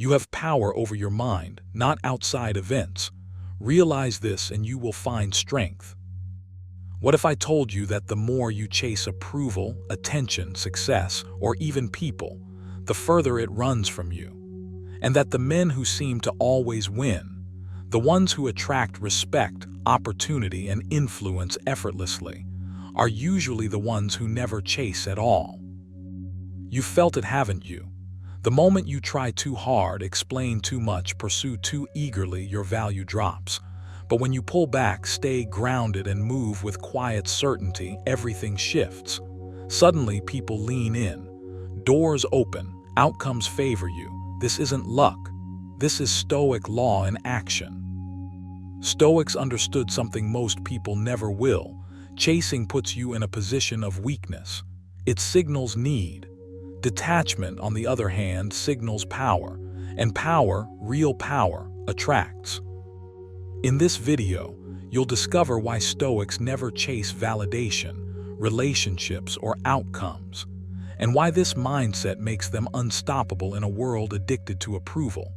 You have power over your mind, not outside events. Realize this and you will find strength. What if I told you that the more you chase approval, attention, success, or even people, the further it runs from you? And that the men who seem to always win, the ones who attract respect, opportunity, and influence effortlessly, are usually the ones who never chase at all. You've felt it, haven't you? The moment you try too hard, explain too much, pursue too eagerly, your value drops. But when you pull back, stay grounded, and move with quiet certainty, everything shifts. Suddenly, people lean in. Doors open. Outcomes favor you. This isn't luck. This is Stoic law in action. Stoics understood something most people never will. Chasing puts you in a position of weakness. It signals need. Detachment, on the other hand, signals power. And power, real power, attracts. In this video, you'll discover why Stoics never chase validation, relationships, or outcomes, and why this mindset makes them unstoppable in a world addicted to approval.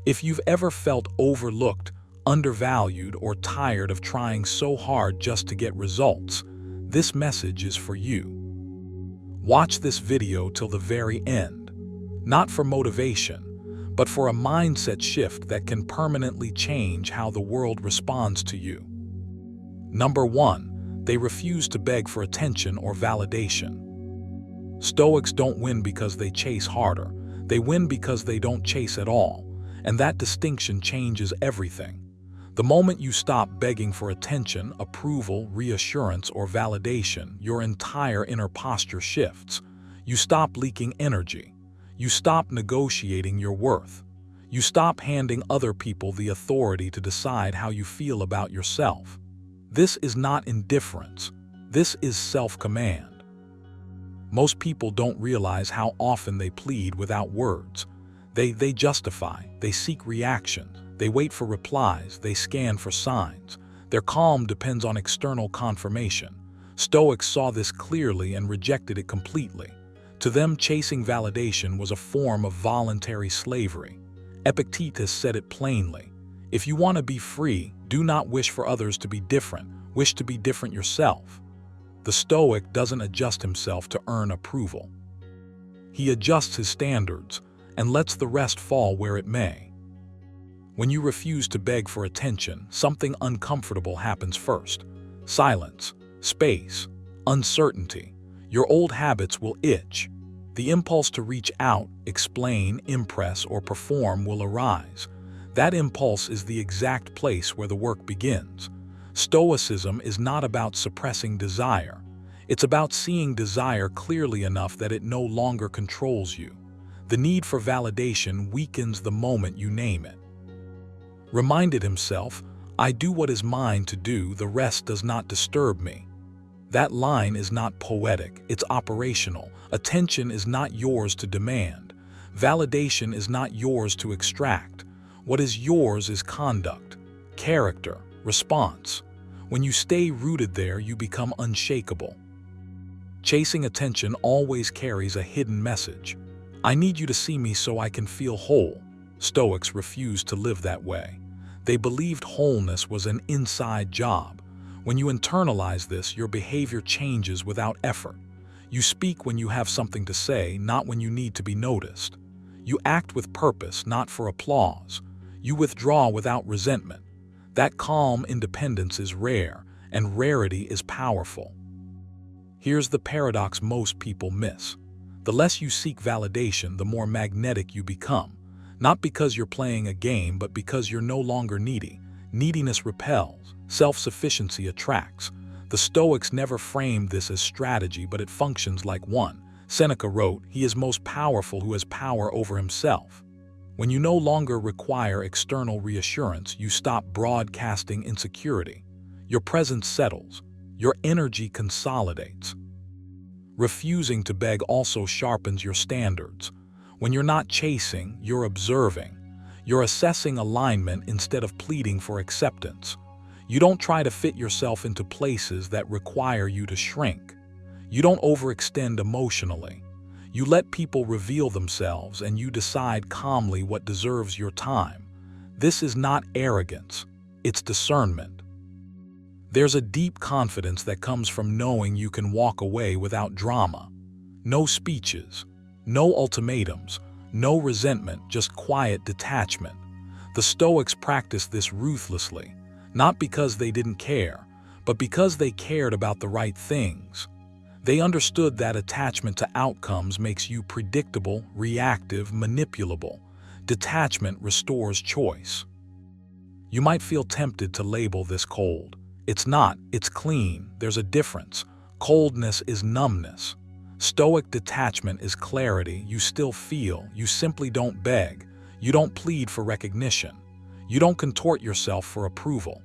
If you've ever felt overlooked, undervalued, or tired of trying so hard just to get results, this message is for you. Watch this video till the very end, not for motivation, but for a mindset shift that can permanently change how the world responds to you. Number 1, they refuse to beg for attention or validation. Stoics don't win because they chase harder. They win because they don't chase at all, and that distinction changes everything. The moment you stop begging for attention, approval, reassurance, or validation, your entire inner posture shifts. You stop leaking energy. You stop negotiating your worth. You stop handing other people the authority to decide how you feel about yourself. This is not indifference. This is self-command. Most people don't realize how often they plead without words. They justify, they seek reaction, they wait for replies, they scan for signs. Their calm depends on external confirmation. Stoics saw this clearly and rejected it completely. To them, chasing validation was a form of voluntary slavery. Epictetus said it plainly. If you want to be free, do not wish for others to be different. Wish to be different yourself. The Stoic doesn't adjust himself to earn approval. He adjusts his standards and lets the rest fall where it may. When you refuse to beg for attention, something uncomfortable happens first. Silence, space, uncertainty. Your old habits will itch. The impulse to reach out, explain, impress, or perform will arise. That impulse is the exact place where the work begins. Stoicism is not about suppressing desire. It's about seeing desire clearly enough that it no longer controls you. The need for validation weakens the moment you name it. Reminded himself, "I do what is mine to do, the rest does not disturb me." That line is not poetic, it's operational. Attention is not yours to demand. Validation is not yours to extract. What is yours is conduct, character, response. When you stay rooted there, you become unshakable. Chasing attention always carries a hidden message. I need you to see me so I can feel whole. Stoics refused to live that way. They believed wholeness was an inside job. When you internalize this, your behavior changes without effort. You speak when you have something to say, not when you need to be noticed. You act with purpose, not for applause. You withdraw without resentment. That calm independence is rare, and rarity is powerful. Here's the paradox most people miss. The less you seek validation, the more magnetic you become. Not because you're playing a game, but because you're no longer needy. Neediness repels. Self-sufficiency attracts. The Stoics never framed this as strategy, but it functions like one. Seneca wrote, "He is most powerful who has power over himself." When you no longer require external reassurance, you stop broadcasting insecurity. Your presence settles. Your energy consolidates. Refusing to beg also sharpens your standards. When you're not chasing, you're observing. You're assessing alignment instead of pleading for acceptance. You don't try to fit yourself into places that require you to shrink. You don't overextend emotionally. You let people reveal themselves and you decide calmly what deserves your time. This is not arrogance, it's discernment. There's a deep confidence that comes from knowing you can walk away without drama. No speeches, no ultimatums, no resentment, just quiet detachment. The Stoics practiced this ruthlessly, not because they didn't care, but because they cared about the right things. They understood that attachment to outcomes makes you predictable, reactive, manipulable. Detachment restores choice. You might feel tempted to label this cold. It's not, it's clean, there's a difference. Coldness is numbness. Stoic detachment is clarity. You still feel, you simply don't beg. You don't plead for recognition. You don't contort yourself for approval.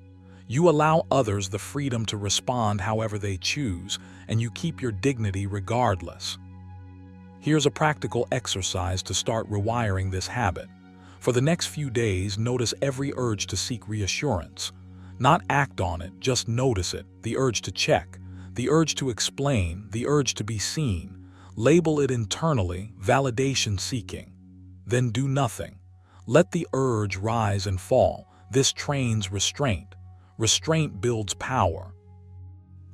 You allow others the freedom to respond however they choose, and you keep your dignity regardless. Here's a practical exercise to start rewiring this habit. For the next few days, notice every urge to seek reassurance. Not act on it, just notice it. The urge to check, the urge to explain, the urge to be seen. Label it internally, validation seeking. Then do nothing. Let the urge rise and fall. This trains restraint. Restraint builds power.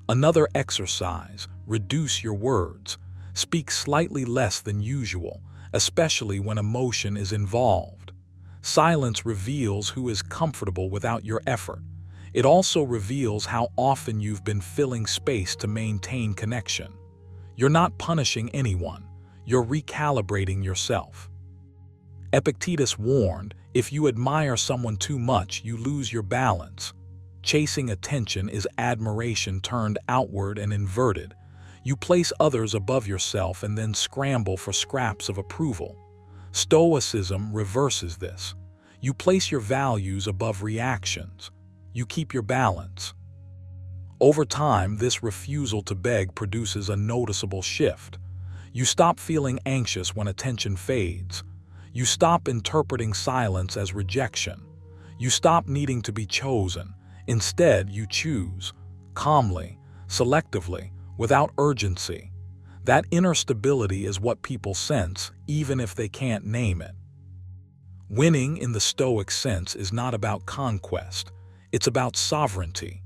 Another exercise, reduce your words. Speak slightly less than usual, especially when emotion is involved. Silence reveals who is comfortable without your effort. It also reveals how often you've been filling space to maintain connection. You're not punishing anyone, you're recalibrating yourself. Epictetus warned, if you admire someone too much, you lose your balance. Chasing attention is admiration turned outward and inverted. You place others above yourself and then scramble for scraps of approval. Stoicism reverses this. You place your values above reactions. You keep your balance. Over time, this refusal to beg produces a noticeable shift. You stop feeling anxious when attention fades. You stop interpreting silence as rejection. You stop needing to be chosen. Instead, you choose, calmly, selectively, without urgency. That inner stability is what people sense, even if they can't name it. Winning in the Stoic sense is not about conquest, it's about sovereignty.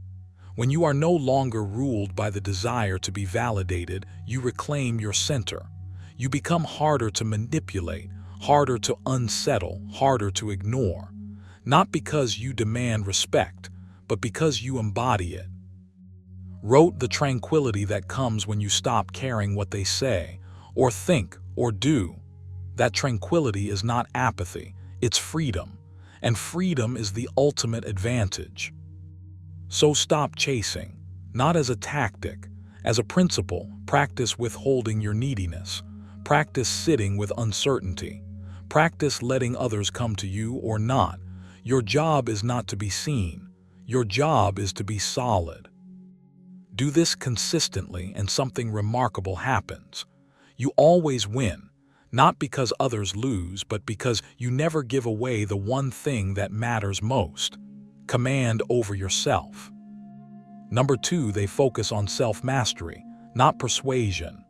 When you are no longer ruled by the desire to be validated, you reclaim your center. You become harder to manipulate, harder to unsettle, harder to ignore. Not because you demand respect, but because you embody it. Wrote the tranquility that comes when you stop caring what they say, or think, or do. That tranquility is not apathy, it's freedom, and freedom is the ultimate advantage. So stop chasing, not as a tactic, as a principle. Practice withholding your neediness. Practice sitting with uncertainty. Practice letting others come to you or not. Your job is not to be seen. Your job is to be solid. Do this consistently and something remarkable happens. You always win, not because others lose, but because you never give away the one thing that matters most: command over yourself. Number 2, they focus on self-mastery, not persuasion.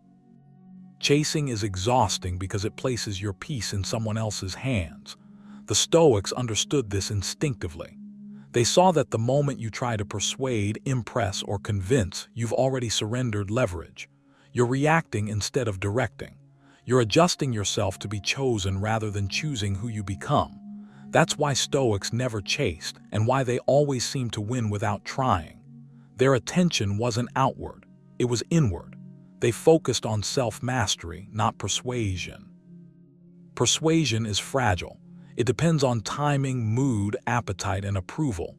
Chasing is exhausting because it places your peace in someone else's hands. The Stoics understood this instinctively. They saw that the moment you try to persuade, impress, or convince, you've already surrendered leverage. You're reacting instead of directing. You're adjusting yourself to be chosen rather than choosing who you become. That's why Stoics never chased, and why they always seemed to win without trying. Their attention wasn't outward, it was inward. They focused on self-mastery, not persuasion. Persuasion is fragile. It depends on timing, mood, appetite, and approval.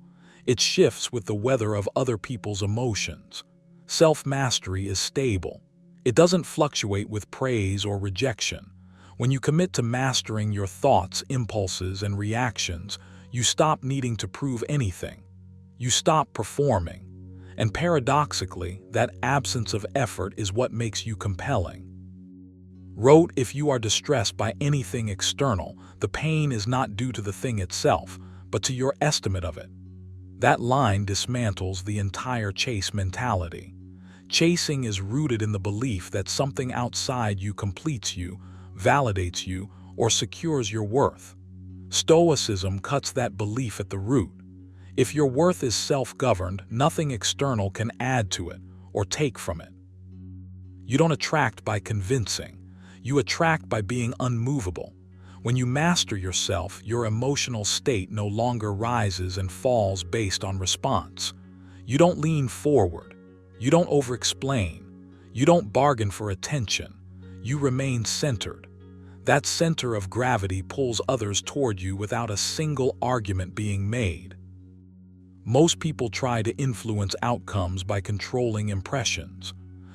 It shifts with the weather of other people's emotions. Self-mastery is stable. It doesn't fluctuate with praise or rejection. When you commit to mastering your thoughts, impulses, and reactions, you stop needing to prove anything. You stop performing. And paradoxically, that absence of effort is what makes you compelling. Wrote, if you are distressed by anything external, the pain is not due to the thing itself, but to your estimate of it. That line dismantles the entire chase mentality. Chasing is rooted in the belief that something outside you completes you, validates you, or secures your worth. Stoicism cuts that belief at the root. If your worth is self-governed, nothing external can add to it or take from it. You don't attract by convincing. You attract by being unmovable. When you master yourself, your emotional state no longer rises and falls based on response. You don't lean forward. You don't over-explain. You don't bargain for attention. You remain centered. That center of gravity pulls others toward you without a single argument being made. Most people try to influence outcomes by controlling impressions.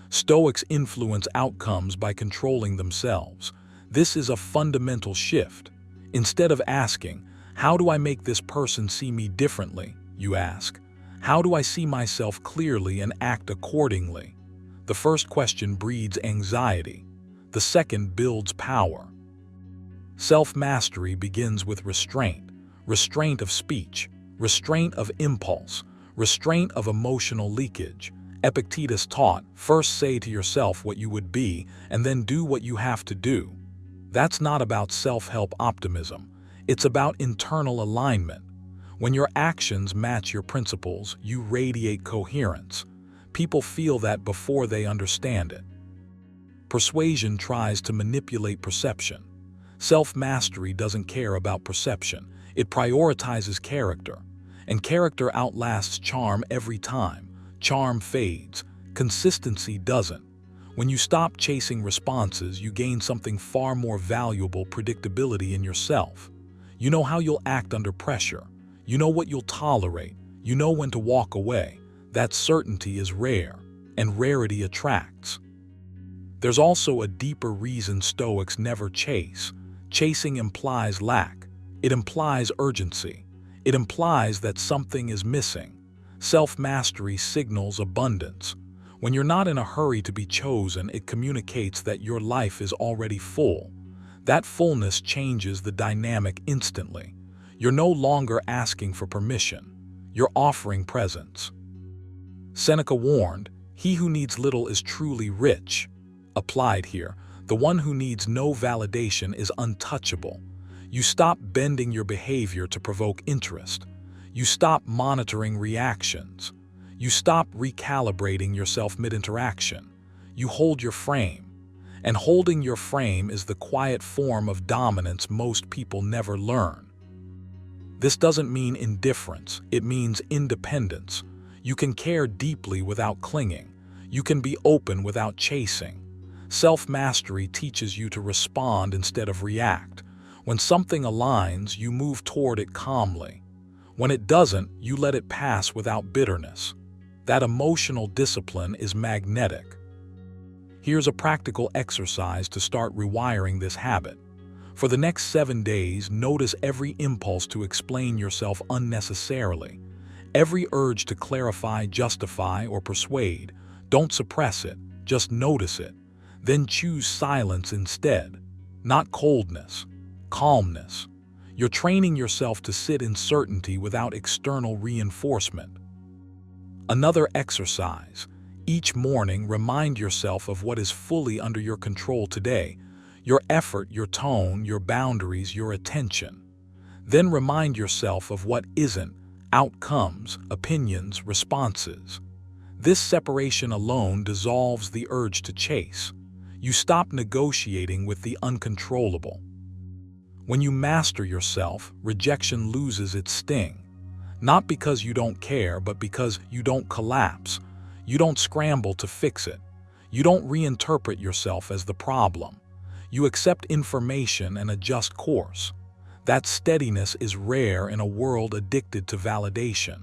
Stoics influence outcomes by controlling themselves. This is a fundamental shift. Instead of asking, "How do I make this person see me differently?" you ask, "How do I see myself clearly and act accordingly?" The first question breeds anxiety. The second builds power. Self-mastery begins with restraint. Restraint of speech, restraint of impulse, restraint of emotional leakage. Epictetus taught, first say to yourself what you would be, and then do what you have to do. That's not about self-help optimism. It's about internal alignment. When your actions match your principles, you radiate coherence. People feel that before they understand it. Persuasion tries to manipulate perception. Self-mastery doesn't care about perception. It prioritizes character. And character outlasts charm every time. Charm fades. Consistency doesn't. When you stop chasing responses, you gain something far more valuable: predictability in yourself. You know how you'll act under pressure. You know what you'll tolerate. You know when to walk away. That certainty is rare, and rarity attracts. There's also a deeper reason Stoics never chase. Chasing implies lack. It implies urgency. It implies that something is missing. Self-mastery signals abundance. When you're not in a hurry to be chosen, it communicates that your life is already full. That fullness changes the dynamic instantly. You're no longer asking for permission. You're offering presence. Seneca warned, "He who needs little is truly rich." Applied here, the one who needs no validation is untouchable. You stop bending your behavior to provoke interest. You stop monitoring reactions. You stop recalibrating yourself mid-interaction. You hold your frame. And holding your frame is the quiet form of dominance most people never learn. This doesn't mean indifference, it means independence. You can care deeply without clinging. You can be open without chasing. Self-mastery teaches you to respond instead of react. When something aligns, you move toward it calmly. When it doesn't, you let it pass without bitterness. That emotional discipline is magnetic. Here's a practical exercise to start rewiring this habit. For the next 7 days, notice every impulse to explain yourself unnecessarily. Every urge to clarify, justify, or persuade. Don't suppress it, just notice it. Then choose silence instead. Not coldness, calmness. You're training yourself to sit in certainty without external reinforcement. Another exercise. Each morning, remind yourself of what is fully under your control today. Your effort, your tone, your boundaries, your attention. Then remind yourself of what isn't: outcomes, opinions, responses. This separation alone dissolves the urge to chase. You stop negotiating with the uncontrollable. When you master yourself, rejection loses its sting. Not because you don't care, but because you don't collapse. You don't scramble to fix it. You don't reinterpret yourself as the problem. You accept information and adjust course. That steadiness is rare in a world addicted to validation.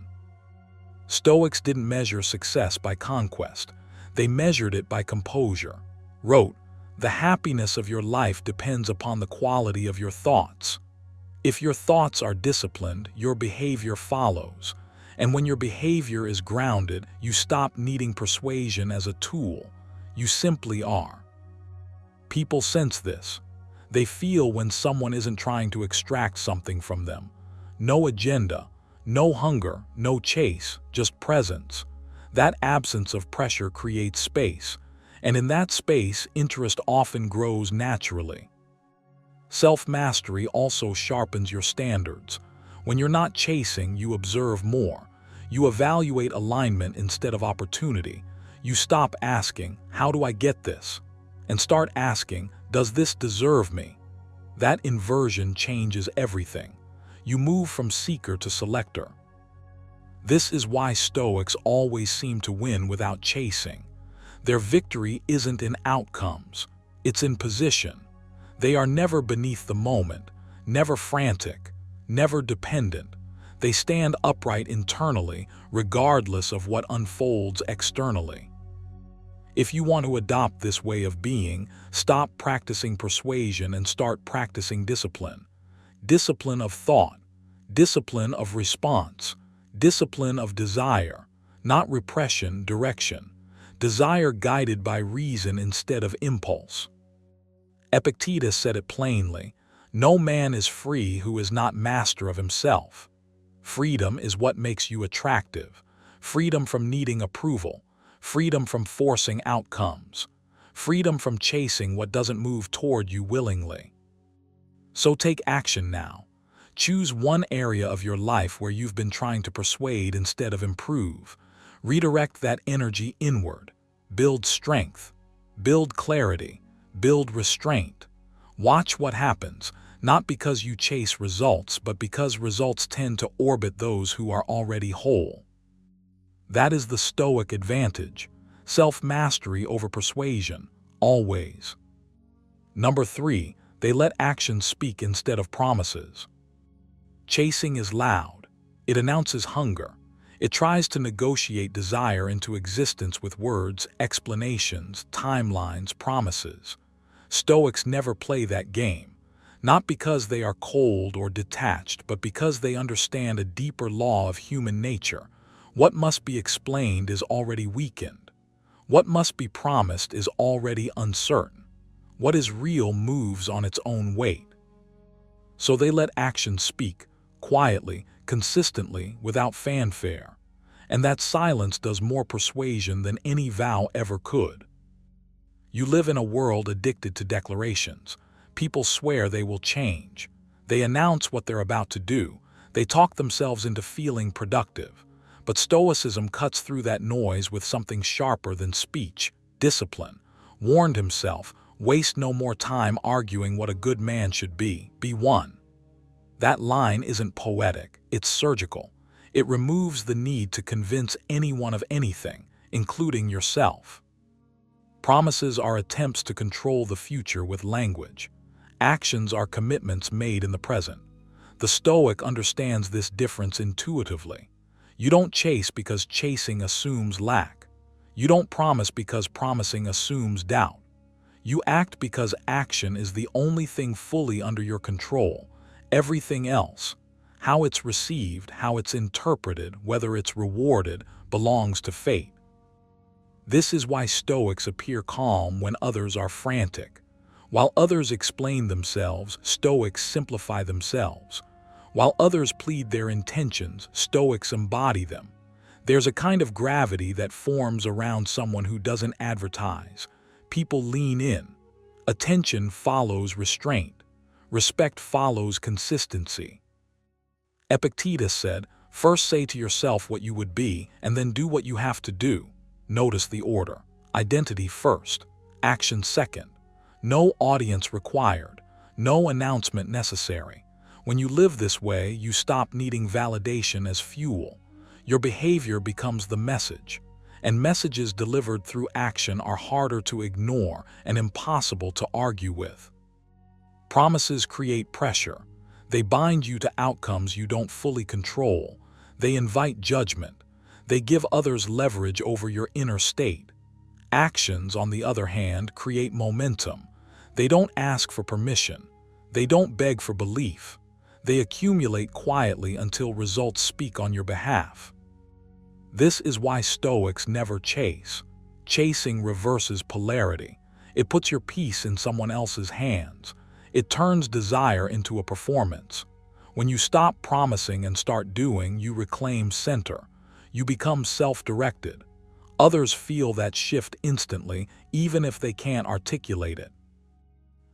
Stoics didn't measure success by conquest. They measured it by composure. Wrote, "The happiness of your life depends upon the quality of your thoughts." If your thoughts are disciplined, your behavior follows. And when your behavior is grounded, you stop needing persuasion as a tool. You simply are. People sense this. They feel when someone isn't trying to extract something from them. No agenda, no hunger, no chase, just presence. That absence of pressure creates space, and in that space, interest often grows naturally. Self-mastery also sharpens your standards. When you're not chasing, you observe more. You evaluate alignment instead of opportunity. You stop asking, "How do I get this?" and start asking, "Does this deserve me?" That inversion changes everything. You move from seeker to selector. This is why Stoics always seem to win without chasing. Their victory isn't in outcomes, it's in position. They are never beneath the moment, never frantic, never dependent. They stand upright internally, regardless of what unfolds externally. If you want to adopt this way of being, stop practicing persuasion and start practicing discipline. Discipline of thought, discipline of response, discipline of desire, not repression, direction. Desire guided by reason instead of impulse. Epictetus said it plainly, "No man is free who is not master of himself." Freedom is what makes you attractive. Freedom from needing approval. Freedom from forcing outcomes. Freedom from chasing what doesn't move toward you willingly. So take action now. Choose one area of your life where you've been trying to persuade instead of improve. Redirect that energy inward. Build strength. Build clarity. Build restraint. Watch what happens, not because you chase results, but because results tend to orbit those who are already whole. That is the Stoic advantage. Self-mastery over persuasion, always. Number 3, they let actions speak instead of promises. Chasing is loud. It announces hunger. It tries to negotiate desire into existence with words, explanations, timelines, promises. Stoics never play that game, not because they are cold or detached, but because they understand a deeper law of human nature. What must be explained is already weakened. What must be promised is already uncertain. What is real moves on its own weight. So they let action speak, quietly, consistently, without fanfare. And that silence does more persuasion than any vow ever could. You live in a world addicted to declarations. People swear they will change. They announce what they're about to do. They talk themselves into feeling productive. But Stoicism cuts through that noise with something sharper than speech, discipline. Warned himself, waste no more time arguing what a good man should be one. That line isn't poetic, it's surgical. It removes the need to convince anyone of anything, including yourself. Promises are attempts to control the future with language. Actions are commitments made in the present. The Stoic understands this difference intuitively. You don't chase because chasing assumes lack. You don't promise because promising assumes doubt. You act because action is the only thing fully under your control. Everything else, how it's received, how it's interpreted, whether it's rewarded, belongs to fate. This is why Stoics appear calm when others are frantic. While others explain themselves, Stoics simplify themselves. While others plead their intentions, Stoics embody them. There's a kind of gravity that forms around someone who doesn't advertise. People lean in. Attention follows restraint. Respect follows consistency. Epictetus said, "First say to yourself what you would be, and then do what you have to do." Notice the order. Identity first, action second. No audience required, no announcement necessary. When you live this way, you stop needing validation as fuel. Your behavior becomes the message, and messages delivered through action are harder to ignore and impossible to argue with. Promises create pressure. They bind you to outcomes you don't fully control. They invite judgment. They give others leverage over your inner state. Actions, on the other hand, create momentum. They don't ask for permission. They don't beg for belief. They accumulate quietly until results speak on your behalf. This is why Stoics never chase. Chasing reverses polarity. It puts your peace in someone else's hands. It turns desire into a performance. When you stop promising and start doing, you reclaim center. You become self-directed. Others feel that shift instantly, even if they can't articulate it.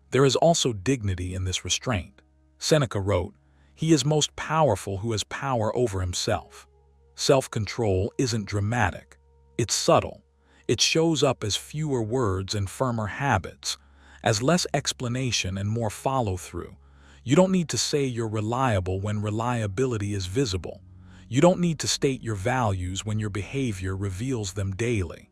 There is also dignity in this restraint. Seneca wrote, "He is most powerful who has power over himself." Self-control isn't dramatic. It's subtle. It shows up as fewer words and firmer habits, as less explanation and more follow-through. You don't need to say you're reliable when reliability is visible. You don't need to state your values when your behavior reveals them daily.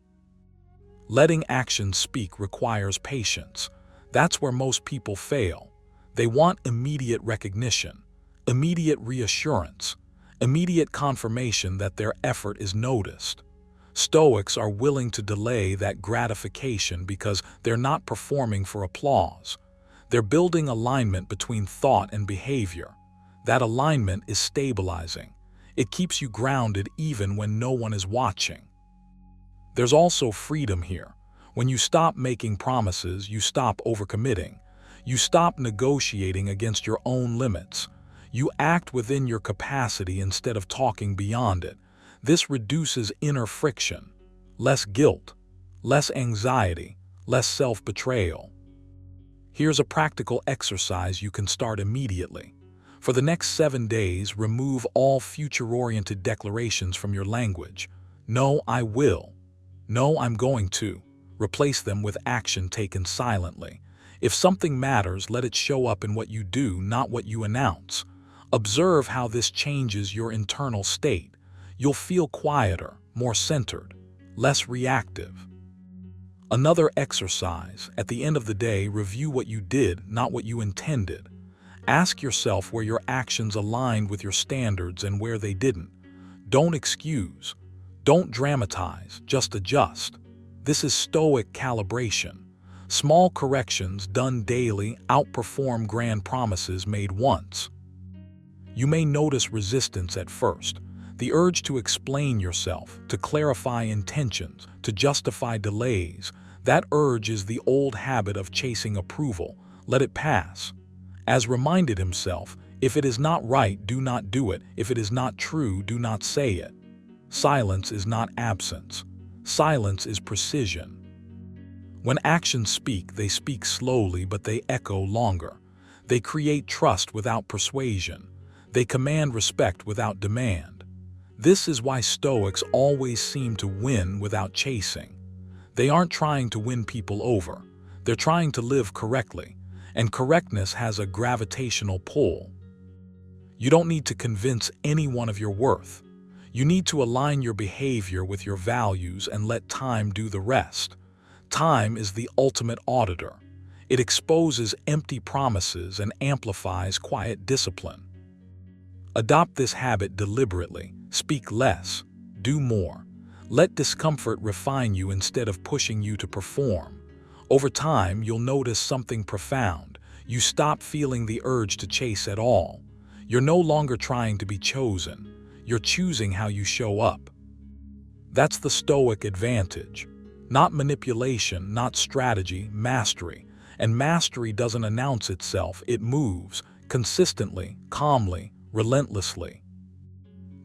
Letting actions speak requires patience. That's where most people fail. They want immediate recognition, immediate reassurance, immediate confirmation that their effort is noticed. Stoics are willing to delay that gratification because they're not performing for applause. They're building alignment between thought and behavior. That alignment is stabilizing. It keeps you grounded even when no one is watching. There's also freedom here. When you stop making promises, you stop overcommitting. You stop negotiating against your own limits. You act within your capacity instead of talking beyond it. This reduces inner friction, less guilt, less anxiety, less self-betrayal. Here's a practical exercise you can start immediately. For the next 7 days, remove all future-oriented declarations from your language. No, I will. No, I'm going to. Replace them with action taken silently. If something matters, let it show up in what you do, not what you announce. Observe how this changes your internal state. You'll feel quieter, more centered, less reactive. Another exercise, at the end of the day, review what you did, not what you intended. Ask yourself where your actions aligned with your standards and where they didn't. Don't excuse. Don't dramatize, just adjust. This is Stoic calibration. Small corrections done daily outperform grand promises made once. You may notice resistance at first. The urge to explain yourself, to clarify intentions, to justify delays. That urge is the old habit of chasing approval. Let it pass. As reminded himself, if it is not right, do not do it. If it is not true, do not say it. Silence is not absence. Silence is precision. When actions speak, they speak slowly, but they echo longer. They create trust without persuasion. They command respect without demand. This is why Stoics always seem to win without chasing. They aren't trying to win people over. They're trying to live correctly, and correctness has a gravitational pull. You don't need to convince anyone of your worth. You need to align your behavior with your values and let time do the rest. Time is the ultimate auditor. It exposes empty promises and amplifies quiet discipline. Adopt this habit deliberately. Speak less. Do more. Let discomfort refine you instead of pushing you to perform. Over time, you'll notice something profound. You stop feeling the urge to chase at all. You're no longer trying to be chosen. You're choosing how you show up. That's the Stoic advantage. Not manipulation, not strategy, mastery. And mastery doesn't announce itself. It moves, consistently, calmly, relentlessly.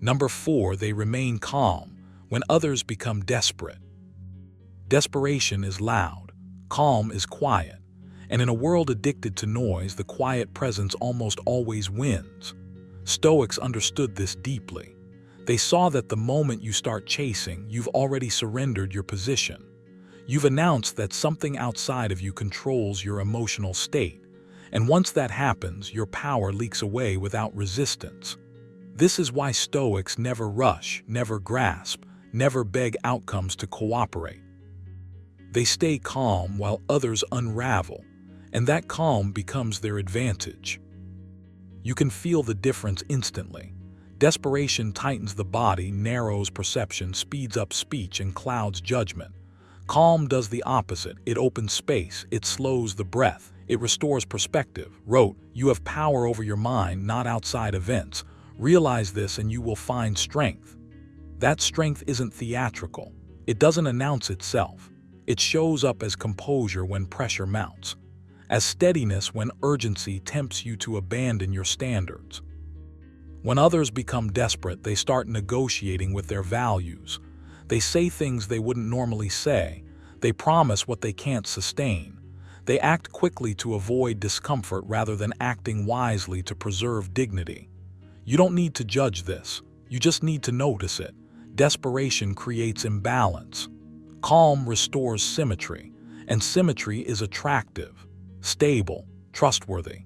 Number 4, they remain calm when others become desperate. Desperation is loud. Calm is quiet. And in a world addicted to noise, the quiet presence almost always wins. Stoics understood this deeply. They saw that the moment you start chasing, you've already surrendered your position. You've announced that something outside of you controls your emotional state. And once that happens, your power leaks away without resistance. This is why Stoics never rush, never grasp, never beg outcomes to cooperate. They stay calm while others unravel, and that calm becomes their advantage. You can feel the difference instantly. Desperation tightens the body, narrows perception, speeds up speech, and clouds judgment. Calm does the opposite. It opens space, it slows the breath, it restores perspective. Wrote, "You have power over your mind, not outside events. Realize this and you will find strength." That strength isn't theatrical. It doesn't announce itself. It shows up as composure when pressure mounts, as steadiness when urgency tempts you to abandon your standards. When others become desperate, they start negotiating with their values. They say things they wouldn't normally say. They promise what they can't sustain. They act quickly to avoid discomfort rather than acting wisely to preserve dignity. You don't need to judge this. You just need to notice it. Desperation creates imbalance. Calm restores symmetry, and symmetry is attractive, stable, trustworthy.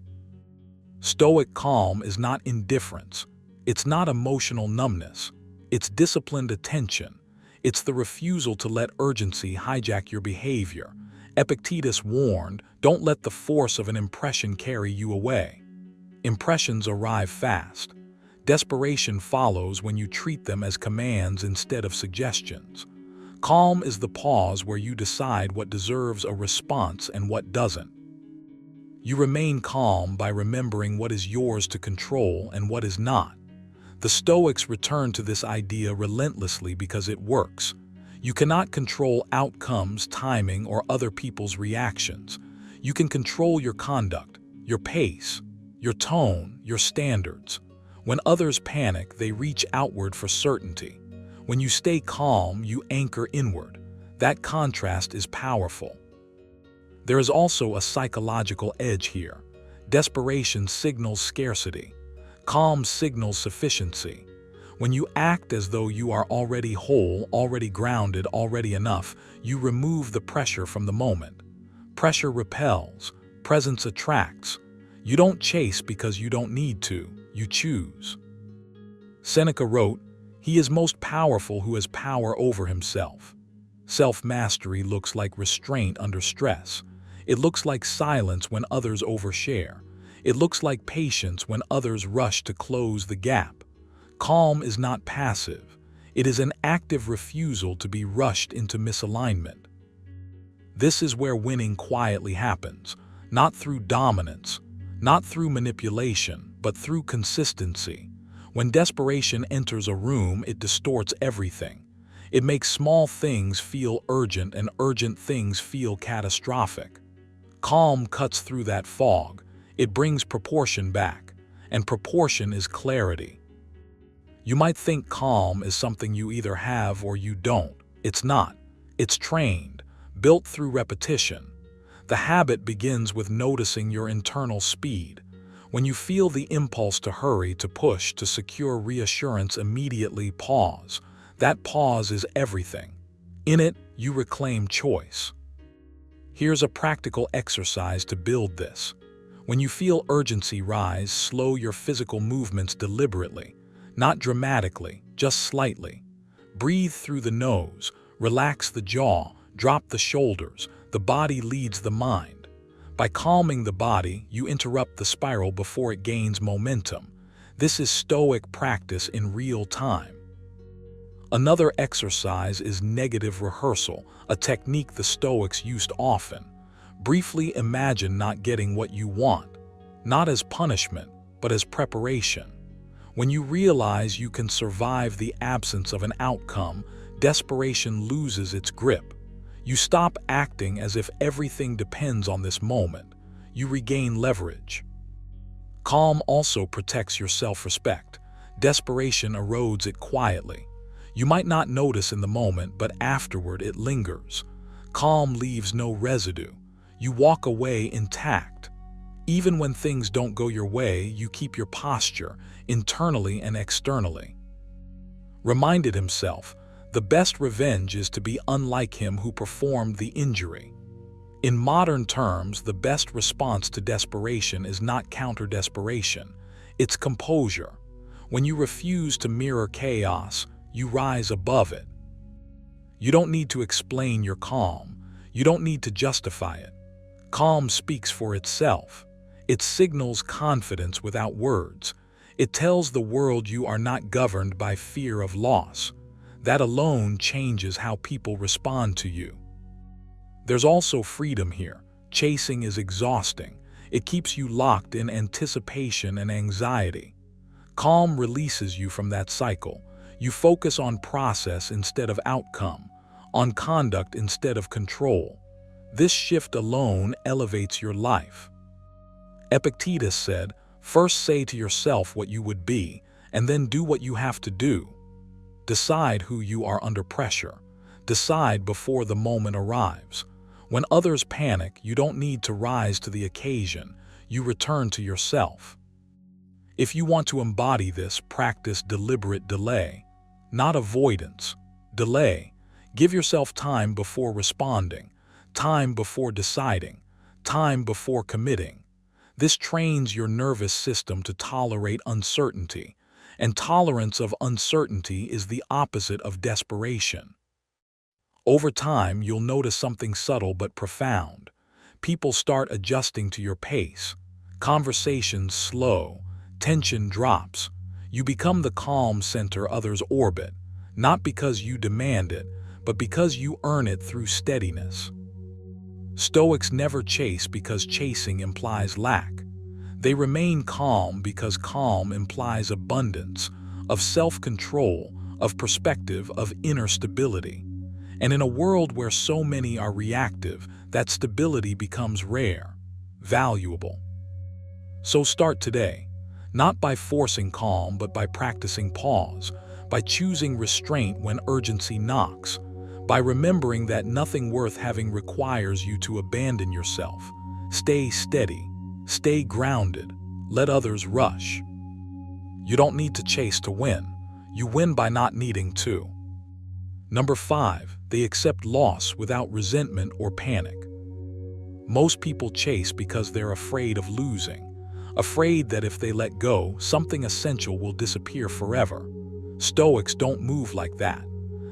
Stoic calm is not indifference. It's not emotional numbness. It's disciplined attention. It's the refusal to let urgency hijack your behavior. Epictetus warned, don't let the force of an impression carry you away. Impressions arrive fast. Desperation follows when you treat them as commands instead of suggestions. Calm is the pause where you decide what deserves a response and what doesn't. You remain calm by remembering what is yours to control and what is not. The Stoics return to this idea relentlessly because it works. You cannot control outcomes, timing, or other people's reactions. You can control your conduct, your pace, your tone, your standards. When others panic, they reach outward for certainty. When you stay calm, you anchor inward. That contrast is powerful. There is also a psychological edge here. Desperation signals scarcity. Calm signals sufficiency. When you act as though you are already whole, already grounded, already enough, you remove the pressure from the moment. Pressure repels. Presence attracts. You don't chase because you don't need to. You choose. Seneca wrote, "He is most powerful who has power over himself." Self-mastery looks like restraint under stress. It looks like silence when others overshare. It looks like patience when others rush to close the gap. Calm is not passive. It is an active refusal to be rushed into misalignment. This is where winning quietly happens, not through dominance, not through manipulation, but through consistency. When desperation enters a room, it distorts everything. It makes small things feel urgent and urgent things feel catastrophic. Calm cuts through that fog. It brings proportion back, and proportion is clarity. You might think calm is something you either have or you don't. It's not. It's trained, built through repetition. The habit begins with noticing your internal speed. When you feel the impulse to hurry, to push, to secure reassurance, immediately pause. That pause is everything. In it, you reclaim choice. Here's a practical exercise to build this. When you feel urgency rise, slow your physical movements deliberately, not dramatically, just slightly. Breathe through the nose, relax the jaw, drop the shoulders. The body leads the mind. By calming the body, you interrupt the spiral before it gains momentum. This is Stoic practice in real time. Another exercise is negative rehearsal, a technique the Stoics used often. Briefly imagine not getting what you want, not as punishment, but as preparation. When you realize you can survive the absence of an outcome, desperation loses its grip. You stop acting as if everything depends on this moment. You regain leverage. Calm also protects your self-respect. Desperation erodes it quietly. You might not notice in the moment, but afterward it lingers. Calm leaves no residue. You walk away intact. Even when things don't go your way, you keep your posture, internally and externally. Reminded himself, the best revenge is to be unlike him who performed the injury. In modern terms, the best response to desperation is not counter-desperation. It's composure. When you refuse to mirror chaos, you rise above it. You don't need to explain your calm. You don't need to justify it. Calm speaks for itself. It signals confidence without words. It tells the world you are not governed by fear of loss. That alone changes how people respond to you. There's also freedom here. Chasing is exhausting. It keeps you locked in anticipation and anxiety. Calm releases you from that cycle. You focus on process instead of outcome, on conduct instead of control. This shift alone elevates your life. Epictetus said, "First say to yourself what you would be, and then do what you have to do." Decide who you are under pressure. Decide before the moment arrives. When others panic, you don't need to rise to the occasion. You return to yourself. If you want to embody this, practice deliberate delay, not avoidance. Delay. Give yourself time before responding, time before deciding, time before committing. This trains your nervous system to tolerate uncertainty, and tolerance of uncertainty is the opposite of desperation. Over time, you'll notice something subtle but profound. People start adjusting to your pace. Conversations slow. Tension drops. You become the calm center others orbit, not because you demand it, but because you earn it through steadiness. Stoics never chase because chasing implies lack. They remain calm because calm implies abundance, of self-control, of perspective, of inner stability. And in a world where so many are reactive, that stability becomes rare, valuable. So start today. Not by forcing calm, but by practicing pause, by choosing restraint when urgency knocks, by remembering that nothing worth having requires you to abandon yourself. Stay steady, stay grounded, let others rush. You don't need to chase to win. You win by not needing to. Number 5, they accept loss without resentment or panic. Most people chase because they're afraid of losing. Afraid that if they let go, something essential will disappear forever. Stoics don't move like that.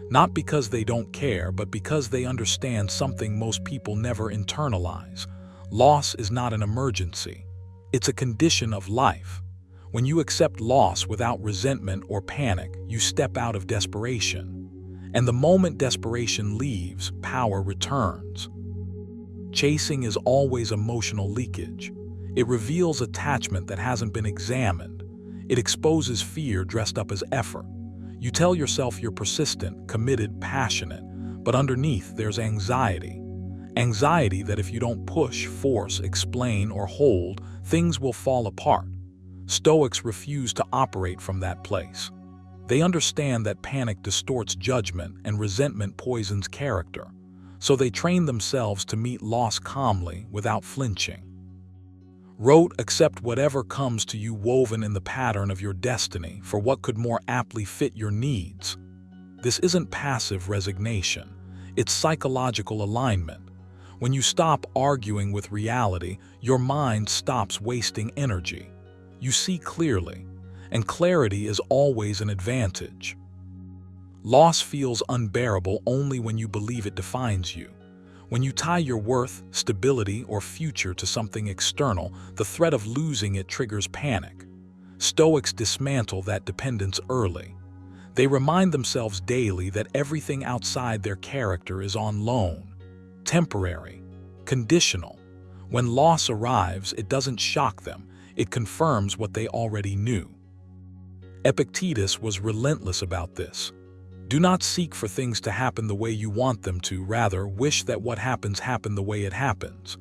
Not because they don't care, but because they understand something most people never internalize. Loss is not an emergency. It's a condition of life. When you accept loss without resentment or panic, you step out of desperation. And the moment desperation leaves, power returns. Chasing is always emotional leakage. It reveals attachment that hasn't been examined. It exposes fear dressed up as effort. You tell yourself you're persistent, committed, passionate, but underneath there's anxiety. Anxiety that if you don't push, force, explain, or hold, things will fall apart. Stoics refuse to operate from that place. They understand that panic distorts judgment and resentment poisons character. So they train themselves to meet loss calmly without flinching. Accept whatever comes to you woven in the pattern of your destiny for what could more aptly fit your needs. This isn't passive resignation. It's psychological alignment. When you stop arguing with reality, your mind stops wasting energy. You see clearly, and clarity is always an advantage. Loss feels unbearable only when you believe it defines you. When you tie your worth, stability, or future to something external, the threat of losing it triggers panic. Stoics dismantle that dependence early. They remind themselves daily that everything outside their character is on loan, temporary, conditional. When loss arrives, it doesn't shock them, it confirms what they already knew. Epictetus was relentless about this. Do not seek for things to happen the way you want them to, rather wish that what happens happen the way it happens.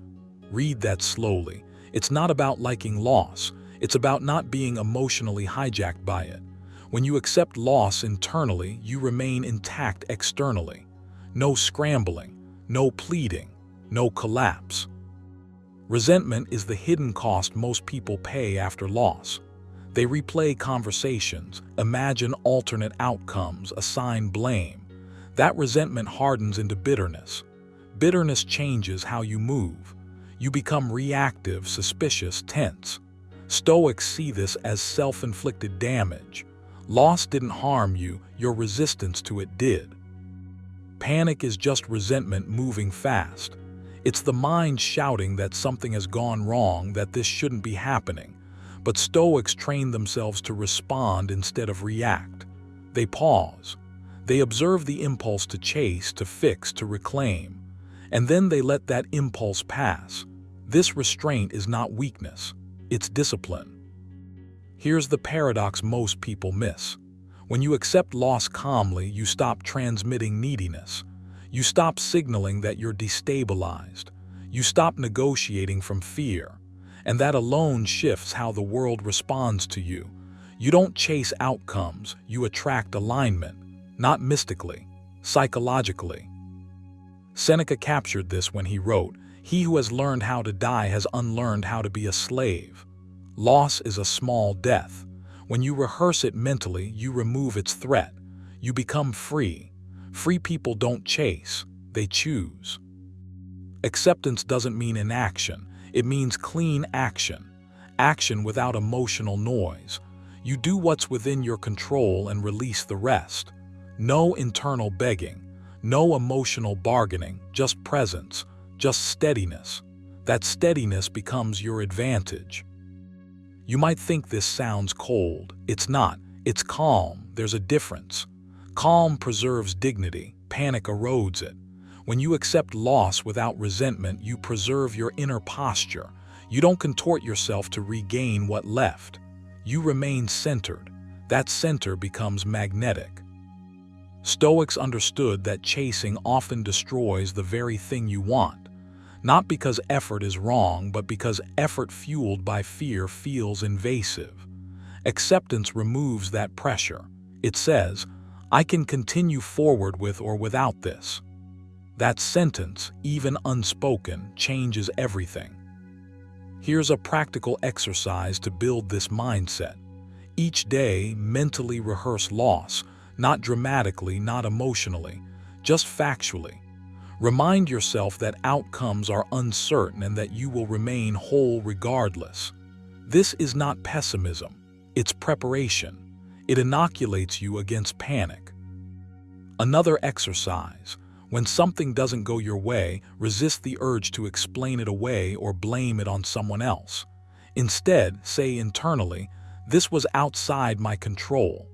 Read that slowly. It's not about liking loss, it's about not being emotionally hijacked by it. When you accept loss internally, you remain intact externally. No scrambling, no pleading, no collapse. Resentment is the hidden cost most people pay after loss. They replay conversations, imagine alternate outcomes, assign blame. That resentment hardens into bitterness. Bitterness changes how you move. You become reactive, suspicious, tense. Stoics see this as self-inflicted damage. Loss didn't harm you, your resistance to it did. Panic is just resentment moving fast. It's the mind shouting that something has gone wrong, that this shouldn't be happening. But Stoics train themselves to respond instead of react. They pause. They observe the impulse to chase, to fix, to reclaim. And then they let that impulse pass. This restraint is not weakness. It's discipline. Here's the paradox most people miss. When you accept loss calmly, you stop transmitting neediness. You stop signaling that you're destabilized. You stop negotiating from fear. And that alone shifts how the world responds to you. You don't chase outcomes, you attract alignment. not mystically, psychologically. Seneca captured this when he wrote, "He who has learned how to die has unlearned how to be a slave." Loss is a small death. When you rehearse it mentally, you remove its threat. You become free. Free people don't chase, they choose. Acceptance doesn't mean inaction. It means clean action. Action without emotional noise. You do what's within your control and release the rest. No internal begging. No emotional bargaining, just presence, just steadiness. That steadiness becomes your advantage. You might think this sounds cold. It's not. It's calm. There's a difference. Calm preserves dignity. Panic erodes it. When you accept loss without resentment, you preserve your inner posture. You don't contort yourself to regain what left. You remain centered. That center becomes magnetic. Stoics understood that chasing often destroys the very thing you want, not because effort is wrong, but because effort fueled by fear feels invasive. Acceptance removes that pressure. It says, "I can continue forward with or without this." That sentence, even unspoken, changes everything. Here's a practical exercise to build this mindset. Each day, mentally rehearse loss. Not dramatically, not emotionally, just factually. Remind yourself that outcomes are uncertain and that you will remain whole regardless. This is not pessimism, it's preparation. It inoculates you against panic. Another exercise. When something doesn't go your way, resist the urge to explain it away or blame it on someone else. Instead, say internally, "This was outside my control."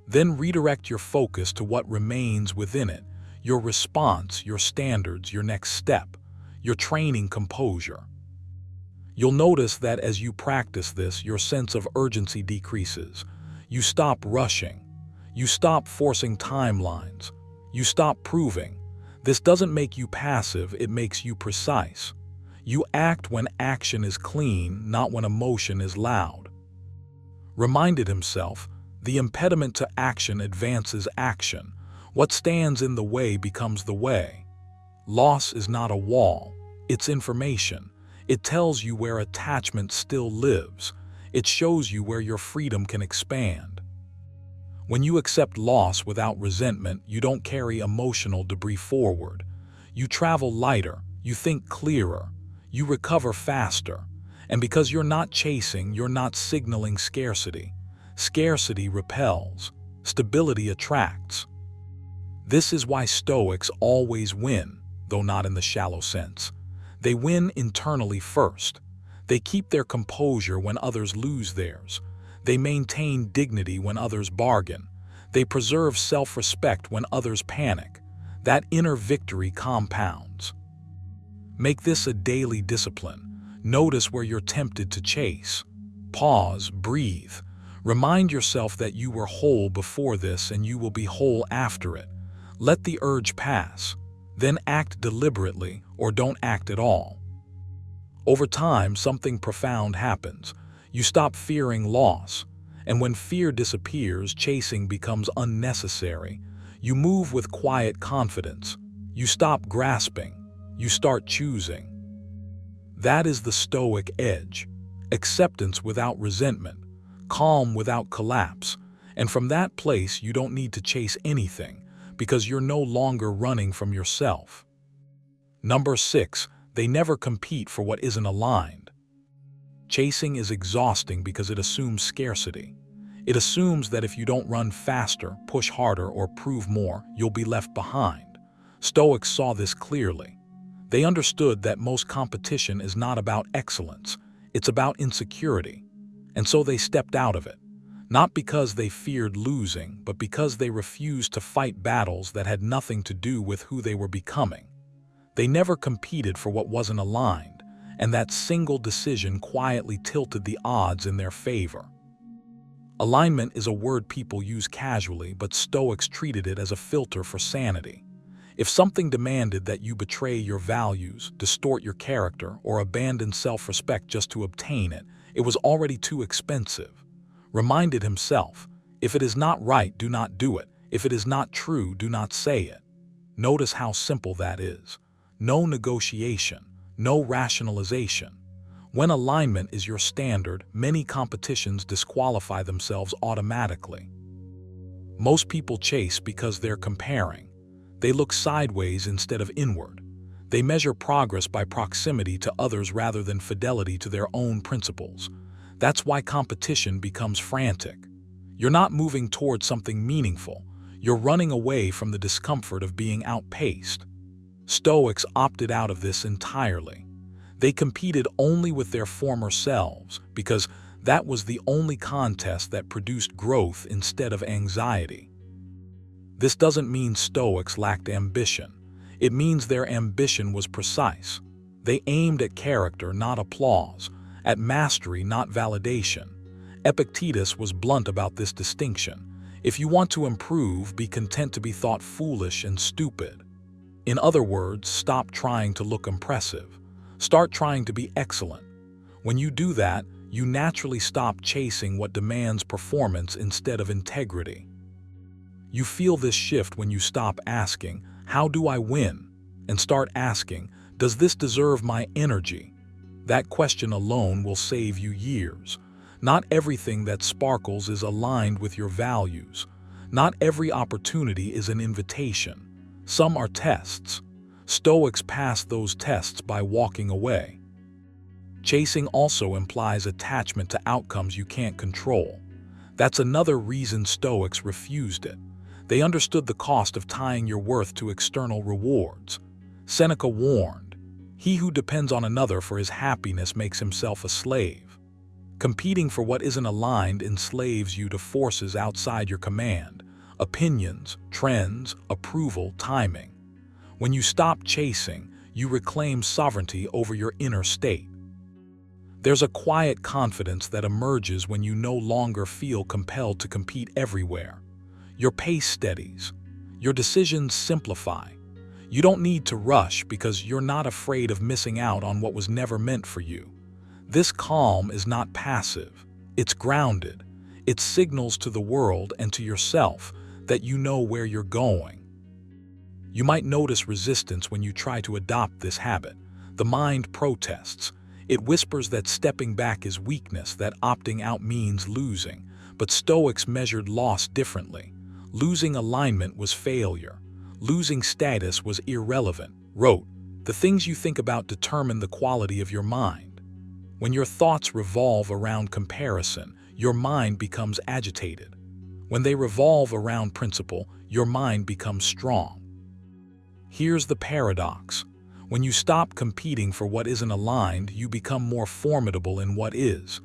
Then redirect your focus to what remains within it, your response, your standards, your next step, your training composure. You'll notice that as you practice this, your sense of urgency decreases. You stop rushing. You stop forcing timelines. You stop proving. This doesn't make you passive, it makes you precise. You act when action is clean, not when emotion is loud. Reminded himself, the impediment to action advances action. What stands in the way becomes the way. Loss is not a wall, it's information. It tells you where attachment still lives. It shows you where your freedom can expand. When you accept loss without resentment, you don't carry emotional debris forward. You travel lighter, you think clearer, you recover faster. And because you're not chasing, you're not signaling scarcity. Scarcity repels, stability attracts. This is why Stoics always win, though not in the shallow sense. They win internally first. They keep their composure when others lose theirs. They maintain dignity when others bargain. They preserve self-respect when others panic. That inner victory compounds. Make this a daily discipline. Notice where you're tempted to chase. Pause, breathe. Remind yourself that you were whole before this and you will be whole after it. Let the urge pass. Then act deliberately or don't act at all. Over time, something profound happens. You stop fearing loss. And when fear disappears, chasing becomes unnecessary. You move with quiet confidence. You stop grasping. You start choosing. That is the Stoic edge. Acceptance without resentment. Calm without collapse. And from that place, you don't need to chase anything because you're no longer running from yourself. Number 6, they never compete for what isn't aligned. Chasing is exhausting because it assumes scarcity. It assumes that if you don't run faster, push harder, or prove more, you'll be left behind. Stoics saw this clearly. They understood that most competition is not about excellence, it's about insecurity. And so they stepped out of it. Not because they feared losing, but because they refused to fight battles that had nothing to do with who they were becoming. They never competed for what wasn't aligned, and that single decision quietly tilted the odds in their favor. Alignment is a word people use casually, but Stoics treated it as a filter for sanity. If something demanded that you betray your values, distort your character, or abandon self-respect just to obtain it, it was already too expensive. Reminded himself, if it is not right, do not do it. If it is not true, do not say it. Notice how simple that is. No negotiation, no rationalization. When alignment is your standard, many competitions disqualify themselves automatically. Most people chase because they're comparing. They look sideways instead of inward. They measure progress by proximity to others rather than fidelity to their own principles. That's why competition becomes frantic. You're not moving towards something meaningful. You're running away from the discomfort of being outpaced. Stoics opted out of this entirely. They competed only with their former selves because that was the only contest that produced growth instead of anxiety. This doesn't mean Stoics lacked ambition. It means their ambition was precise. They aimed at character, not applause, at mastery, not validation. Epictetus was blunt about this distinction. If you want to improve, be content to be thought foolish and stupid. In other words, stop trying to look impressive. Start trying to be excellent. When you do that, you naturally stop chasing what demands performance instead of integrity. You feel this shift when you stop asking, "How do I win?" and start asking, "Does this deserve my energy?" That question alone will save you years. Not everything that sparkles is aligned with your values. Not every opportunity is an invitation. Some are tests. Stoics pass those tests by walking away. Chasing also implies attachment to outcomes you can't control. That's another reason Stoics refused it. They understood the cost of tying your worth to external rewards. Seneca warned, "He who depends on another for his happiness makes himself a slave." Competing for what isn't aligned enslaves you to forces outside your command: opinions, trends, approval, timing. When you stop chasing, you reclaim sovereignty over your inner state. There's a quiet confidence that emerges when you no longer feel compelled to compete everywhere. Your pace steadies. Your decisions simplify. You don't need to rush because you're not afraid of missing out on what was never meant for you. This calm is not passive. It's grounded. It signals to the world and to yourself that you know where you're going. You might notice resistance when you try to adopt this habit. The mind protests. It whispers that stepping back is weakness, that opting out means losing. But Stoics measured loss differently. Losing alignment was failure. Losing status was irrelevant. Wrote, "The things you think about determine the quality of your mind." When your thoughts revolve around comparison, your mind becomes agitated. When they revolve around principle, your mind becomes strong. Here's the paradox. When you stop competing for what isn't aligned, you become more formidable in what is.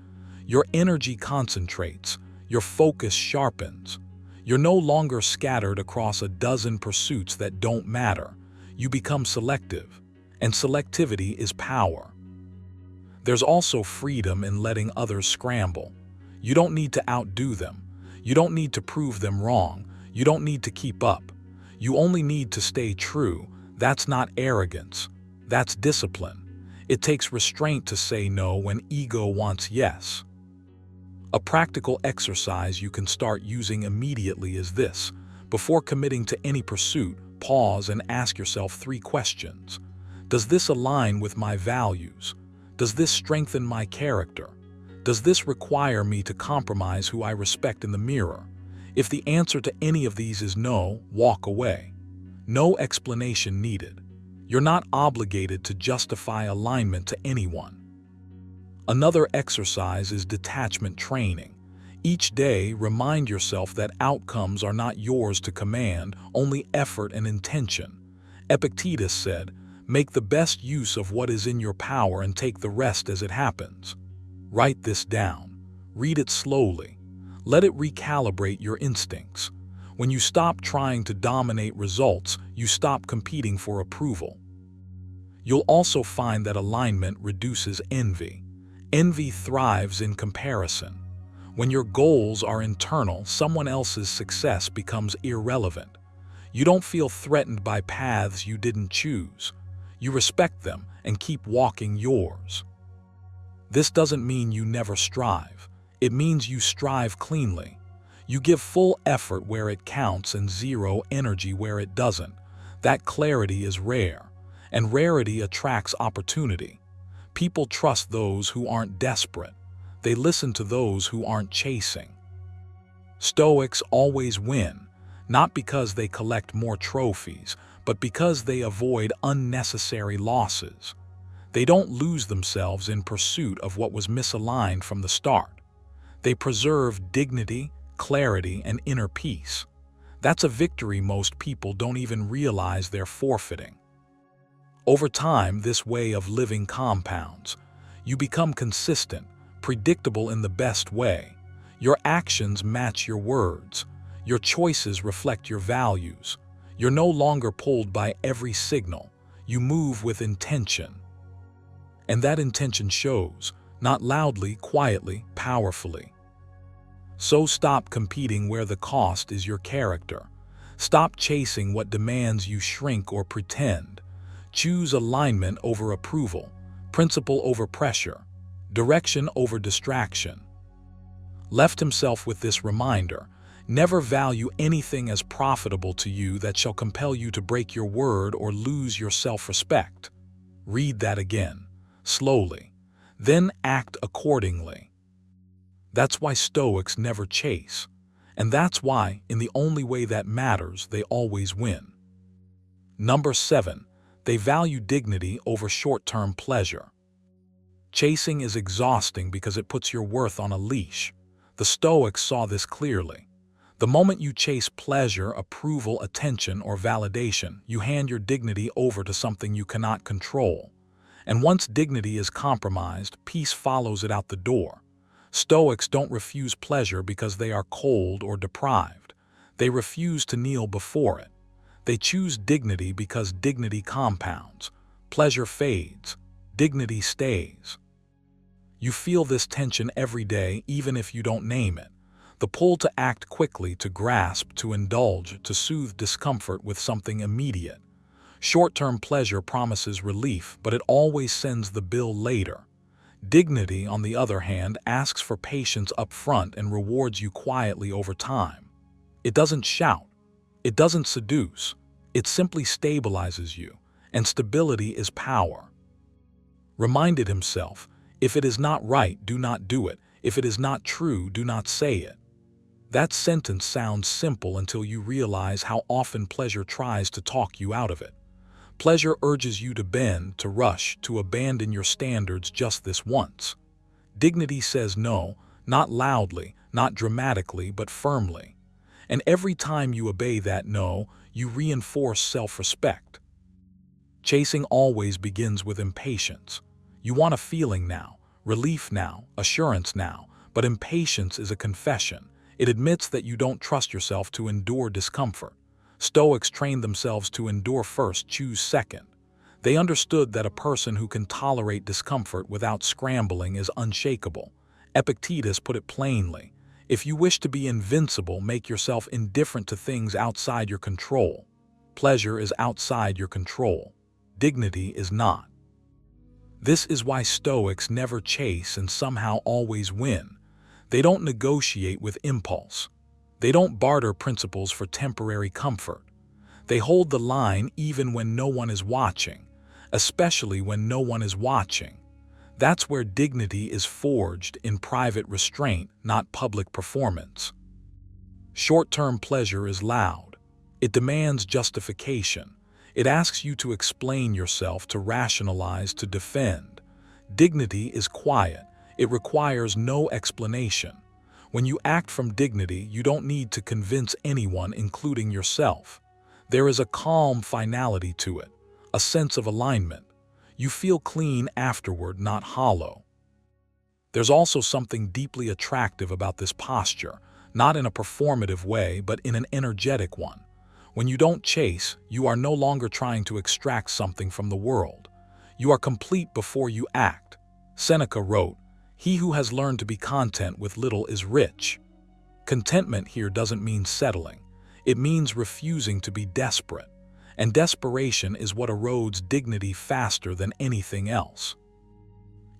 Your energy concentrates. Your focus sharpens. You're no longer scattered across a dozen pursuits that don't matter. You become selective, and selectivity is power. There's also freedom in letting others scramble. You don't need to outdo them. You don't need to prove them wrong. You don't need to keep up. You only need to stay true. That's not arrogance. That's discipline. It takes restraint to say no when ego wants yes. A practical exercise you can start using immediately is this. Before committing to any pursuit, pause and ask yourself 3 questions. Does this align with my values? Does this strengthen my character? Does this require me to compromise who I respect in the mirror? If the answer to any of these is no, walk away. No explanation needed. You're not obligated to justify alignment to anyone. Another exercise is detachment training. Each day, remind yourself that outcomes are not yours to command, only effort and intention. Epictetus said, "Make the best use of what is in your power and take the rest as it happens." Write this down. Read it slowly. Let it recalibrate your instincts. When you stop trying to dominate results, you stop competing for approval. You'll also find that alignment reduces envy. Envy thrives in comparison. When your goals are internal, someone else's success becomes irrelevant. You don't feel threatened by paths you didn't choose. You respect them and keep walking yours. This doesn't mean you never strive. It means you strive cleanly. You give full effort where it counts and zero energy where it doesn't. That clarity is rare, and rarity attracts opportunity. People trust those who aren't desperate. They listen to those who aren't chasing. Stoics always win, not because they collect more trophies, but because they avoid unnecessary losses. They don't lose themselves in pursuit of what was misaligned from the start. They preserve dignity, clarity, and inner peace. That's a victory most people don't even realize they're forfeiting. Over time, this way of living compounds. You become consistent, predictable in the best way. Your actions match your words. Your choices reflect your values. You're no longer pulled by every signal. You move with intention. And that intention shows, not loudly, quietly, powerfully. So stop competing where the cost is your character. Stop chasing what demands you shrink or pretend. Choose alignment over approval, principle over pressure, direction over distraction. Left himself with this reminder: never value anything as profitable to you that shall compel you to break your word or lose your self-respect. Read that again, slowly, then act accordingly. That's why Stoics never chase, and that's why, in the only way that matters, they always win. Number 7. They value dignity over short-term pleasure. Chasing is exhausting because it puts your worth on a leash. The Stoics saw this clearly. The moment you chase pleasure, approval, attention, or validation, you hand your dignity over to something you cannot control. And once dignity is compromised, peace follows it out the door. Stoics don't refuse pleasure because they are cold or deprived. They refuse to kneel before it. They choose dignity because dignity compounds. Pleasure fades. Dignity stays. You feel this tension every day, even if you don't name it. The pull to act quickly, to grasp, to indulge, to soothe discomfort with something immediate. Short-term pleasure promises relief, but it always sends the bill later. Dignity, on the other hand, asks for patience up front and rewards you quietly over time. It doesn't shout. It doesn't seduce. It simply stabilizes you, and stability is power. Reminded himself, if it is not right, do not do it. If it is not true, do not say it. That sentence sounds simple until you realize how often pleasure tries to talk you out of it. Pleasure urges you to bend, to rush, to abandon your standards just this once. Dignity says no, not loudly, not dramatically, but firmly. And every time you obey that no, you reinforce self-respect. Chasing always begins with impatience. You want a feeling now, relief now, assurance now, but impatience is a confession. It admits that you don't trust yourself to endure discomfort. Stoics trained themselves to endure first, choose second. They understood that a person who can tolerate discomfort without scrambling is unshakable. Epictetus put it plainly: if you wish to be invincible, make yourself indifferent to things outside your control. Pleasure is outside your control. Dignity is not. This is why Stoics never chase and somehow always win. They don't negotiate with impulse. They don't barter principles for temporary comfort. They hold the line even when no one is watching, especially when no one is watching. That's where dignity is forged, in private restraint, not public performance. Short-term pleasure is loud. It demands justification. It asks you to explain yourself, to rationalize, to defend. Dignity is quiet. It requires no explanation. When you act from dignity, you don't need to convince anyone, including yourself. There is a calm finality to it, a sense of alignment. You feel clean afterward, not hollow. There's also something deeply attractive about this posture, not in a performative way, but in an energetic one. When you don't chase, you are no longer trying to extract something from the world. You are complete before you act. Seneca wrote, "He who has learned to be content with little is rich." Contentment here doesn't mean settling. It means refusing to be desperate. And desperation is what erodes dignity faster than anything else.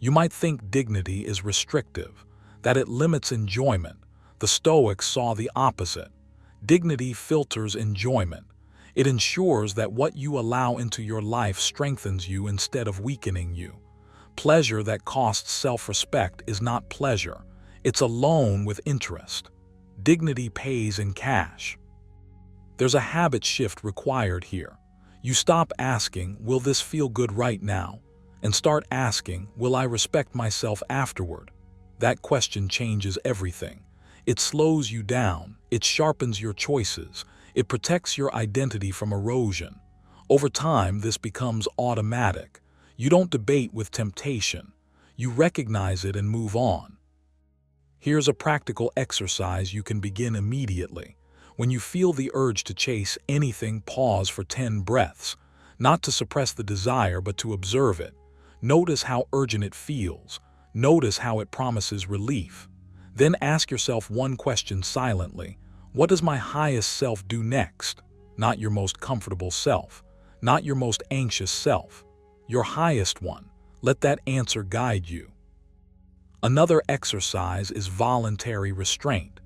You might think dignity is restrictive, that it limits enjoyment. The Stoics saw the opposite. Dignity filters enjoyment. It ensures that what you allow into your life strengthens you instead of weakening you. Pleasure that costs self-respect is not pleasure. It's a loan with interest. Dignity pays in cash. There's a habit shift required here. You stop asking, will this feel good right now? And start asking, will I respect myself afterward? That question changes everything. It slows you down. It sharpens your choices. It protects your identity from erosion. Over time, this becomes automatic. You don't debate with temptation. You recognize it and move on. Here's a practical exercise you can begin immediately. When you feel the urge to chase anything, pause for 10 breaths. Not to suppress the desire, but to observe it. Notice how urgent it feels. Notice how it promises relief. Then ask yourself one question silently. What does my highest self do next? Not your most comfortable self. Not your most anxious self. Your highest one. Let that answer guide you. Another exercise is voluntary restraint.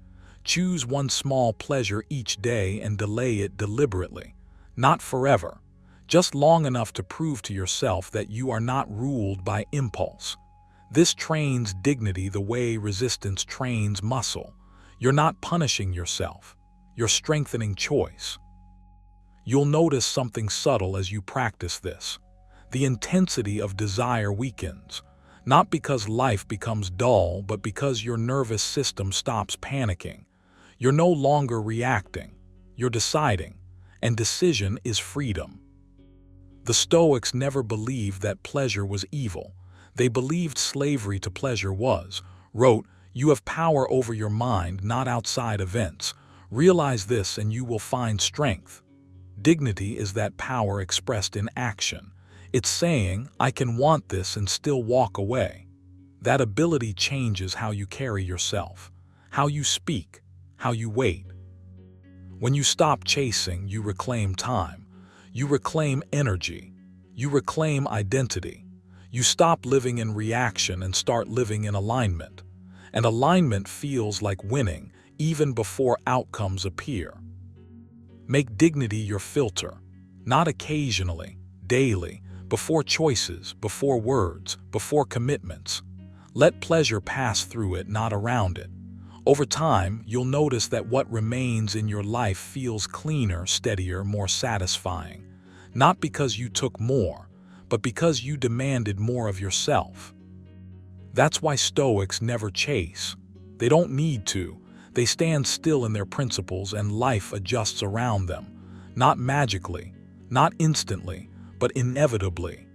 Choose one small pleasure each day and delay it deliberately. Not forever. Just long enough to prove to yourself that you are not ruled by impulse. This trains dignity the way resistance trains muscle. You're not punishing yourself. You're strengthening choice. You'll notice something subtle as you practice this. The intensity of desire weakens, not because life becomes dull, but because your nervous system stops panicking. You're no longer reacting. You're deciding, and decision is freedom. The Stoics never believed that pleasure was evil. They believed slavery to pleasure was. Wrote, "You have power over your mind, not outside events. Realize this and you will find strength." Dignity is that power expressed in action. It's saying, I can want this and still walk away. That ability changes how you carry yourself, how you speak, how you wait. When you stop chasing, you reclaim time. You reclaim energy. You reclaim identity. You stop living in reaction and start living in alignment. And alignment feels like winning, even before outcomes appear. Make dignity your filter, not occasionally, daily, before choices, before words, before commitments. Let pleasure pass through it, not around it. Over time, you'll notice that what remains in your life feels cleaner, steadier, more satisfying. Not because you took more, but because you demanded more of yourself. That's why Stoics never chase. They don't need to. They stand still in their principles and life adjusts around them. Not magically, not instantly, but inevitably.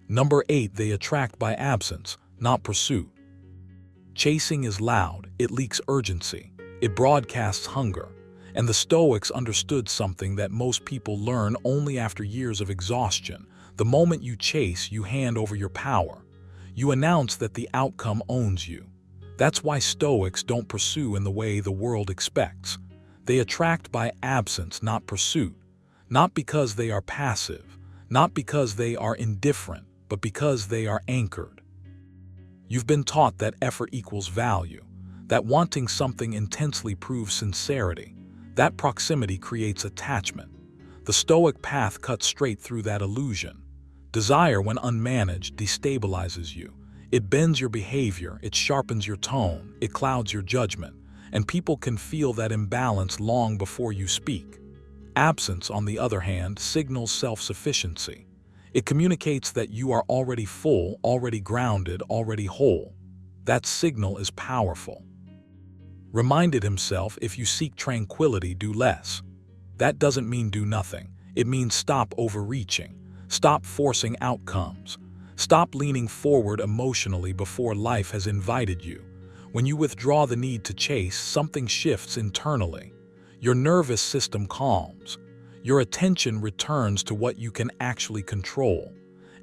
Number 8, they attract by absence, not pursuit. Chasing is loud, it leaks urgency, it broadcasts hunger. And the Stoics understood something that most people learn only after years of exhaustion. The moment you chase, you hand over your power. You announce that the outcome owns you. That's why Stoics don't pursue in the way the world expects. They attract by absence, not pursuit. Not because they are passive, not because they are indifferent, but because they are anchored. You've been taught that effort equals value, that wanting something intensely proves sincerity, that proximity creates attachment. The Stoic path cuts straight through that illusion. Desire, when unmanaged, destabilizes you. It bends your behavior, it sharpens your tone, it clouds your judgment, and people can feel that imbalance long before you speak. Absence, on the other hand, signals self-sufficiency. It communicates that you are already full, already grounded, already whole. That signal is powerful. Reminded himself, if you seek tranquility, do less. That doesn't mean do nothing. It means stop overreaching. Stop forcing outcomes. Stop leaning forward emotionally before life has invited you. When you withdraw the need to chase, something shifts internally. Your nervous system calms. Your attention returns to what you can actually control.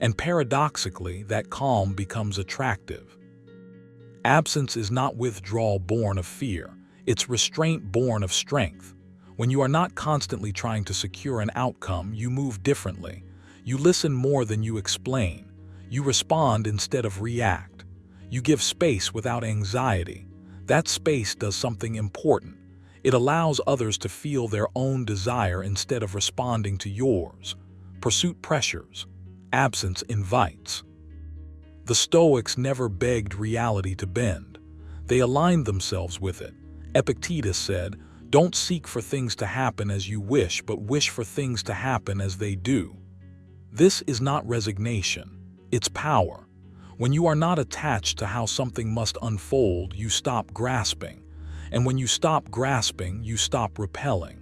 And paradoxically, that calm becomes attractive. Absence is not withdrawal born of fear. It's restraint born of strength. When you are not constantly trying to secure an outcome, you move differently. You listen more than you explain. You respond instead of react. You give space without anxiety. That space does something important. It allows others to feel their own desire instead of responding to yours. Pursuit pressures. Absence invites. The Stoics never begged reality to bend. They aligned themselves with it. Epictetus said, "Don't seek for things to happen as you wish, but wish for things to happen as they do." This is not resignation. It's power. When you are not attached to how something must unfold, you stop grasping. And when you stop grasping, you stop repelling.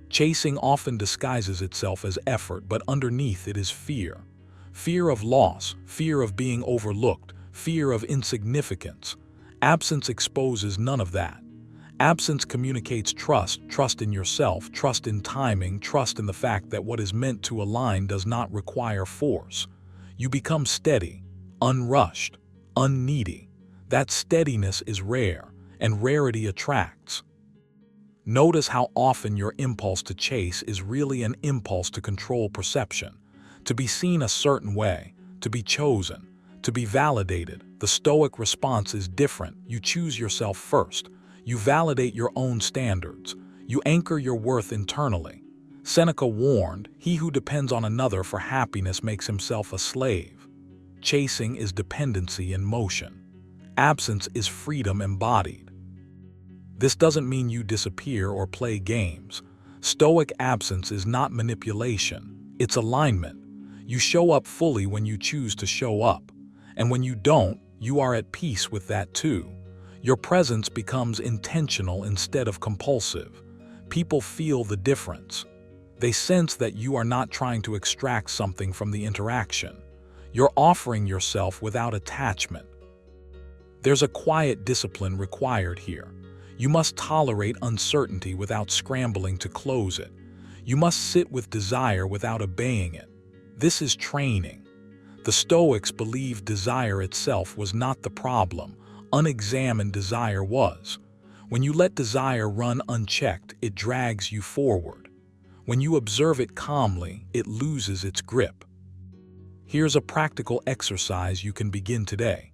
Chasing often disguises itself as effort, but underneath it is fear. Fear of loss, fear of being overlooked, fear of insignificance. Absence exposes none of that. Absence communicates trust, trust in yourself, trust in timing, trust in the fact that what is meant to align does not require force. You become steady, unrushed, unneedy. That steadiness is rare, and rarity attracts. Notice how often your impulse to chase is really an impulse to control perception, to be seen a certain way, to be chosen, to be validated. The Stoic response is different. You choose yourself first. You validate your own standards. You anchor your worth internally. Seneca warned, "He who depends on another for happiness makes himself a slave." Chasing is dependency in motion. Absence is freedom embodied. This doesn't mean you disappear or play games. Stoic absence is not manipulation, it's alignment. You show up fully when you choose to show up. And when you don't, you are at peace with that too. Your presence becomes intentional instead of compulsive. People feel the difference. They sense that you are not trying to extract something from the interaction. You're offering yourself without attachment. There's a quiet discipline required here. You must tolerate uncertainty without scrambling to close it. You must sit with desire without obeying it. This is training. The Stoics believed desire itself was not the problem. Unexamined desire was. When you let desire run unchecked, it drags you forward. When you observe it calmly, it loses its grip. Here's a practical exercise you can begin today.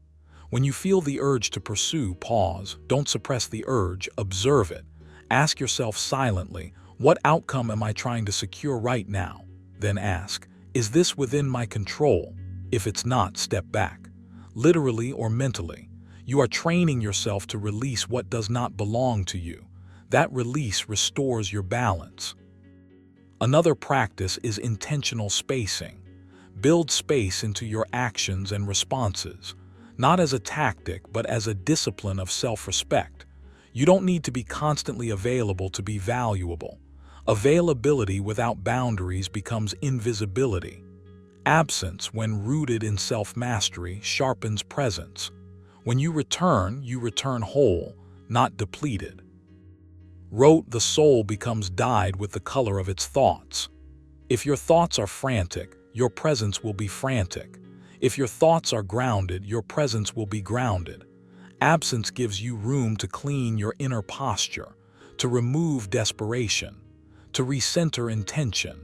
When you feel the urge to pursue, pause. Don't suppress the urge, observe it. Ask yourself silently, what outcome am I trying to secure right now? Then ask, is this within my control? If it's not, step back. Literally or mentally, you are training yourself to release what does not belong to you. That release restores your balance. Another practice is intentional spacing. Build space into your actions and responses, not as a tactic, but as a discipline of self-respect. You don't need to be constantly available to be valuable. Availability without boundaries becomes invisibility. Absence, when rooted in self-mastery, sharpens presence. When you return whole, not depleted. Wrote, the soul becomes dyed with the color of its thoughts. If your thoughts are frantic, your presence will be frantic. If your thoughts are grounded, your presence will be grounded. Absence gives you room to clean your inner posture, to remove desperation, to recenter intention.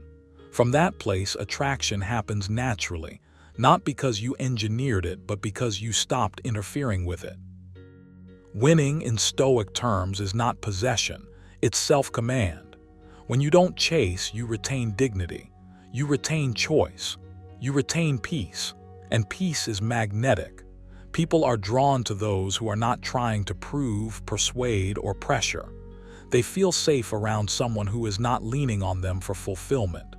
From that place, attraction happens naturally, not because you engineered it, but because you stopped interfering with it. Winning in Stoic terms is not possession, it's self-command. When you don't chase, you retain dignity, you retain choice, you retain peace, and peace is magnetic. People are drawn to those who are not trying to prove, persuade, or pressure. They feel safe around someone who is not leaning on them for fulfillment.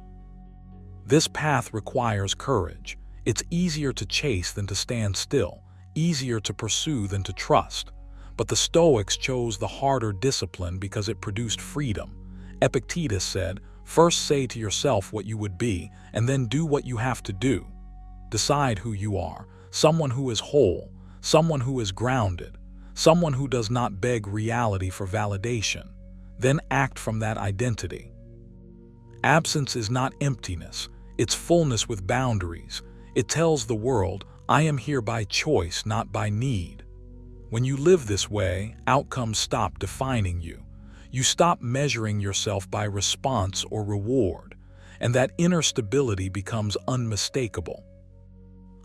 This path requires courage. It's easier to chase than to stand still, easier to pursue than to trust. But the Stoics chose the harder discipline because it produced freedom. Epictetus said, "First say to yourself what you would be, and then do what you have to do." Decide who you are, someone who is whole, someone who is grounded, someone who does not beg reality for validation. Then act from that identity. Absence is not emptiness, it's fullness with boundaries. It tells the world, I am here by choice, not by need. When you live this way, outcomes stop defining you. You stop measuring yourself by response or reward, and that inner stability becomes unmistakable.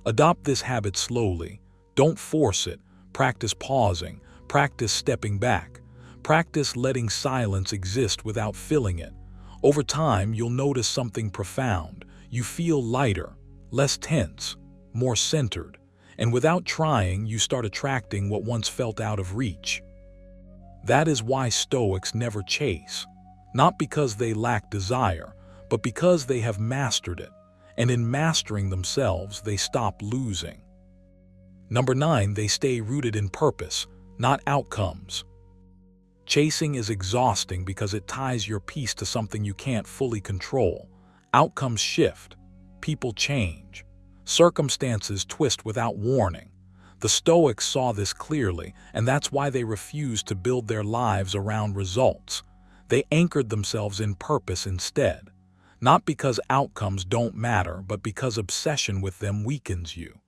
Adopt this habit slowly. Don't force it. Practice pausing. Practice stepping back. Practice letting silence exist without filling it. Over time, you'll notice something profound. You feel lighter, less tense, more centered, and without trying, you start attracting what once felt out of reach. That is why Stoics never chase, not because they lack desire, but because they have mastered it, and in mastering themselves, they stop losing. Number 9, they stay rooted in purpose, not outcomes. Chasing is exhausting because it ties your peace to something you can't fully control. Outcomes shift, people change, circumstances twist without warning. The Stoics saw this clearly, and that's why they refused to build their lives around results. They anchored themselves in purpose instead, not because outcomes don't matter, but because obsession with them weakens you.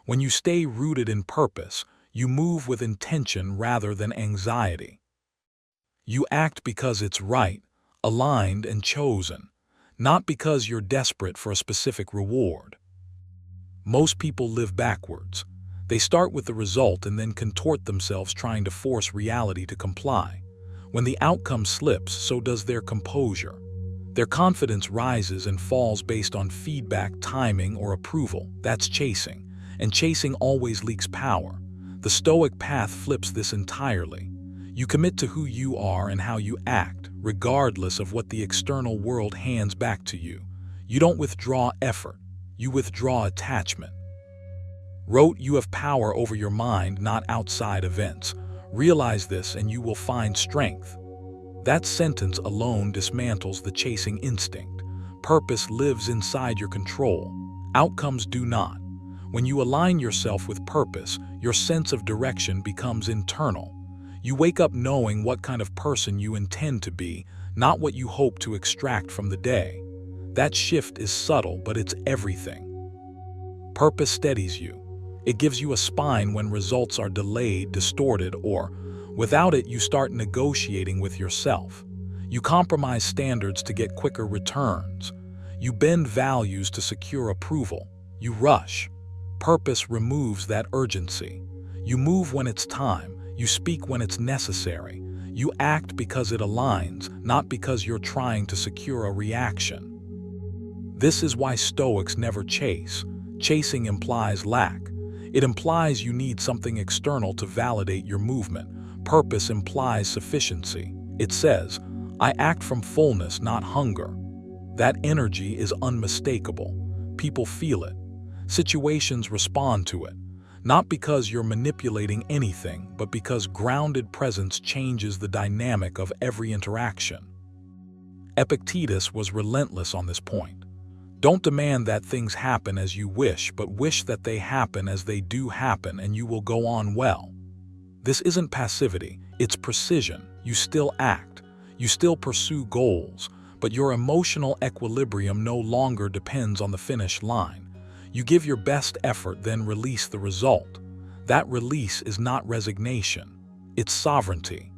When you stay rooted in purpose, you move with intention rather than anxiety. You act because it's right, aligned, and chosen, not because you're desperate for a specific reward. Most people live backwards. They start with the result and then contort themselves trying to force reality to comply. When the outcome slips, so does their composure. Their confidence rises and falls based on feedback, timing, or approval. That's chasing, and chasing always leaks power. The Stoic path flips this entirely. You commit to who you are and how you act, regardless of what the external world hands back to you. You don't withdraw effort, you withdraw attachment. Wrote, you have power over your mind, not outside events. Realize this and you will find strength. That sentence alone dismantles the chasing instinct. Purpose lives inside your control. Outcomes do not. When you align yourself with purpose, your sense of direction becomes internal. You wake up knowing what kind of person you intend to be, not what you hope to extract from the day. That shift is subtle, but it's everything. Purpose steadies you. It gives you a spine when results are delayed, distorted, or without it, you start negotiating with yourself. You compromise standards to get quicker returns. You bend values to secure approval. You rush. Purpose removes that urgency. You move when it's time. You speak when it's necessary. You act because it aligns, not because you're trying to secure a reaction. This is why Stoics never chase. Chasing implies lack. It implies you need something external to validate your movement. Purpose implies sufficiency. It says, I act from fullness, not hunger. That energy is unmistakable. People feel it. Situations respond to it. Not because you're manipulating anything, but because grounded presence changes the dynamic of every interaction. Epictetus was relentless on this point. Don't demand that things happen as you wish, but wish that they happen as they do happen, and you will go on well. This isn't passivity, it's precision. You still act, you still pursue goals, but your emotional equilibrium no longer depends on the finish line. You give your best effort, then release the result. That release is not resignation, it's sovereignty.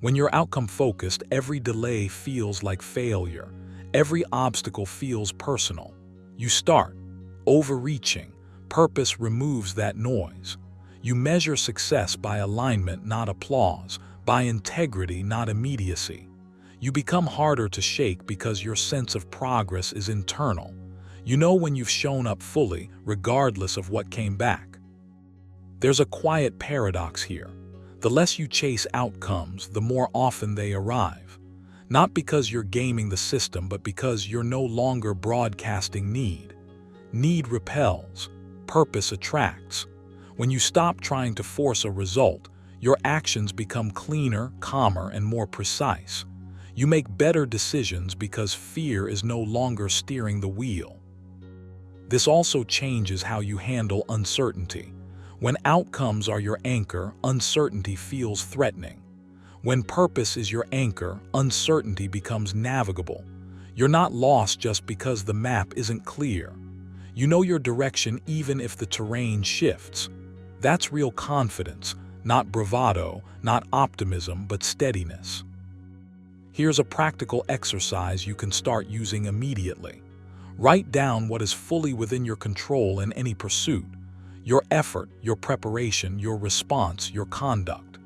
When you're outcome-focused, every delay feels like failure. Every obstacle feels personal. You start overreaching. Purpose removes that noise. You measure success by alignment, not applause, by integrity, not immediacy. You become harder to shake because your sense of progress is internal. You know when you've shown up fully, regardless of what came back. There's a quiet paradox here. The less you chase outcomes, the more often they arrive. Not because you're gaming the system, but because you're no longer broadcasting need. Need repels, purpose attracts. When you stop trying to force a result, your actions become cleaner, calmer, and more precise. You make better decisions because fear is no longer steering the wheel. This also changes how you handle uncertainty. When outcomes are your anchor, uncertainty feels threatening. When purpose is your anchor, uncertainty becomes navigable. You're not lost just because the map isn't clear. You know your direction even if the terrain shifts. That's real confidence, not bravado, not optimism, but steadiness. Here's a practical exercise you can start using immediately. Write down what is fully within your control in any pursuit. Your effort, your preparation, your response, your conduct.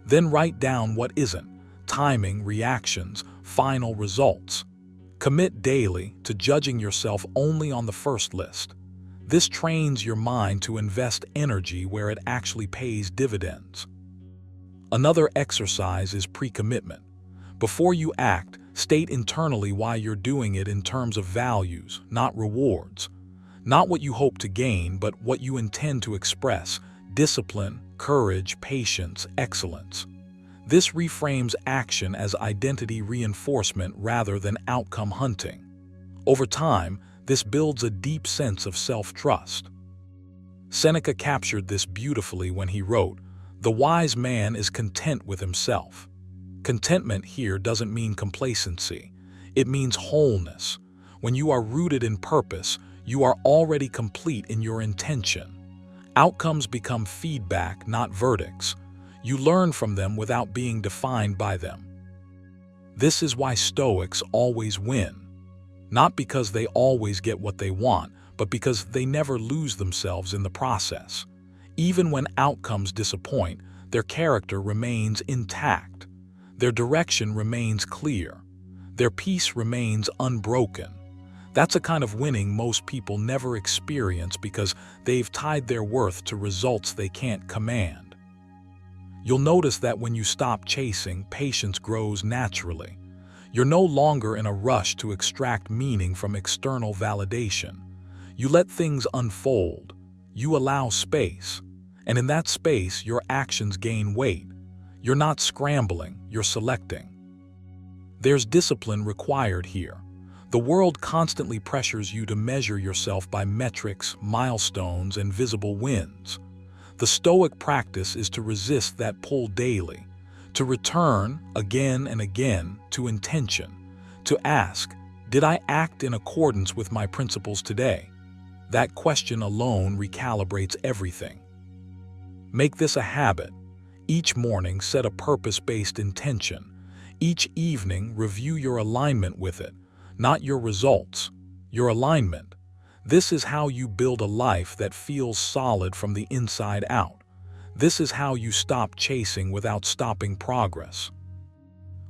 Then write down what isn't: timing, reactions, final results. Commit daily to judging yourself only on the first list. This trains your mind to invest energy where it actually pays dividends. Another exercise is pre-commitment. Before you act, state internally why you're doing it in terms of values, not rewards. Not what you hope to gain, but what you intend to express: discipline, courage, patience, excellence. This reframes action as identity reinforcement rather than outcome hunting. Over time, this builds a deep sense of self-trust. Seneca captured this beautifully when he wrote, "The wise man is content with himself." Contentment here doesn't mean complacency. It means wholeness. When you are rooted in purpose, you are already complete in your intention. Outcomes become feedback, not verdicts. You learn from them without being defined by them. This is why Stoics always win. Not because they always get what they want, but because they never lose themselves in the process. Even when outcomes disappoint, their character remains intact. Their direction remains clear. Their peace remains unbroken. That's a kind of winning most people never experience because they've tied their worth to results they can't command. You'll notice that when you stop chasing, patience grows naturally. You're no longer in a rush to extract meaning from external validation. You let things unfold. You allow space. And in that space, your actions gain weight. You're not scrambling, you're selecting. There's discipline required here. The world constantly pressures you to measure yourself by metrics, milestones, and visible wins. The Stoic practice is to resist that pull daily, to return again and again to intention, to ask, did I act in accordance with my principles today? That question alone recalibrates everything. Make this a habit. Each morning, set a purpose-based intention. Each evening, review your alignment with it, not your results, your alignment. This is how you build a life that feels solid from the inside out. This is how you stop chasing without stopping progress.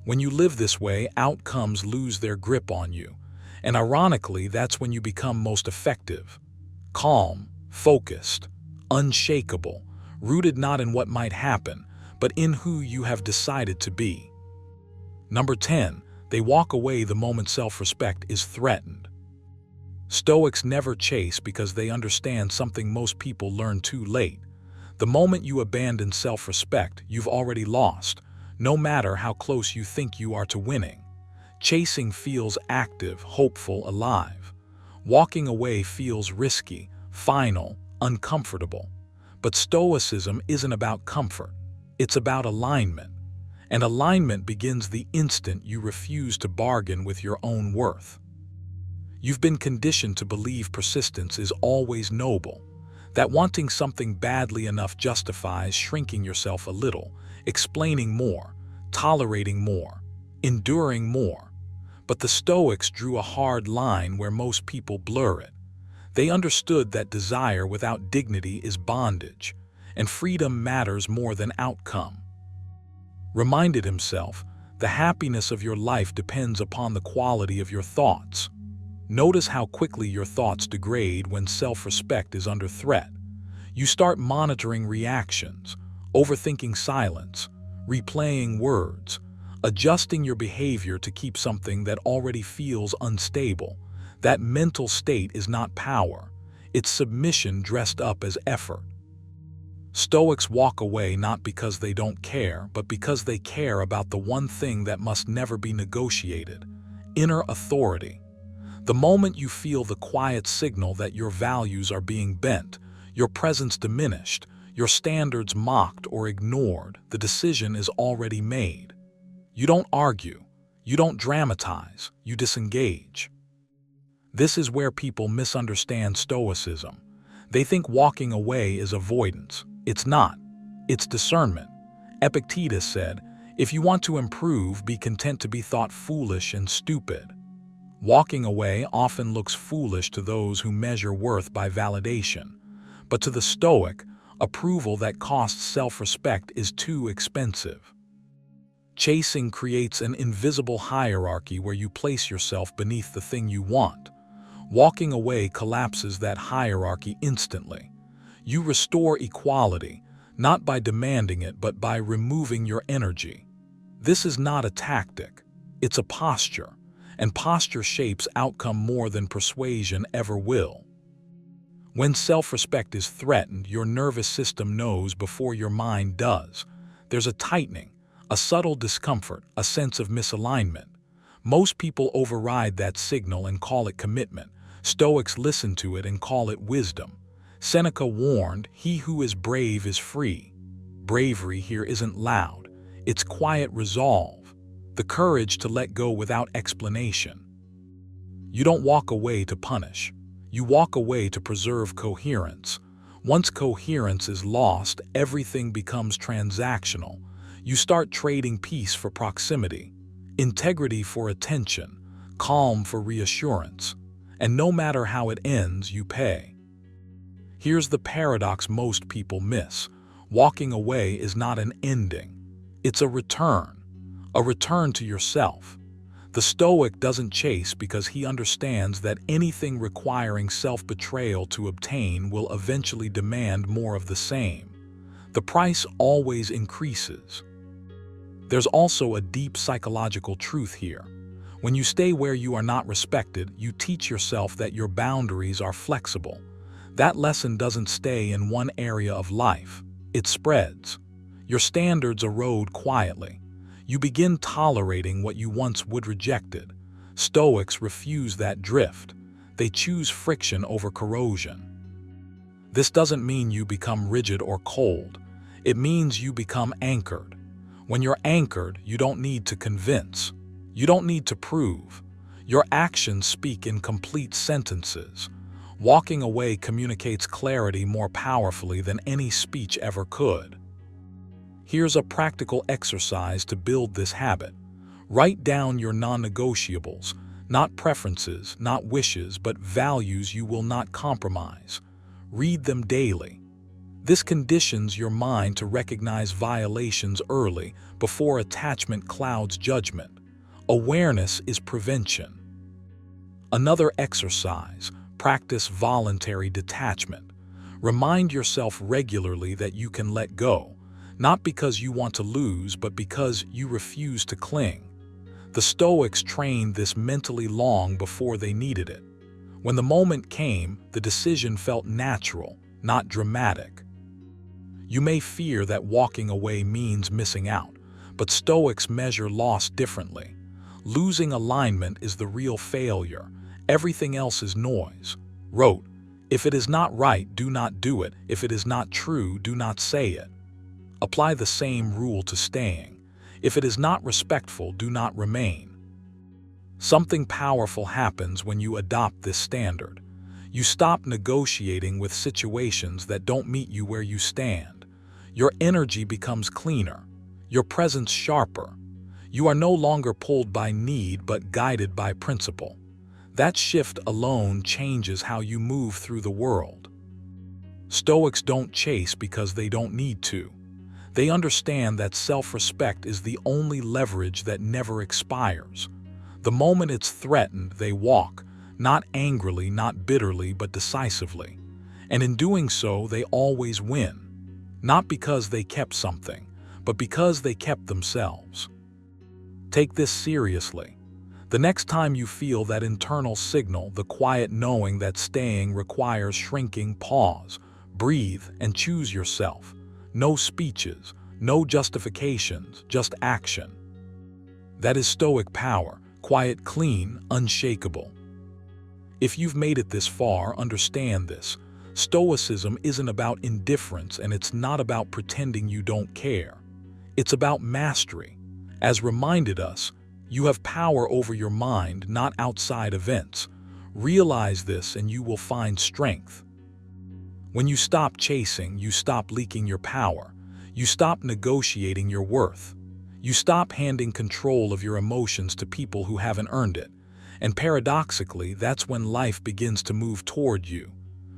When you live this way, outcomes lose their grip on you. And ironically, that's when you become most effective. Calm, focused, unshakable, rooted not in what might happen, but in who you have decided to be. Number 10, they walk away the moment self-respect is threatened. Stoics never chase because they understand something most people learn too late. The moment you abandon self-respect, you've already lost, no matter how close you think you are to winning. Chasing feels active, hopeful, alive. Walking away feels risky, final, uncomfortable. But Stoicism isn't about comfort. It's about alignment. And alignment begins the instant you refuse to bargain with your own worth. You've been conditioned to believe persistence is always noble, that wanting something badly enough justifies shrinking yourself a little, explaining more, tolerating more, enduring more. But the Stoics drew a hard line where most people blur it. They understood that desire without dignity is bondage, and freedom matters more than outcome. Reminded himself, the happiness of your life depends upon the quality of your thoughts. Notice how quickly your thoughts degrade when self-respect is under threat. You start monitoring reactions, overthinking silence, replaying words, adjusting your behavior to keep something that already feels unstable. That mental state is not power. It's submission dressed up as effort. Stoics walk away not because they don't care, but because they care about the one thing that must never be negotiated: inner authority. The moment you feel the quiet signal that your values are being bent, your presence diminished, your standards mocked or ignored, the decision is already made. You don't argue, you don't dramatize, you disengage. This is where people misunderstand Stoicism. They think walking away is avoidance. It's not. It's discernment. Epictetus said, "If you want to improve, be content to be thought foolish and stupid." Walking away often looks foolish to those who measure worth by validation. But to the Stoic, Approval that costs self-respect is too expensive. Chasing creates an invisible hierarchy where you place yourself beneath the thing you want. Walking away collapses that hierarchy instantly. You restore equality, not by demanding it, but by removing your energy. This is not a tactic, it's a posture, and posture shapes outcome more than persuasion ever will. When self-respect is threatened, your nervous system knows before your mind does. There's a tightening, a subtle discomfort, a sense of misalignment. Most people override that signal and call it commitment. Stoics listen to it and call it wisdom. Seneca warned, "He who is brave is free." Bravery here isn't loud, it's quiet resolve, the courage to let go without explanation. You don't walk away to punish. You walk away to preserve coherence. Once coherence is lost, everything becomes transactional. You start trading peace for proximity, integrity for attention, calm for reassurance. And no matter how it ends, you pay. Here's the paradox most people miss. Walking away is not an ending. It's a return to yourself. The Stoic doesn't chase because he understands that anything requiring self-betrayal to obtain will eventually demand more of the same. The price always increases. There's also a deep psychological truth here. When you stay where you are not respected, you teach yourself that your boundaries are flexible. That lesson doesn't stay in one area of life. It spreads. Your standards erode quietly. You begin tolerating what you once would rejected. Stoics refuse that drift. They choose friction over corrosion. This doesn't mean you become rigid or cold. It means you become anchored. When you're anchored, you don't need to convince. You don't need to prove. Your actions speak in complete sentences. Walking away communicates clarity more powerfully than any speech ever could. Here's a practical exercise to build this habit. Write down your non-negotiables, not preferences, not wishes, but values you will not compromise. Read them daily. This conditions your mind to recognize violations early, before attachment clouds judgment. Awareness is prevention. Another exercise, practice voluntary detachment. Remind yourself regularly that you can let go. Not because you want to lose, but because you refuse to cling. The Stoics trained this mentally long before they needed it. When the moment came, the decision felt natural, not dramatic. You may fear that walking away means missing out, but Stoics measure loss differently. Losing alignment is the real failure. Everything else is noise. Wrote, "If it is not right, do not do it. If it is not true, do not say it." Apply the same rule to staying. If it is not respectful, do not remain. Something powerful happens when you adopt this standard. You stop negotiating with situations that don't meet you where you stand. Your energy becomes cleaner, your presence sharper. You are no longer pulled by need but guided by principle. That shift alone changes how you move through the world. Stoics don't chase because they don't need to. They understand that self-respect is the only leverage that never expires. The moment it's threatened, they walk, not angrily, not bitterly, but decisively. And in doing so, they always win. Not because they kept something, but because they kept themselves. Take this seriously. The next time you feel that internal signal, the quiet knowing that staying requires shrinking, pause, breathe, and choose yourself. No speeches, no justifications, just action. That is Stoic power, quiet, clean, unshakable. If you've made it this far, understand this. Stoicism isn't about indifference, and it's not about pretending you don't care. It's about mastery. As reminded us, you have power over your mind, not outside events. Realize this and you will find strength. When you stop chasing, you stop leaking your power. You stop negotiating your worth. You stop handing control of your emotions to people who haven't earned it. And paradoxically, that's when life begins to move toward you.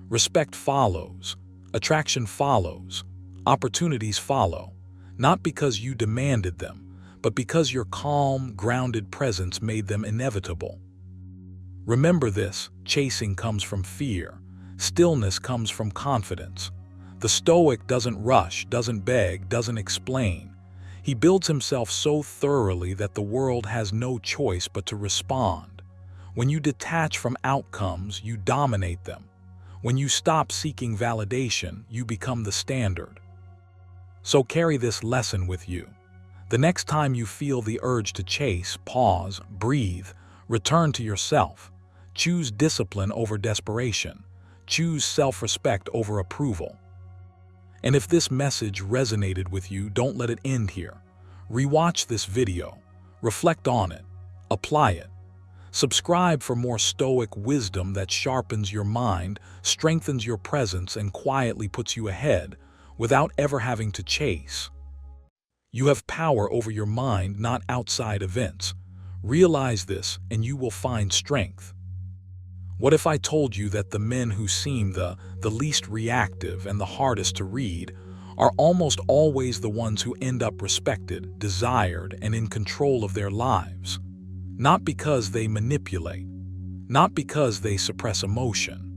Respect follows. Attraction follows. Opportunities follow, not because you demanded them, but because your calm, grounded presence made them inevitable. Remember this: chasing comes from fear. Stillness comes from confidence. The Stoic doesn't rush, doesn't beg, doesn't explain. He builds himself so thoroughly that the world has no choice but to respond. When you detach from outcomes, you dominate them. When you stop seeking validation, you become the standard. So carry this lesson with you. The next time you feel the urge to chase, pause, breathe, return to yourself. Choose discipline over desperation. Choose self-respect over approval. And if this message resonated with you, don't let it end here. Rewatch this video, reflect on it, apply it. Subscribe for more Stoic wisdom that sharpens your mind, strengthens your presence, and quietly puts you ahead without ever having to chase. You have power over your mind, not outside events. Realize this, and you will find strength. What if I told you that the men who seem the least reactive and the hardest to read are almost always the ones who end up respected, desired, and in control of their lives? Not because they manipulate, not because they suppress emotion,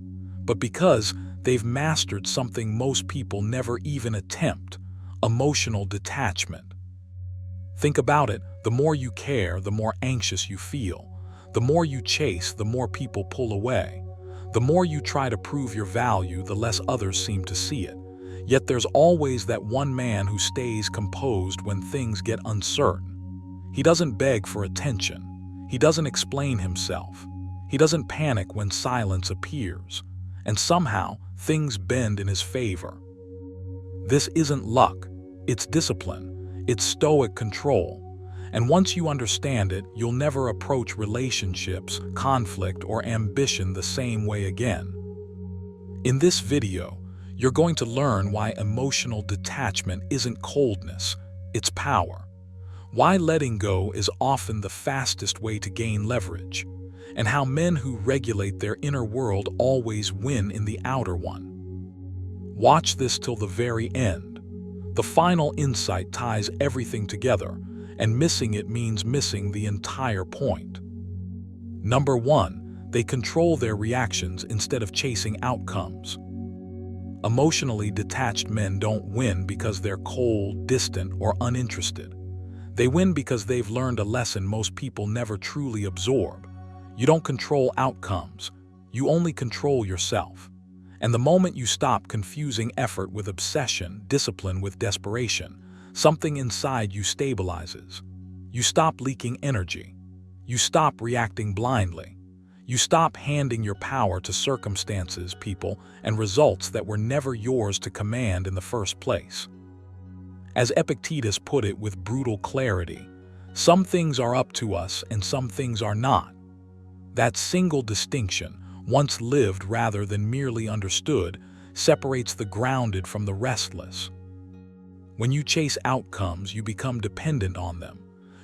but because they've mastered something most people never even attempt: emotional detachment. Think about it: the more you care, the more anxious you feel. The more you chase, the more people pull away. The more you try to prove your value, the less others seem to see it. Yet there's always that one man who stays composed when things get uncertain. He doesn't beg for attention. He doesn't explain himself. He doesn't panic when silence appears. And somehow, things bend in his favor. This isn't luck. It's discipline. It's Stoic control. And once you understand it, you'll never approach relationships, conflict, or ambition the same way again. In this video, you're going to learn why emotional detachment isn't coldness, it's power. Why letting go is often the fastest way to gain leverage, and how men who regulate their inner world always win in the outer one. Watch this till the very end. The final insight ties everything together, and missing it means missing the entire point. Number 1, they control their reactions instead of chasing outcomes. Emotionally detached men don't win because they're cold, distant, or uninterested. They win because they've learned a lesson most people never truly absorb. You don't control outcomes, you only control yourself. And the moment you stop confusing effort with obsession, discipline with desperation, something inside you stabilizes. You stop leaking energy. You stop reacting blindly. You stop handing your power to circumstances, people, and results that were never yours to command in the first place. As Epictetus put it with brutal clarity, some things are up to us and some things are not. That single distinction, once lived rather than merely understood, separates the grounded from the restless. When you chase outcomes, you become dependent on them.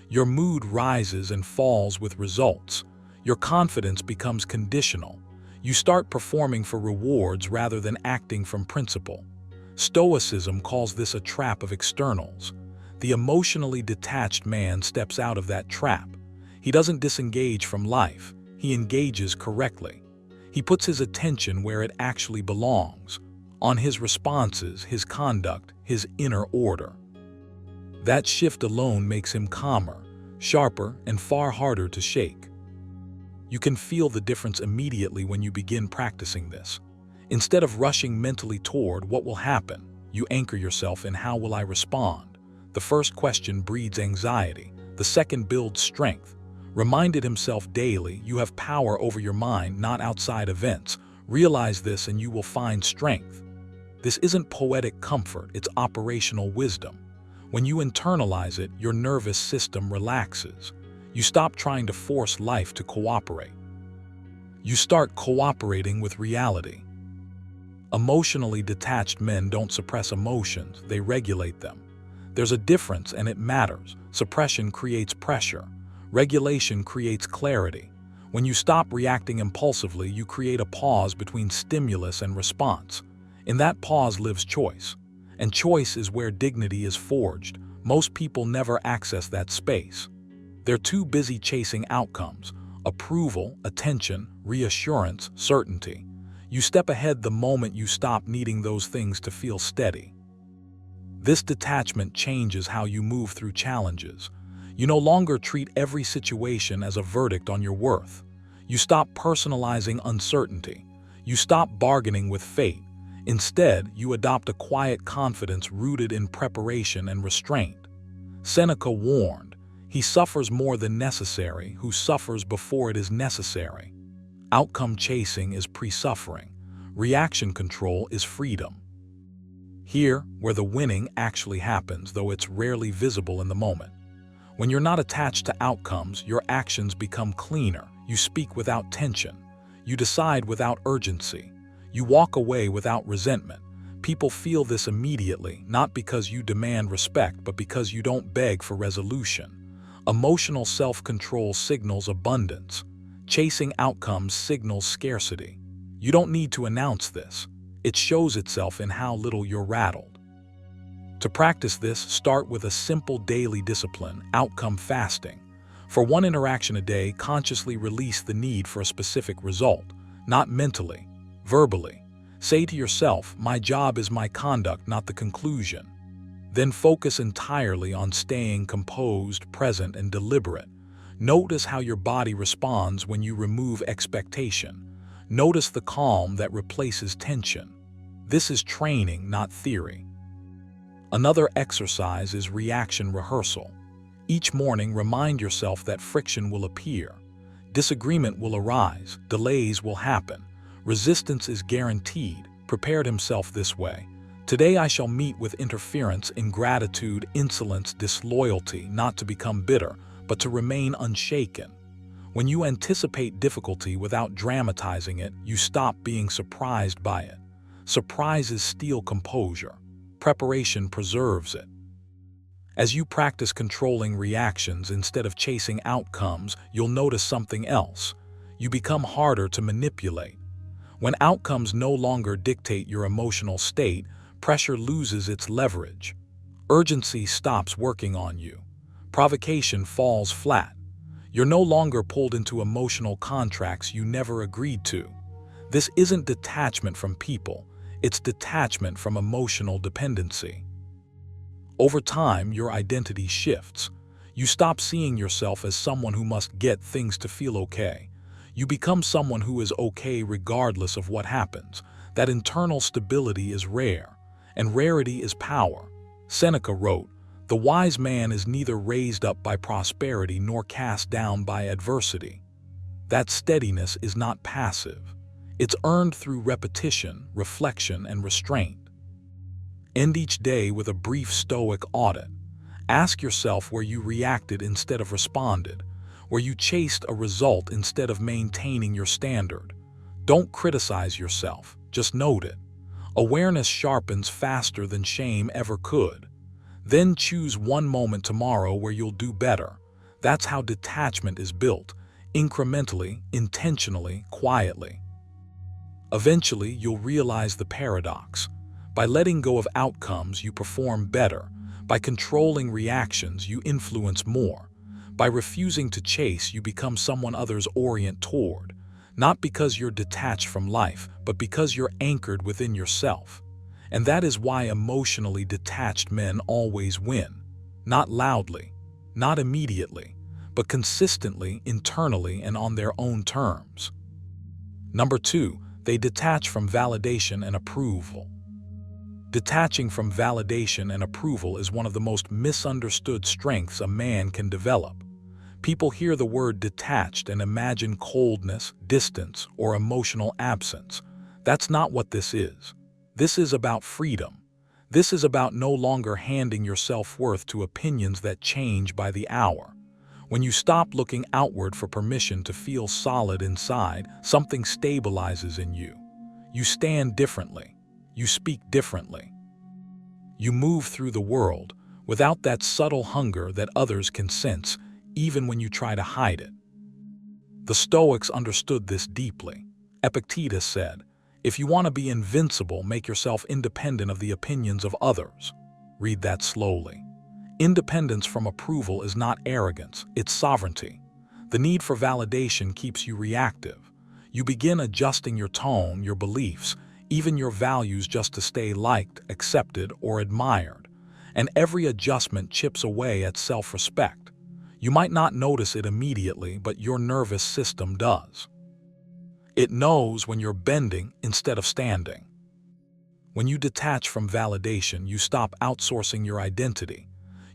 Your mood rises and falls with results. Your confidence becomes conditional. You start performing for rewards rather than acting from principle. Stoicism calls this a trap of externals. The emotionally detached man steps out of that trap. He doesn't disengage from life. He engages correctly. He puts his attention where it actually belongs, on his responses, his conduct, his inner order. That shift alone makes him calmer, sharper, and far harder to shake. You can feel the difference immediately when you begin practicing this. Instead of rushing mentally toward what will happen, you anchor yourself in how will I respond. The first question breeds anxiety. The second builds strength. Reminded himself daily, you have power over your mind, not outside events. Realize this and you will find strength. This isn't poetic comfort, it's operational wisdom. When you internalize it, your nervous system relaxes. You stop trying to force life to cooperate. You start cooperating with reality. Emotionally detached men don't suppress emotions, they regulate them. There's a difference and it matters. Suppression creates pressure. Regulation creates clarity. When you stop reacting impulsively, you create a pause between stimulus and response. In that pause lives choice, and choice is where dignity is forged. Most people never access that space. They're too busy chasing outcomes, approval, attention, reassurance, certainty. You step ahead the moment you stop needing those things to feel steady. This detachment changes how you move through challenges. You no longer treat every situation as a verdict on your worth. You stop personalizing uncertainty. You stop bargaining with fate. Instead, you adopt a quiet confidence rooted in preparation and restraint. Seneca warned, "He suffers more than necessary who suffers before it is necessary." Outcome chasing is pre-suffering. Reaction control is freedom. Here, where the winning actually happens, though it's rarely visible in the moment. When you're not attached to outcomes, your actions become cleaner. You speak without tension. You decide without urgency. You walk away without resentment. People feel this immediately, not because you demand respect, but because you don't beg for resolution. Emotional self-control signals abundance. Chasing outcomes signals scarcity. You don't need to announce this. It shows itself in how little you're rattled. To practice this, start with a simple daily discipline, outcome fasting. For one interaction a day, consciously release the need for a specific result, not mentally, verbally. Say to yourself, "My job is my conduct, not the conclusion." Then focus entirely on staying composed, present, and deliberate. Notice how your body responds when you remove expectation. Notice the calm that replaces tension. This is training, not theory. Another exercise is reaction rehearsal. Each morning, remind yourself that friction will appear. Disagreement will arise. Delays will happen. Resistance is guaranteed. Prepared himself this way. Today I shall meet with interference, ingratitude, insolence, disloyalty, not to become bitter, but to remain unshaken. When you anticipate difficulty without dramatizing it, you stop being surprised by it. Surprises steal composure. Preparation preserves it. As you practice controlling reactions instead of chasing outcomes, you'll notice something else. You become harder to manipulate. When outcomes no longer dictate your emotional state, pressure loses its leverage. Urgency stops working on you. Provocation falls flat. You're no longer pulled into emotional contracts you never agreed to. This isn't detachment from people, it's detachment from emotional dependency. Over time, your identity shifts. You stop seeing yourself as someone who must get things to feel okay. You become someone who is okay regardless of what happens. That internal stability is rare, and rarity is power. Seneca wrote, "The wise man is neither raised up by prosperity nor cast down by adversity." That steadiness is not passive. It's earned through repetition, reflection, and restraint. End each day with a brief Stoic audit. Ask yourself where you reacted instead of responded, where you chased a result instead of maintaining your standard. Don't criticize yourself, just note it. Awareness sharpens faster than shame ever could. Then choose one moment tomorrow where you'll do better. That's how detachment is built, incrementally, intentionally, quietly. Eventually, you'll realize the paradox. By letting go of outcomes, you perform better. By controlling reactions, you influence more. By refusing to chase, you become someone others orient toward. Not because you're detached from life, but because you're anchored within yourself. And that is why emotionally detached men always win. Not loudly, not immediately, but consistently, internally, and on their own terms. Number 2, they detach from validation and approval. Detaching from validation and approval is one of the most misunderstood strengths a man can develop. People hear the word detached and imagine coldness, distance, or emotional absence. That's not what this is. This is about freedom. This is about no longer handing your self-worth to opinions that change by the hour. When you stop looking outward for permission to feel solid inside, something stabilizes in you. You stand differently. You speak differently. You move through the world without that subtle hunger that others can sense, even when you try to hide it. The Stoics understood this deeply. Epictetus said, If you want to be invincible, make yourself independent of the opinions of others. Read that slowly. Independence from approval is not arrogance, it's sovereignty. The need for validation keeps you reactive. You begin adjusting your tone, your beliefs, even your values just to stay liked, accepted, or admired. And every adjustment chips away at self-respect. You might not notice it immediately, but your nervous system does. It knows when you're bending instead of standing. When you detach from validation, you stop outsourcing your identity.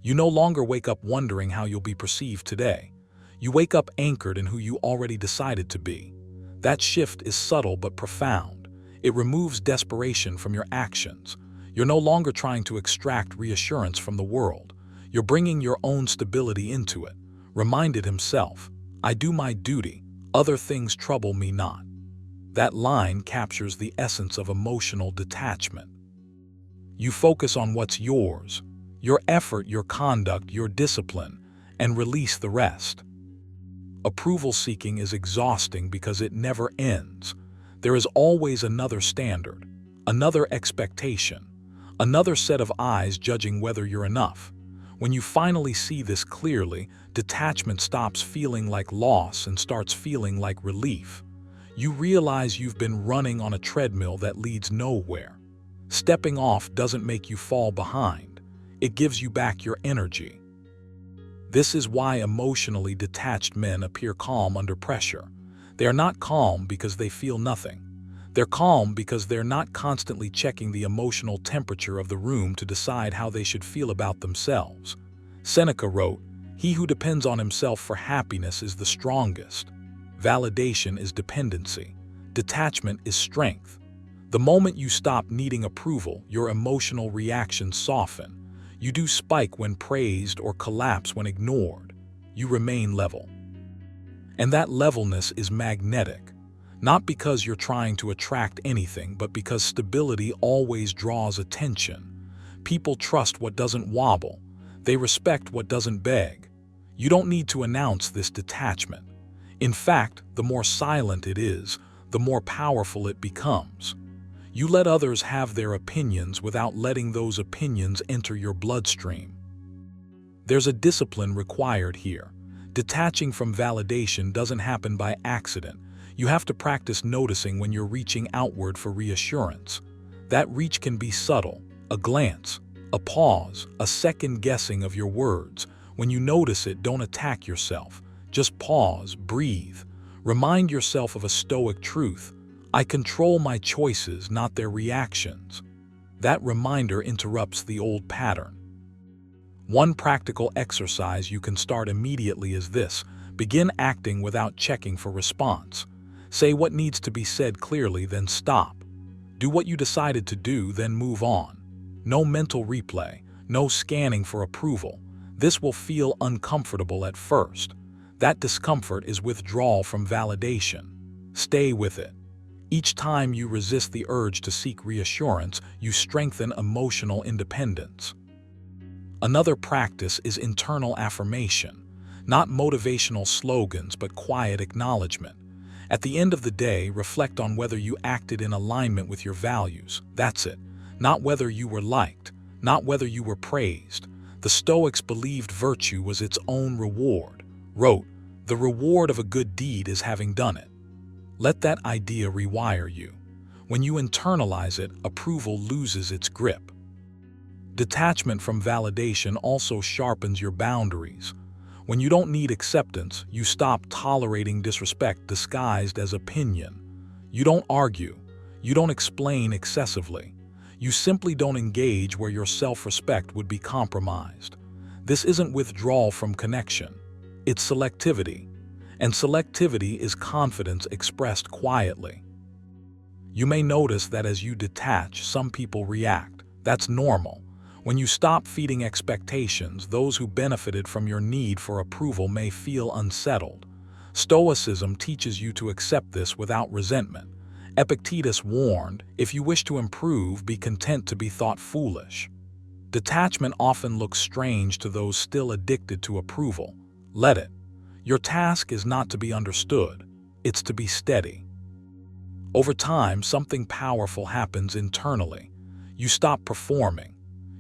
You no longer wake up wondering how you'll be perceived today. You wake up anchored in who you already decided to be. That shift is subtle but profound. It removes desperation from your actions. You're no longer trying to extract reassurance from the world. You're bringing your own stability into it. Reminded himself, "I do my duty, other things trouble me not." That line captures the essence of emotional detachment. You focus on what's yours, your effort, your conduct, your discipline, and release the rest. Approval seeking is exhausting because it never ends. There is always another standard, another expectation, another set of eyes judging whether you're enough. When you finally see this clearly, detachment stops feeling like loss and starts feeling like relief. You realize you've been running on a treadmill that leads nowhere. Stepping off doesn't make you fall behind. It gives you back your energy. This is why emotionally detached men appear calm under pressure. They are not calm because they feel nothing. They're calm because they're not constantly checking the emotional temperature of the room to decide how they should feel about themselves. Seneca wrote, "He who depends on himself for happiness is the strongest." Validation is dependency. Detachment is strength. The moment you stop needing approval, your emotional reactions soften. You do spike when praised or collapse when ignored. You remain level. And that levelness is magnetic. Not because you're trying to attract anything, but because stability always draws attention. People trust what doesn't wobble. They respect what doesn't beg. You don't need to announce this detachment. In fact, the more silent it is, the more powerful it becomes. You let others have their opinions without letting those opinions enter your bloodstream. There's a discipline required here. Detaching from validation doesn't happen by accident. You have to practice noticing when you're reaching outward for reassurance. That reach can be subtle, a glance, a pause, a second guessing of your words. When you notice it, don't attack yourself. Just pause, breathe. Remind yourself of a Stoic truth. I control my choices, not their reactions. That reminder interrupts the old pattern. One practical exercise you can start immediately is this. Begin acting without checking for response. Say what needs to be said clearly, then stop. Do what you decided to do, then move on. No mental replay, no scanning for approval. This will feel uncomfortable at first. That discomfort is withdrawal from validation. Stay with it. Each time you resist the urge to seek reassurance, you strengthen emotional independence. Another practice is internal affirmation. Not motivational slogans, but quiet acknowledgement. At the end of the day, reflect on whether you acted in alignment with your values. That's it. Not whether you were liked, not whether you were praised. The Stoics believed virtue was its own reward. Wrote, "The reward of a good deed is having done it." Let that idea rewire you. When you internalize it, approval loses its grip. Detachment from validation also sharpens your boundaries. When you don't need acceptance, you stop tolerating disrespect disguised as opinion. You don't argue. You don't explain excessively. You simply don't engage where your self-respect would be compromised. This isn't withdrawal from connection. It's selectivity. And selectivity is confidence expressed quietly. You may notice that as you detach, some people react. That's normal. When you stop feeding expectations, those who benefited from your need for approval may feel unsettled. Stoicism teaches you to accept this without resentment. Epictetus warned, "If you wish to improve, be content to be thought foolish." Detachment often looks strange to those still addicted to approval. Let it. Your task is not to be understood, it's to be steady. Over time, something powerful happens internally. You stop performing.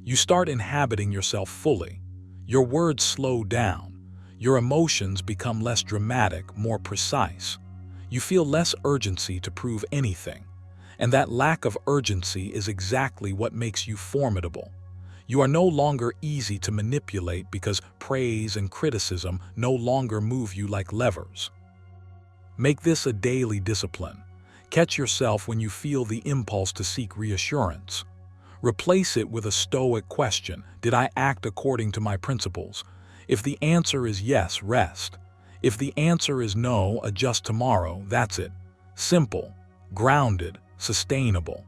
You start inhabiting yourself fully. Your words slow down. Your emotions become less dramatic, more precise. You feel less urgency to prove anything. And that lack of urgency is exactly what makes you formidable. You are no longer easy to manipulate because praise and criticism no longer move you like levers. Make this a daily discipline. Catch yourself when you feel the impulse to seek reassurance. Replace it with a Stoic question: did I act according to my principles? If the answer is yes, rest. If the answer is no, adjust tomorrow. That's it. Simple, grounded, sustainable.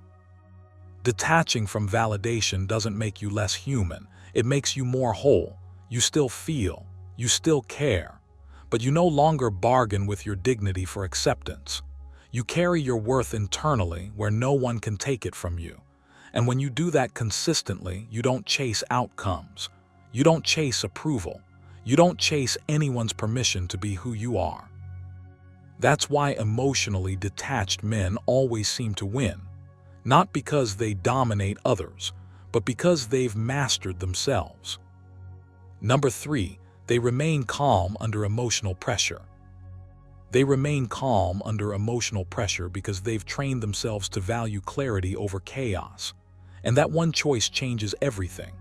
Detaching from validation doesn't make you less human. It makes you more whole. You still feel, you still care, but you no longer bargain with your dignity for acceptance. You carry your worth internally where no one can take it from you. And when you do that consistently, you don't chase outcomes. You don't chase approval. You don't chase anyone's permission to be who you are. That's why emotionally detached men always seem to win. Not because they dominate others, but because they've mastered themselves. Number 3, they remain calm under emotional pressure. They remain calm under emotional pressure because they've trained themselves to value clarity over chaos. And that one choice changes everything.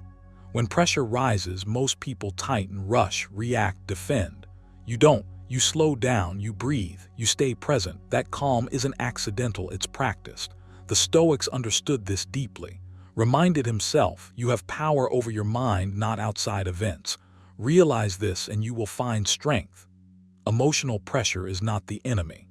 When pressure rises, most people tighten, rush, react, defend. You don't. You slow down, you breathe, you stay present. That calm isn't accidental, it's practiced. The Stoics understood this deeply. Reminded himself, you have power over your mind, not outside events. Realize this and you will find strength. Emotional pressure is not the enemy.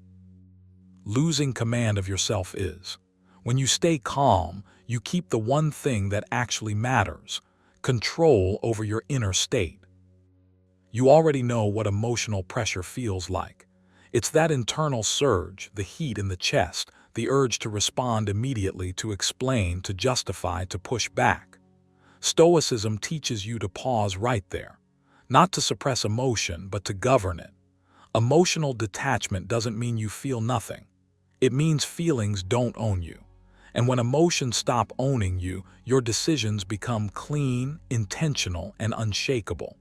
Losing command of yourself is. When you stay calm, you keep the one thing that actually matters: control over your inner state. You already know what emotional pressure feels like. It's that internal surge, the heat in the chest, the urge to respond immediately, to explain, to justify, to push back. Stoicism teaches you to pause right there, not to suppress emotion, but to govern it. Emotional detachment doesn't mean you feel nothing. It means feelings don't own you. And when emotions stop owning you, your decisions become clean, intentional, and unshakable.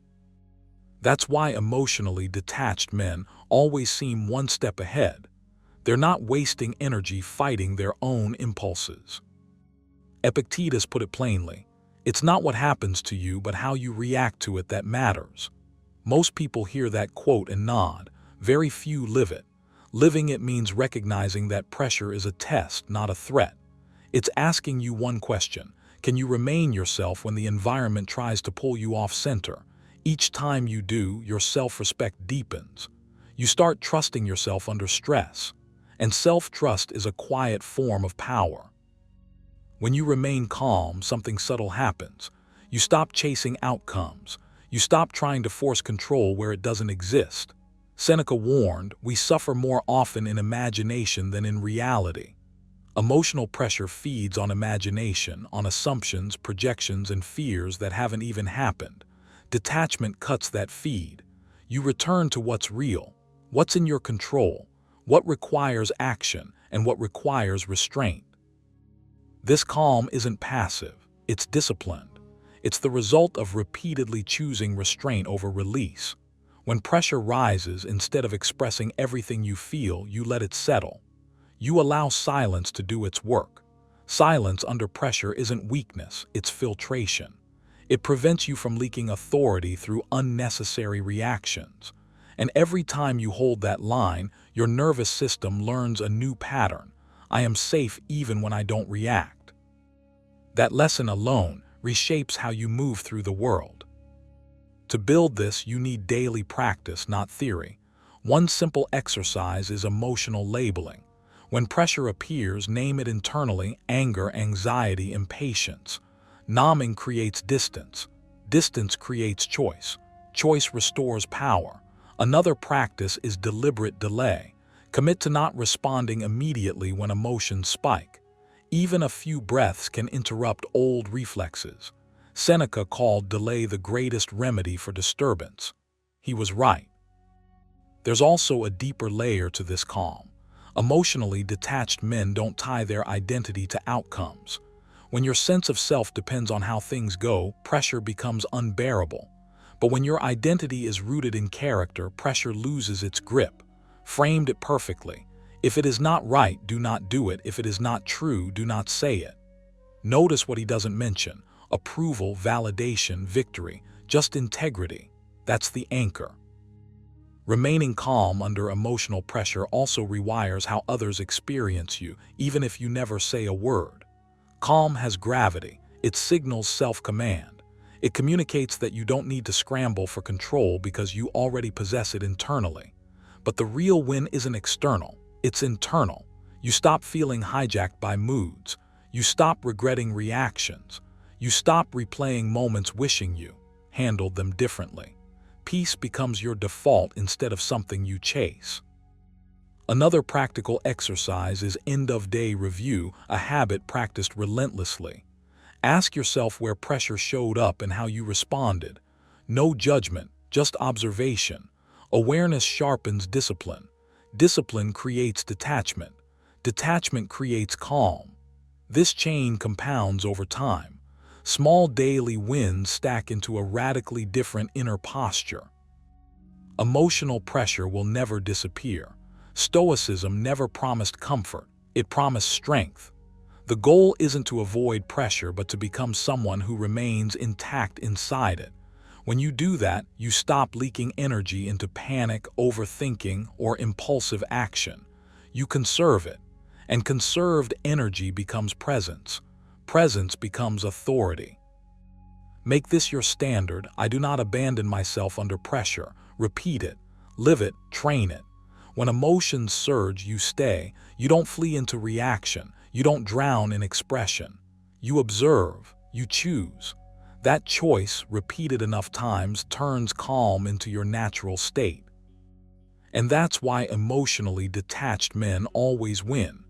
That's why emotionally detached men always seem one step ahead. They're not wasting energy fighting their own impulses. Epictetus put it plainly: it's not what happens to you, but how you react to it that matters. Most people hear that quote and nod. Very few live it. Living it means recognizing that pressure is a test, not a threat. It's asking you one question: can you remain yourself when the environment tries to pull you off center? Each time you do, your self-respect deepens. You start trusting yourself under stress. And self-trust is a quiet form of power. When you remain calm, something subtle happens. You stop chasing outcomes. You stop trying to force control where it doesn't exist. Seneca warned, we suffer more often in imagination than in reality. Emotional pressure feeds on imagination, on assumptions, projections, and fears that haven't even happened. Detachment cuts that feed. You return to what's real, what's in your control, what requires action, and what requires restraint. This calm isn't passive, it's disciplined. It's the result of repeatedly choosing restraint over release. When pressure rises, instead of expressing everything you feel, you let it settle. You allow silence to do its work. Silence under pressure isn't weakness, it's filtration. It prevents you from leaking authority through unnecessary reactions. And every time you hold that line, your nervous system learns a new pattern. I am safe even when I don't react. That lesson alone reshapes how you move through the world. To build this, you need daily practice, not theory. One simple exercise is emotional labeling. When pressure appears, name it internally: anger, anxiety, impatience. Numbing creates distance. Distance creates choice. Choice restores power. Another practice is deliberate delay. Commit to not responding immediately when emotions spike. Even a few breaths can interrupt old reflexes. Seneca called delay the greatest remedy for disturbance. He was right. There's also a deeper layer to this calm. Emotionally detached men don't tie their identity to outcomes. When your sense of self depends on how things go, pressure becomes unbearable. But when your identity is rooted in character, pressure loses its grip. Framed it perfectly. If it is not right, do not do it. If it is not true, do not say it. Notice what he doesn't mention: approval, validation, victory, just integrity. That's the anchor. Remaining calm under emotional pressure also rewires how others experience you, even if you never say a word. Calm has gravity. It signals self-command. It communicates that you don't need to scramble for control because you already possess it internally. But the real win isn't external, it's internal. You stop feeling hijacked by moods. You stop regretting reactions. You stop replaying moments wishing you handled them differently. Peace becomes your default instead of something you chase. Another practical exercise is end-of-day review, a habit practiced relentlessly. Ask yourself where pressure showed up and how you responded. No judgment, just observation. Awareness sharpens discipline. Discipline creates detachment. Detachment creates calm. This chain compounds over time. Small daily wins stack into a radically different inner posture. Emotional pressure will never disappear. Stoicism never promised comfort, it promised strength. The goal isn't to avoid pressure, but to become someone who remains intact inside it. When you do that, you stop leaking energy into panic, overthinking, or impulsive action. You conserve it, and conserved energy becomes presence. Presence becomes authority. Make this your standard. I do not abandon myself under pressure. Repeat it, live it, train it. When emotions surge, you stay. You don't flee into reaction. You don't drown in expression. You observe, you choose. That choice, repeated enough times, turns calm into your natural state. And that's why emotionally detached men always win.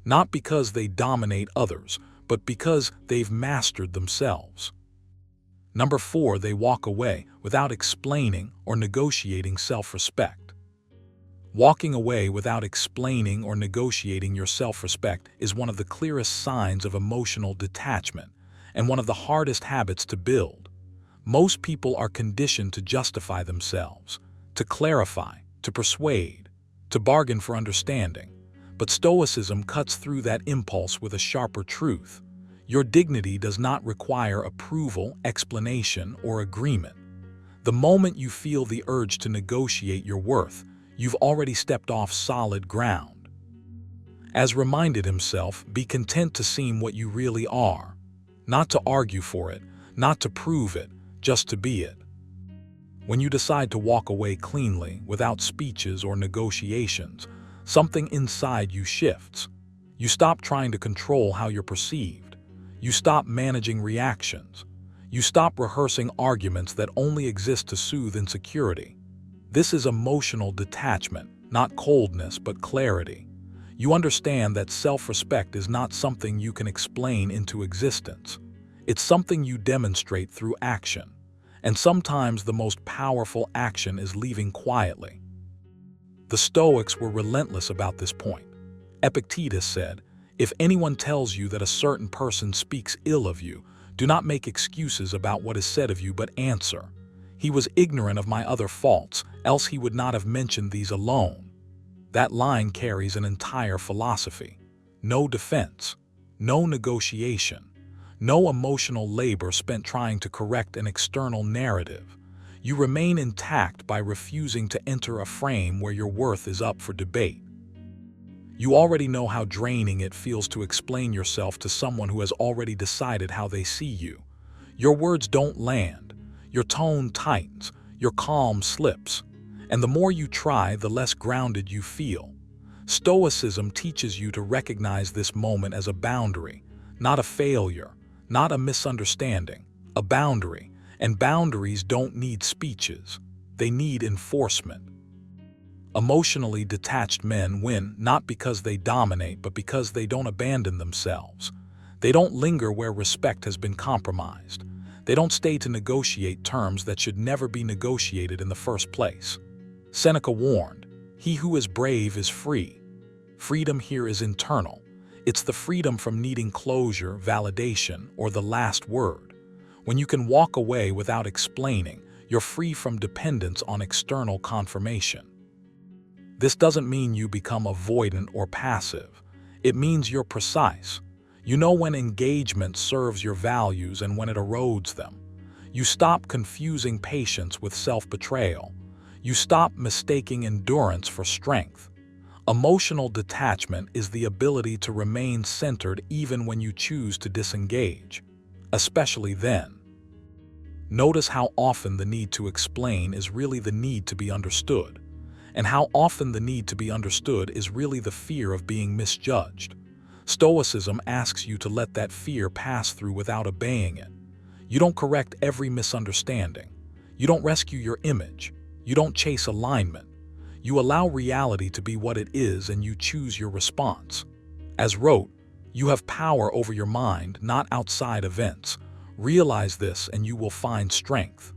Not because they dominate others, but because they've mastered themselves. Number 4, they walk away without explaining or negotiating self-respect. Walking away without explaining or negotiating your self-respect is one of the clearest signs of emotional detachment, and one of the hardest habits to build. Most people are conditioned to justify themselves, to clarify, to persuade, to bargain for understanding. But Stoicism cuts through that impulse with a sharper truth. Your dignity does not require approval, explanation, or agreement. The moment you feel the urge to negotiate your worth, you've already stepped off solid ground. As reminded himself, be content to seem what you really are. Not to argue for it, not to prove it, just to be it. When you decide to walk away cleanly, without speeches or negotiations, something inside you shifts. You stop trying to control how you're perceived. You stop managing reactions. You stop rehearsing arguments that only exist to soothe insecurity. This is emotional detachment, not coldness, but clarity. You understand that self-respect is not something you can explain into existence. It's something you demonstrate through action. And sometimes the most powerful action is leaving quietly. The Stoics were relentless about this point. Epictetus said, "If anyone tells you that a certain person speaks ill of you, do not make excuses about what is said of you, but answer. He was ignorant of my other faults, else he would not have mentioned these alone." That line carries an entire philosophy. No defense, no negotiation, no emotional labor spent trying to correct an external narrative. You remain intact by refusing to enter a frame where your worth is up for debate. You already know how draining it feels to explain yourself to someone who has already decided how they see you. Your words don't land, your tone tightens, your calm slips. And the more you try, the less grounded you feel. Stoicism teaches you to recognize this moment as a boundary, not a failure, not a misunderstanding, a boundary. And boundaries don't need speeches, they need enforcement. Emotionally detached men win not because they dominate, but because they don't abandon themselves. They don't linger where respect has been compromised. They don't stay to negotiate terms that should never be negotiated in the first place. Seneca warned, "He who is brave is free." Freedom here is internal. It's the freedom from needing closure, validation, or the last word. When you can walk away without explaining, you're free from dependence on external confirmation. This doesn't mean you become avoidant or passive. It means you're precise. You know when engagement serves your values and when it erodes them. You stop confusing patience with self-betrayal. You stop mistaking endurance for strength. Emotional detachment is the ability to remain centered even when you choose to disengage, especially then. Notice how often the need to explain is really the need to be understood, and how often the need to be understood is really the fear of being misjudged. Stoicism asks you to let that fear pass through without obeying it. You don't correct every misunderstanding. You don't rescue your image. You don't chase alignment. You allow reality to be what it is and you choose your response. As wrote, you have power over your mind, not outside events. Realize this and you will find strength.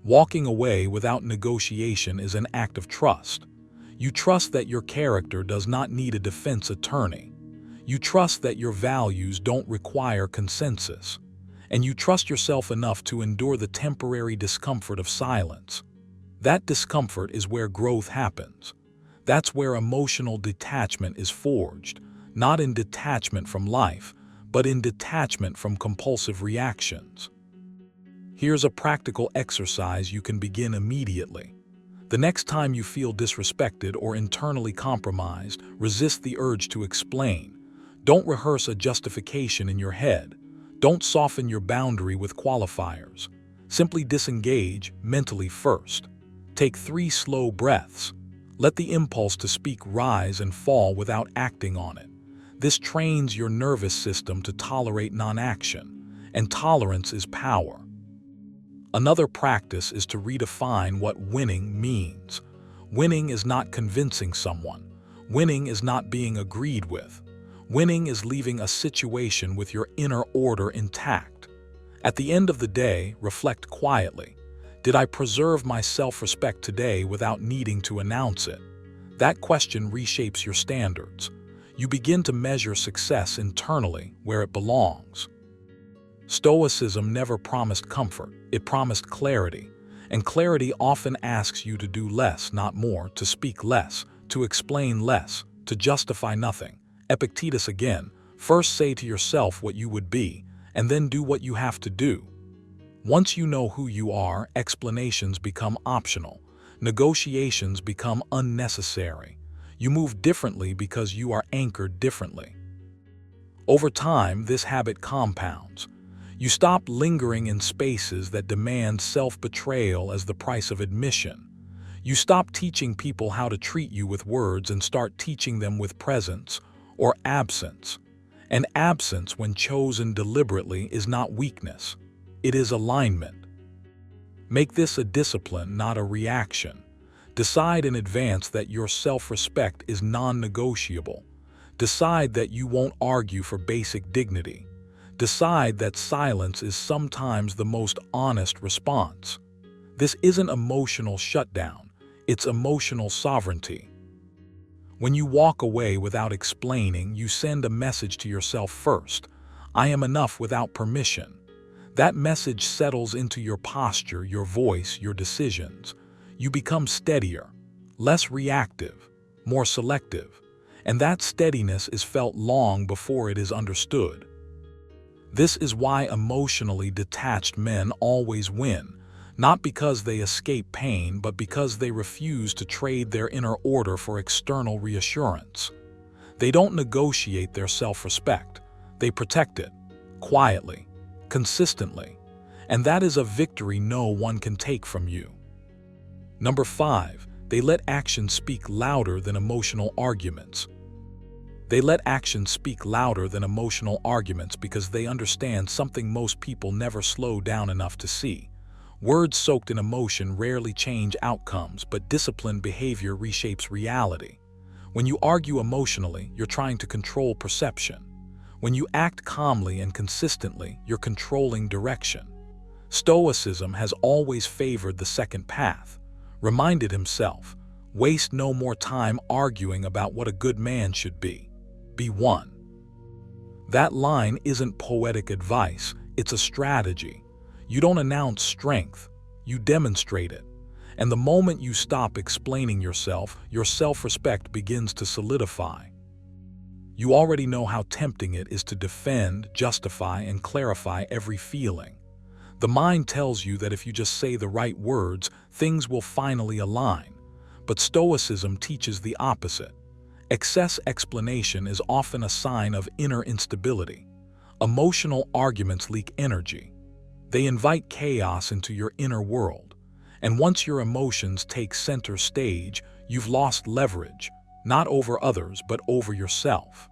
Walking away without negotiation is an act of trust. You trust that your character does not need a defense attorney. You trust that your values don't require consensus. And you trust yourself enough to endure the temporary discomfort of silence. That discomfort is where growth happens. That's where emotional detachment is forged, not in detachment from life, but in detachment from compulsive reactions. Here's a practical exercise you can begin immediately. The next time you feel disrespected or internally compromised, resist the urge to explain. Don't rehearse a justification in your head. Don't soften your boundary with qualifiers. Simply disengage mentally first. Take 3 slow breaths. Let the impulse to speak rise and fall without acting on it. This trains your nervous system to tolerate non-action, and tolerance is power. Another practice is to redefine what winning means. Winning is not convincing someone. Winning is not being agreed with. Winning is leaving a situation with your inner order intact. At the end of the day, reflect quietly. Did I preserve my self-respect today without needing to announce it? That question reshapes your standards. You begin to measure success internally where it belongs. Stoicism never promised comfort, it promised clarity. And clarity often asks you to do less, not more, to speak less, to explain less, to justify nothing. Epictetus again, first say to yourself what you would be, and then do what you have to do. Once you know who you are, explanations become optional. Negotiations become unnecessary. You move differently because you are anchored differently. Over time, this habit compounds. You stop lingering in spaces that demand self-betrayal as the price of admission. You stop teaching people how to treat you with words and start teaching them with presence or absence. And absence, when chosen deliberately, is not weakness. It is alignment. Make this a discipline, not a reaction. Decide in advance that your self-respect is non-negotiable. Decide that you won't argue for basic dignity. Decide that silence is sometimes the most honest response. This isn't emotional shutdown, it's emotional sovereignty. When you walk away without explaining, you send a message to yourself first. I am enough without permission. That message settles into your posture, your voice, your decisions. You become steadier, less reactive, more selective. And that steadiness is felt long before it is understood. This is why emotionally detached men always win. Not because they escape pain, but because they refuse to trade their inner order for external reassurance. They don't negotiate their self-respect. They protect it, quietly, consistently. And that is a victory no one can take from you. Number 5, they let actions speak louder than emotional arguments. They let actions speak louder than emotional arguments because they understand something most people never slow down enough to see. Words soaked in emotion rarely change outcomes, but disciplined behavior reshapes reality. When you argue emotionally, you're trying to control perception. When you act calmly and consistently, you're controlling direction. Stoicism has always favored the second path. Reminded himself, Waste no more time arguing about what a good man should be. Be one. That line isn't poetic advice, it's a strategy. You don't announce strength, you demonstrate it. And the moment you stop explaining yourself, your self-respect begins to solidify. You already know how tempting it is to defend, justify, and clarify every feeling. The mind tells you that if you just say the right words, things will finally align. But Stoicism teaches the opposite. Excess explanation is often a sign of inner instability. Emotional arguments leak energy. They invite chaos into your inner world. And once your emotions take center stage, you've lost leverage, not over others, but over yourself.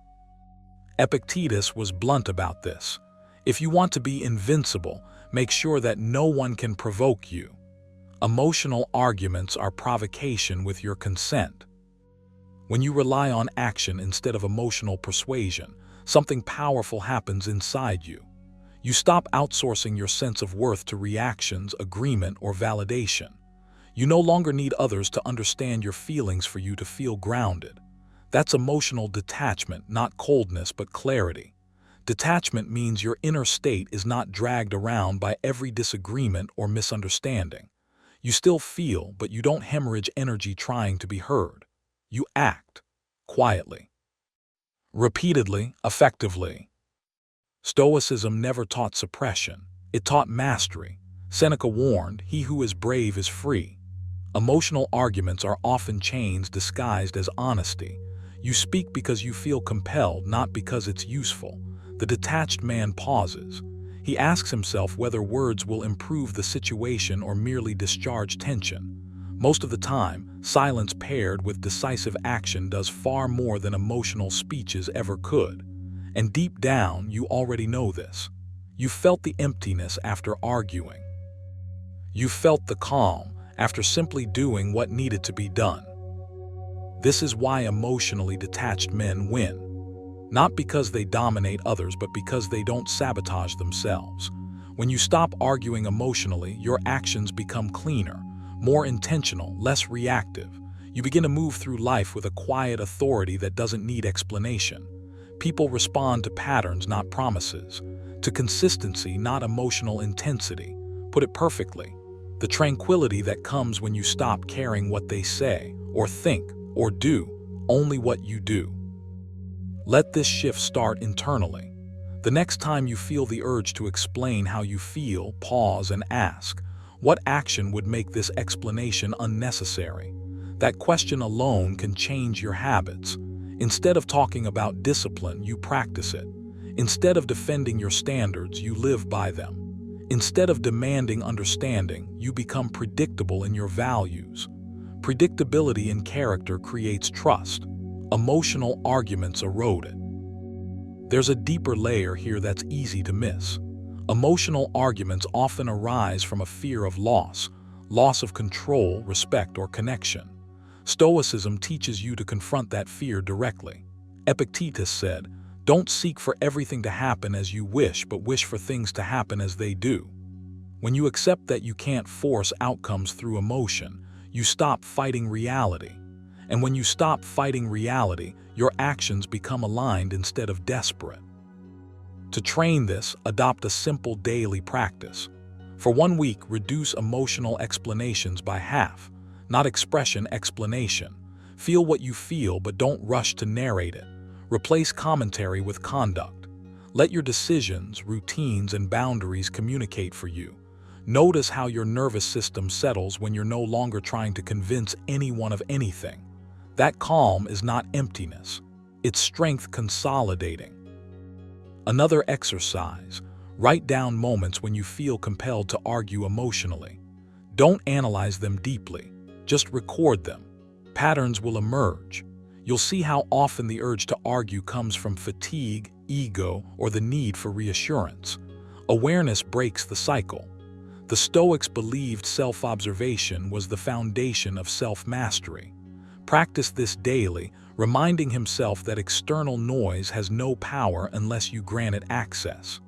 Epictetus was blunt about this. If you want to be invincible, make sure that no one can provoke you. Emotional arguments are provocation with your consent. When you rely on action instead of emotional persuasion, something powerful happens inside you. You stop outsourcing your sense of worth to reactions, agreement, or validation. You no longer need others to understand your feelings for you to feel grounded. That's emotional detachment, not coldness, but clarity. Detachment means your inner state is not dragged around by every disagreement or misunderstanding. You still feel, but you don't hemorrhage energy trying to be heard. You act quietly, repeatedly, effectively. Stoicism never taught suppression. It taught mastery. Seneca warned, "He who is brave is free." Emotional arguments are often chains disguised as honesty. You speak because you feel compelled, not because it's useful. The detached man pauses. He asks himself whether words will improve the situation or merely discharge tension. Most of the time, silence paired with decisive action does far more than emotional speeches ever could. And deep down, you already know this. You felt the emptiness after arguing. You felt the calm after simply doing what needed to be done. This is why emotionally detached men win. Not because they dominate others, but because they don't sabotage themselves. When you stop arguing emotionally, your actions become cleaner, more intentional, less reactive. You begin to move through life with a quiet authority that doesn't need explanation. People respond to patterns, not promises. To consistency, not emotional intensity. Put it perfectly. The tranquility that comes when you stop caring what they say, or think, or do, only what you do. Let this shift start internally. The next time you feel the urge to explain how you feel, pause and ask, what action would make this explanation unnecessary? That question alone can change your habits. Instead of talking about discipline, you practice it. Instead of defending your standards, you live by them. Instead of demanding understanding, you become predictable in your values. Predictability in character creates trust. Emotional arguments erode it. There's a deeper layer here that's easy to miss. Emotional arguments often arise from a fear of loss of control, respect, or connection. Stoicism teaches you to confront that fear directly. Epictetus said, "Don't seek for everything to happen as you wish, but wish for things to happen as they do." When you accept that you can't force outcomes through emotion, you stop fighting reality. And when you stop fighting reality, your actions become aligned instead of desperate. To train this, adopt a simple daily practice. For 1 week, reduce emotional explanations by half. Not expression, explanation. Feel what you feel, but don't rush to narrate it. Replace commentary with conduct. Let your decisions, routines, and boundaries communicate for you. Notice how your nervous system settles when you're no longer trying to convince anyone of anything. That calm is not emptiness. It's strength consolidating. Another exercise. Write down moments when you feel compelled to argue emotionally. Don't analyze them deeply. Just record them. Patterns will emerge. You'll see how often the urge to argue comes from fatigue, ego, or the need for reassurance. Awareness breaks the cycle. The Stoics believed self-observation was the foundation of self-mastery. Practice this daily, reminding himself that external noise has no power unless you grant it access.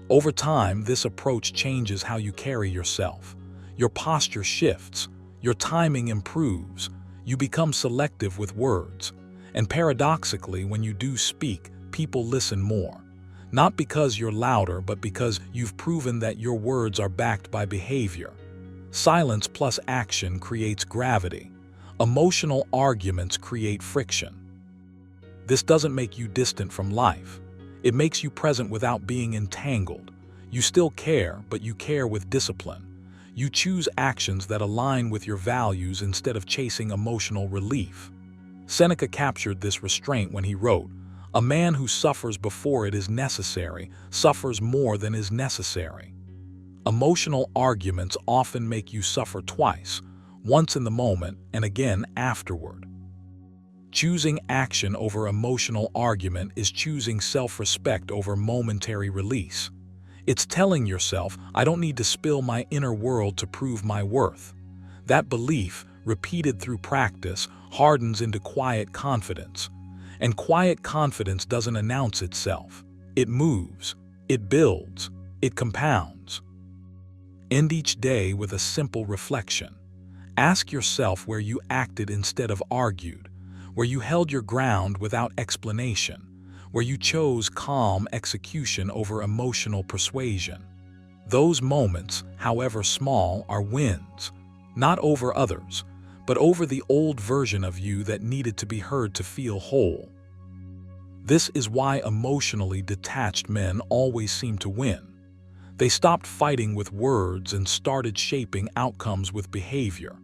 Over time, this approach changes how you carry yourself. Your posture shifts, your timing improves, You become selective with words. And paradoxically, when you do speak, people listen more. Not because you're louder, but because you've proven that your words are backed by behavior. Silence plus action creates gravity. Emotional arguments create friction. This doesn't make you distant from life. It makes you present without being entangled. You still care, but you care with discipline. You choose actions that align with your values instead of chasing emotional relief. Seneca captured this restraint when he wrote, "A man who suffers before it is necessary suffers more than is necessary." Emotional arguments often make you suffer twice, once in the moment and again afterward. Choosing action over emotional argument is choosing self-respect over momentary release. It's telling yourself, "I don't need to spill my inner world to prove my worth." That belief, repeated through practice, hardens into quiet confidence. And quiet confidence doesn't announce itself. It moves, it builds, it compounds. End each day with a simple reflection. Ask yourself where you acted instead of argued, where you held your ground without explanation, where you chose calm execution over emotional persuasion. Those moments, however small, are wins, not over others, but over the old version of you that needed to be heard to feel whole. This is why emotionally detached men always seem to win. They stopped fighting with words and started shaping outcomes with behavior.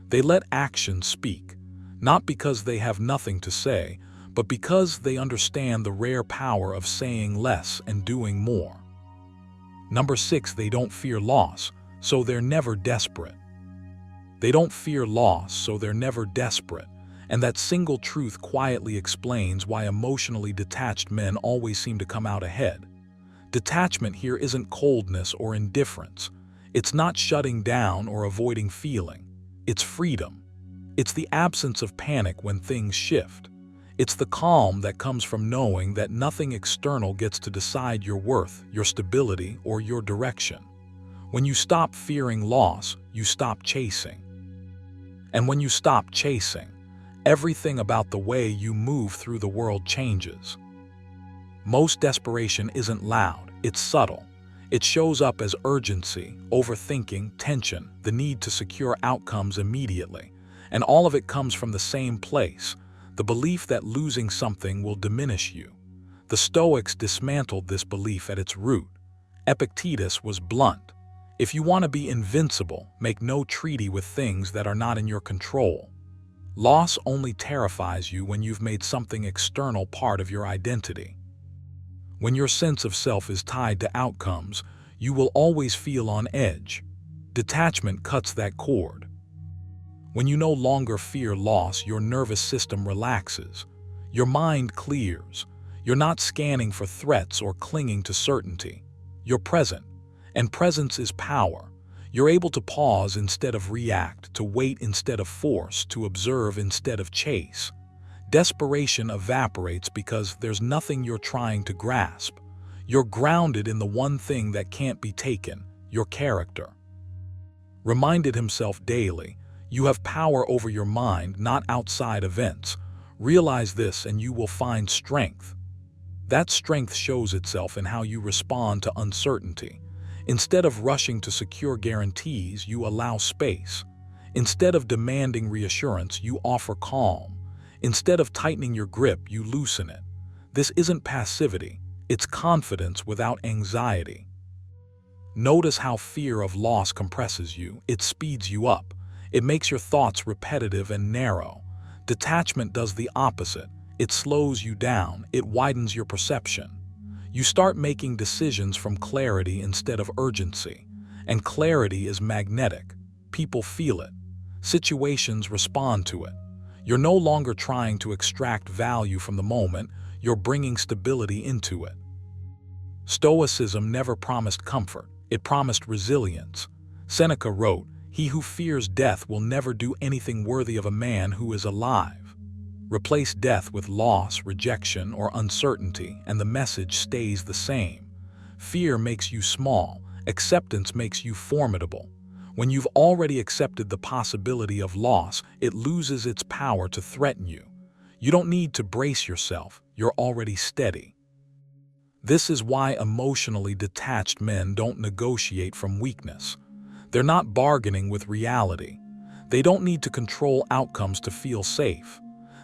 They let actions speak, not because they have nothing to say, but because they understand the rare power of saying less and doing more. Number 6, they don't fear loss, so they're never desperate. They don't fear loss, so they're never desperate, and that single truth quietly explains why emotionally detached men always seem to come out ahead. Detachment here isn't coldness or indifference. It's not shutting down or avoiding feeling. It's freedom. It's the absence of panic when things shift. It's the calm that comes from knowing that nothing external gets to decide your worth, your stability, or your direction. When you stop fearing loss, you stop chasing. And when you stop chasing, everything about the way you move through the world changes. Most desperation isn't loud, it's subtle. It shows up as urgency, overthinking, tension, the need to secure outcomes immediately. And all of it comes from the same place, the belief that losing something will diminish you. The Stoics dismantled this belief at its root. Epictetus was blunt. If you want to be invincible, make no treaty with things that are not in your control. Loss only terrifies you when you've made something external part of your identity. When your sense of self is tied to outcomes, you will always feel on edge. Detachment cuts that cord. When you no longer fear loss, your nervous system relaxes. Your mind clears. You're not scanning for threats or clinging to certainty. You're present, and presence is power. You're able to pause instead of react, to wait instead of force, to observe instead of chase. Desperation evaporates because there's nothing you're trying to grasp. You're grounded in the one thing that can't be taken, your character. Reminded himself daily, you have power over your mind, not outside events. Realize this and you will find strength. That strength shows itself in how you respond to uncertainty. Instead of rushing to secure guarantees, you allow space. Instead of demanding reassurance, you offer calm. Instead of tightening your grip, you loosen it. This isn't passivity, it's confidence without anxiety. Notice how fear of loss compresses you. It speeds you up. It makes your thoughts repetitive and narrow. Detachment does the opposite. It slows you down. It widens your perception. You start making decisions from clarity instead of urgency. And clarity is magnetic. People feel it. Situations respond to it. You're no longer trying to extract value from the moment, you're bringing stability into it. Stoicism never promised comfort, it promised resilience. Seneca wrote, "He who fears death will never do anything worthy of a man who is alive." Replace death with loss, rejection, or uncertainty, and the message stays the same. Fear makes you small, acceptance makes you formidable. When you've already accepted the possibility of loss, it loses its power to threaten you. You don't need to brace yourself, you're already steady. This is why emotionally detached men don't negotiate from weakness. They're not bargaining with reality. They don't need to control outcomes to feel safe.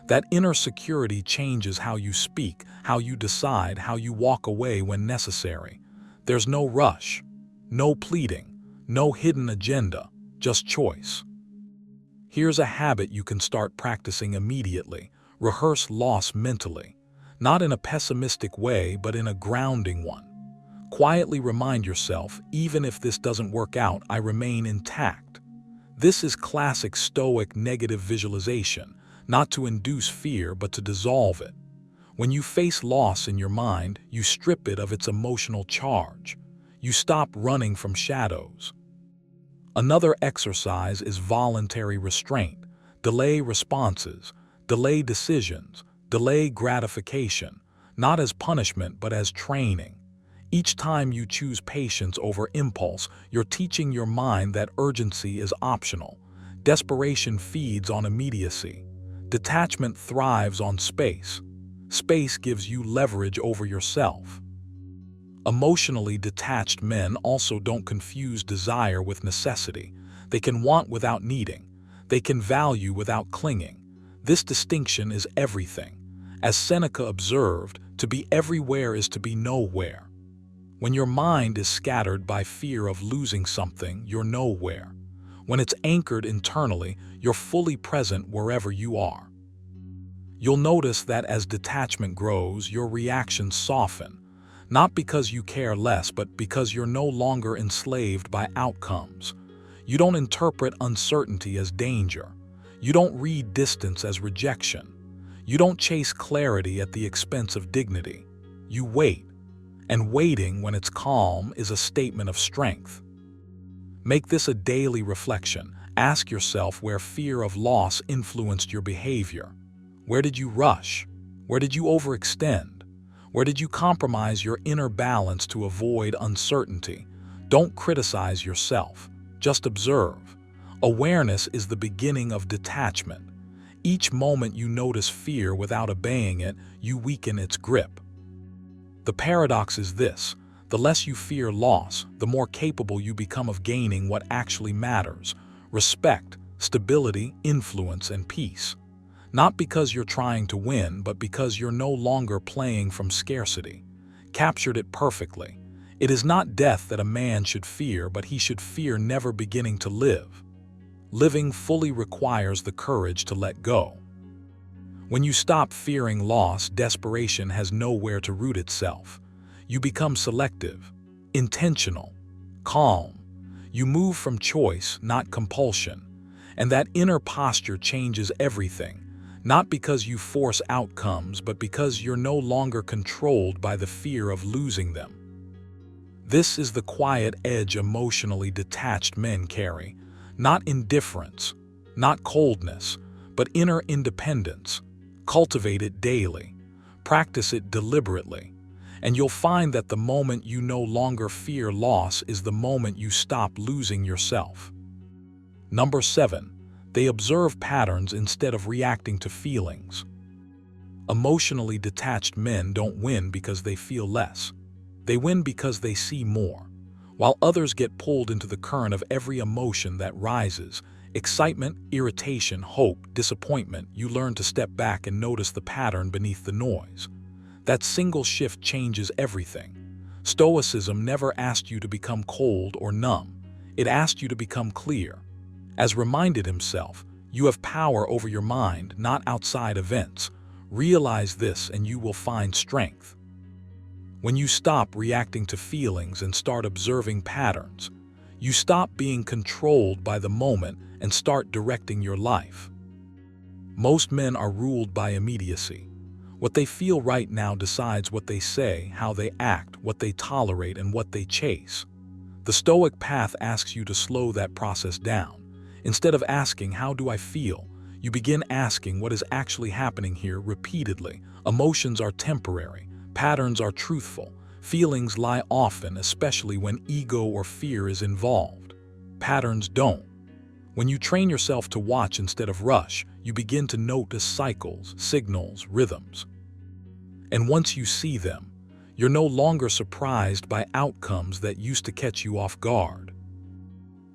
That inner security changes how you speak, how you decide, how you walk away when necessary. There's no rush, no pleading, no hidden agenda, just choice. Here's a habit you can start practicing immediately. Rehearse loss mentally. Not in a pessimistic way, but in a grounding one. Quietly remind yourself, even if this doesn't work out, I remain intact. This is classic Stoic negative visualization, not to induce fear, but to dissolve it. When you face loss in your mind, you strip it of its emotional charge. You stop running from shadows. Another exercise is voluntary restraint. Delay responses, delay decisions, delay gratification, not as punishment but as training. Each time you choose patience over impulse, you're teaching your mind that urgency is optional. Desperation feeds on immediacy. Detachment thrives on space. Space gives you leverage over yourself. Emotionally detached men also don't confuse desire with necessity. They can want without needing. They can value without clinging. This distinction is everything. As Seneca observed, to be everywhere is to be nowhere. When your mind is scattered by fear of losing something, you're nowhere. When it's anchored internally, you're fully present wherever you are. You'll notice that as detachment grows, your reactions soften, not because you care less, but because you're no longer enslaved by outcomes. You don't interpret uncertainty as danger. You don't read distance as rejection. You don't chase clarity at the expense of dignity. You wait. And waiting when it's calm is a statement of strength. Make this a daily reflection. Ask yourself where fear of loss influenced your behavior. Where did you rush? Where did you overextend? Where did you compromise your inner balance to avoid uncertainty? Don't criticize yourself. Just observe. Awareness is the beginning of detachment. Each moment you notice fear without obeying it, you weaken its grip. The paradox is this: the less you fear loss, the more capable you become of gaining what actually matters: respect, stability, influence, and peace. Not because you're trying to win, but because you're no longer playing from scarcity. Captured it perfectly. It is not death that a man should fear, but he should fear never beginning to live. Living fully requires the courage to let go. When you stop fearing loss, desperation has nowhere to root itself. You become selective, intentional, calm. You move from choice, not compulsion. And that inner posture changes everything, not because you force outcomes, but because you're no longer controlled by the fear of losing them. This is the quiet edge emotionally detached men carry. Not indifference, not coldness, but inner independence. Cultivate it daily. Practice it deliberately. And you'll find that the moment you no longer fear loss is the moment you stop losing yourself. Number 7. They observe patterns instead of reacting to feelings. Emotionally detached men don't win because they feel less. They win because they see more. While others get pulled into the current of every emotion that rises, excitement, irritation, hope, disappointment, you learn to step back and notice the pattern beneath the noise. That single shift changes everything. Stoicism never asked you to become cold or numb. It asked you to become clear. As reminded himself, you have power over your mind, not outside events. Realize this and you will find strength. When you stop reacting to feelings and start observing patterns, you stop being controlled by the moment and start directing your life. Most men are ruled by immediacy. What they feel right now decides what they say, how they act, what they tolerate, and what they chase. The Stoic path asks you to slow that process down. Instead of asking, "How do I feel?" you begin asking, "What is actually happening here?" repeatedly. Emotions are temporary. Patterns are truthful. Feelings lie often, especially when ego or fear is involved. Patterns don't. When you train yourself to watch instead of rush, you begin to notice cycles, signals, rhythms. And once you see them, you're no longer surprised by outcomes that used to catch you off guard.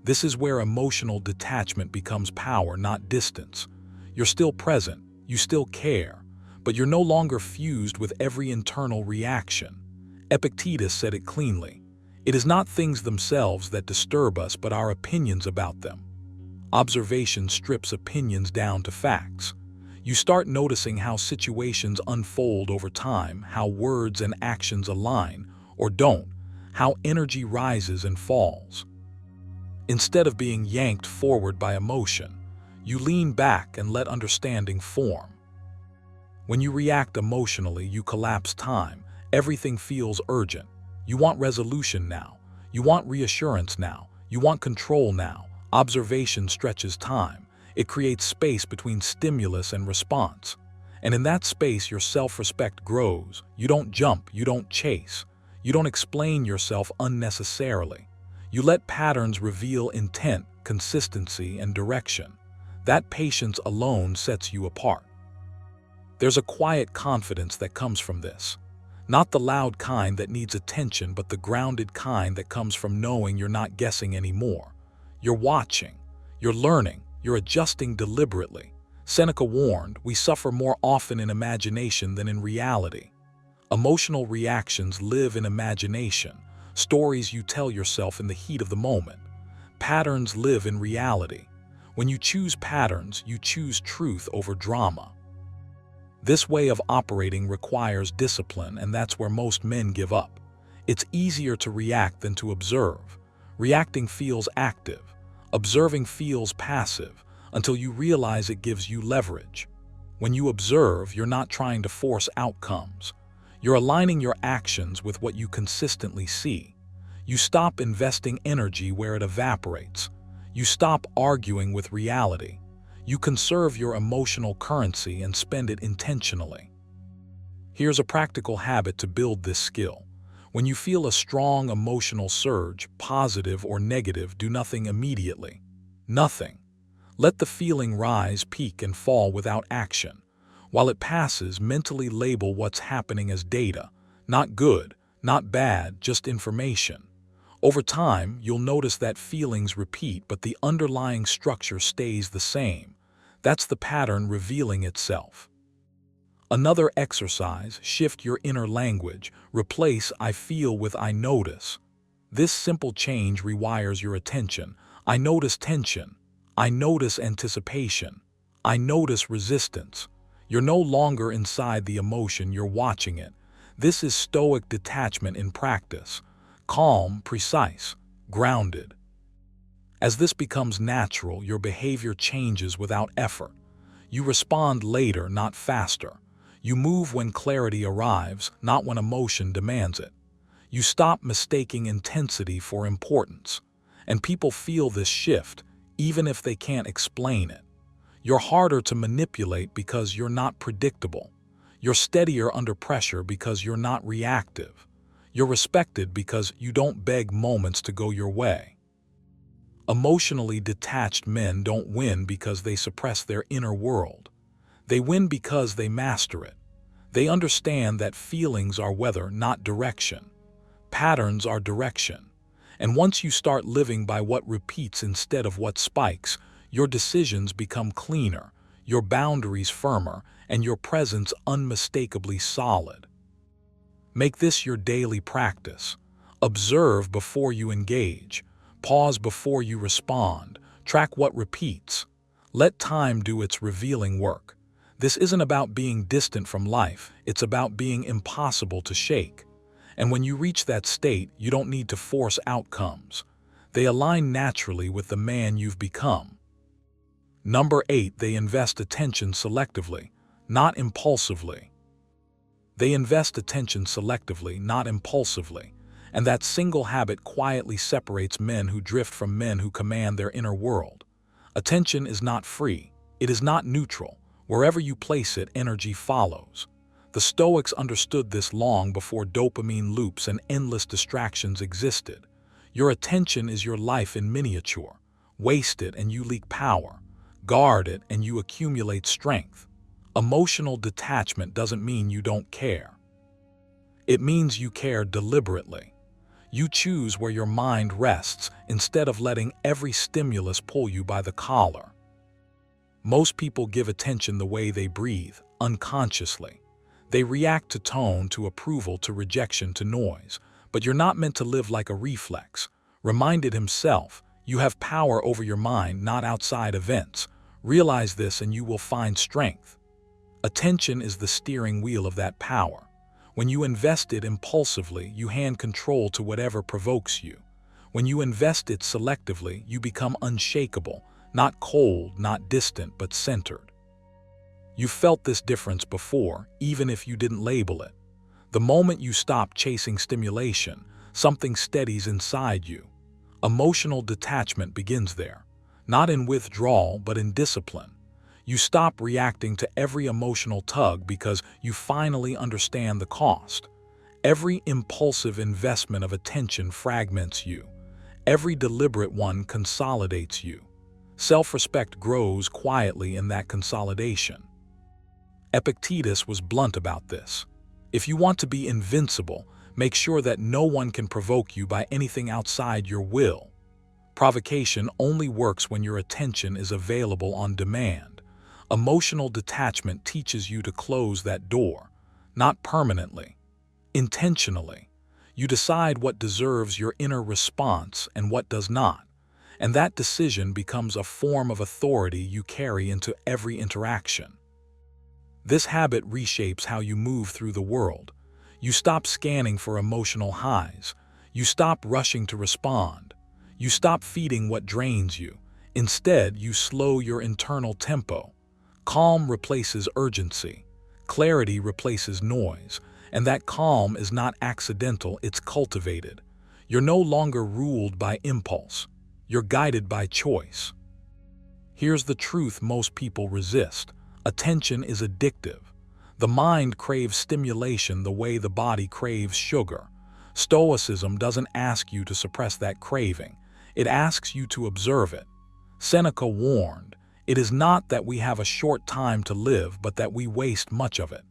This is where emotional detachment becomes power, not distance. You're still present, you still care, but you're no longer fused with every internal reaction. Epictetus said it cleanly. It is not things themselves that disturb us, but our opinions about them. Observation strips opinions down to facts. You start noticing how situations unfold over time, how words and actions align or don't, how energy rises and falls. Instead of being yanked forward by emotion, you lean back and let understanding form. When you react emotionally, you collapse time. Everything feels urgent. You want resolution now. You want reassurance now. You want control now. Observation stretches time. It creates space between stimulus and response. And in that space, your self-respect grows. You don't jump. You don't chase. You don't explain yourself unnecessarily. You let patterns reveal intent, consistency, and direction. That patience alone sets you apart. There's a quiet confidence that comes from this. Not the loud kind that needs attention, but the grounded kind that comes from knowing you're not guessing anymore. You're watching. You're learning. You're adjusting deliberately. Seneca warned, we suffer more often in imagination than in reality. Emotional reactions live in imagination, stories you tell yourself in the heat of the moment. Patterns live in reality. When you choose patterns, you choose truth over drama. This way of operating requires discipline, and that's where most men give up. It's easier to react than to observe. Reacting feels active. Observing feels passive, until you realize it gives you leverage. When you observe, you're not trying to force outcomes. You're aligning your actions with what you consistently see. You stop investing energy where it evaporates. You stop arguing with reality. You conserve your emotional currency and spend it intentionally. Here's a practical habit to build this skill. When you feel a strong emotional surge, positive or negative, do nothing immediately. Nothing. Let the feeling rise, peak, and fall without action. While it passes, mentally label what's happening as data. Not good, not bad, just information. Over time, you'll notice that feelings repeat, but the underlying structure stays the same. That's the pattern revealing itself. Another exercise, shift your inner language. Replace I feel with I notice. This simple change rewires your attention. I notice tension. I notice anticipation. I notice resistance. You're no longer inside the emotion, you're watching it. This is Stoic detachment in practice. Calm, precise, grounded. As this becomes natural, your behavior changes without effort. You respond later, not faster. You move when clarity arrives, not when emotion demands it. You stop mistaking intensity for importance. And people feel this shift, even if they can't explain it. You're harder to manipulate because you're not predictable. You're steadier under pressure because you're not reactive. You're respected because you don't beg moments to go your way. Emotionally detached men don't win because they suppress their inner world. They win because they master it. They understand that feelings are weather, not direction. Patterns are direction. And once you start living by what repeats instead of what spikes, your decisions become cleaner, your boundaries firmer, and your presence unmistakably solid. Make this your daily practice. Observe before you engage. Pause before you respond. Track what repeats. Let time do its revealing work. This isn't about being distant from life, it's about being impossible to shake. And when you reach that state, you don't need to force outcomes. They align naturally with the man you've become. Number 8, they invest attention selectively, not impulsively. They invest attention selectively, not impulsively. And that single habit quietly separates men who drift from men who command their inner world. Attention is not free. It is not neutral. Wherever you place it, energy follows. The Stoics understood this long before dopamine loops and endless distractions existed. Your attention is your life in miniature. Waste it and you leak power. Guard it and you accumulate strength. Emotional detachment doesn't mean you don't care. It means you care deliberately. You choose where your mind rests instead of letting every stimulus pull you by the collar. Most people give attention the way they breathe, unconsciously. They react to tone, to approval, to rejection, to noise. But you're not meant to live like a reflex. Reminded himself, you have power over your mind, not outside events. Realize this and you will find strength. Attention is the steering wheel of that power. When you invest it impulsively, you hand control to whatever provokes you. When you invest it selectively, you become unshakable, not cold, not distant, but centered. You felt this difference before, even if you didn't label it. The moment you stop chasing stimulation, something steadies inside you. Emotional detachment begins there, not in withdrawal, but in discipline. You stop reacting to every emotional tug because you finally understand the cost. Every impulsive investment of attention fragments you. Every deliberate one consolidates you. Self-respect grows quietly in that consolidation. Epictetus was blunt about this. If you want to be invincible, make sure that no one can provoke you by anything outside your will. Provocation only works when your attention is available on demand. Emotional detachment teaches you to close that door, not permanently, intentionally. You decide what deserves your inner response and what does not, and that decision becomes a form of authority you carry into every interaction. This habit reshapes how you move through the world. You stop scanning for emotional highs. You stop rushing to respond. You stop feeding what drains you. Instead, you slow your internal tempo. Calm replaces urgency. Clarity replaces noise. And that calm is not accidental, it's cultivated. You're no longer ruled by impulse. You're guided by choice. Here's the truth most people resist. Attention is addictive. The mind craves stimulation the way the body craves sugar. Stoicism doesn't ask you to suppress that craving. It asks you to observe it. Seneca warned, "It is not that we have a short time to live, but that we waste much of it."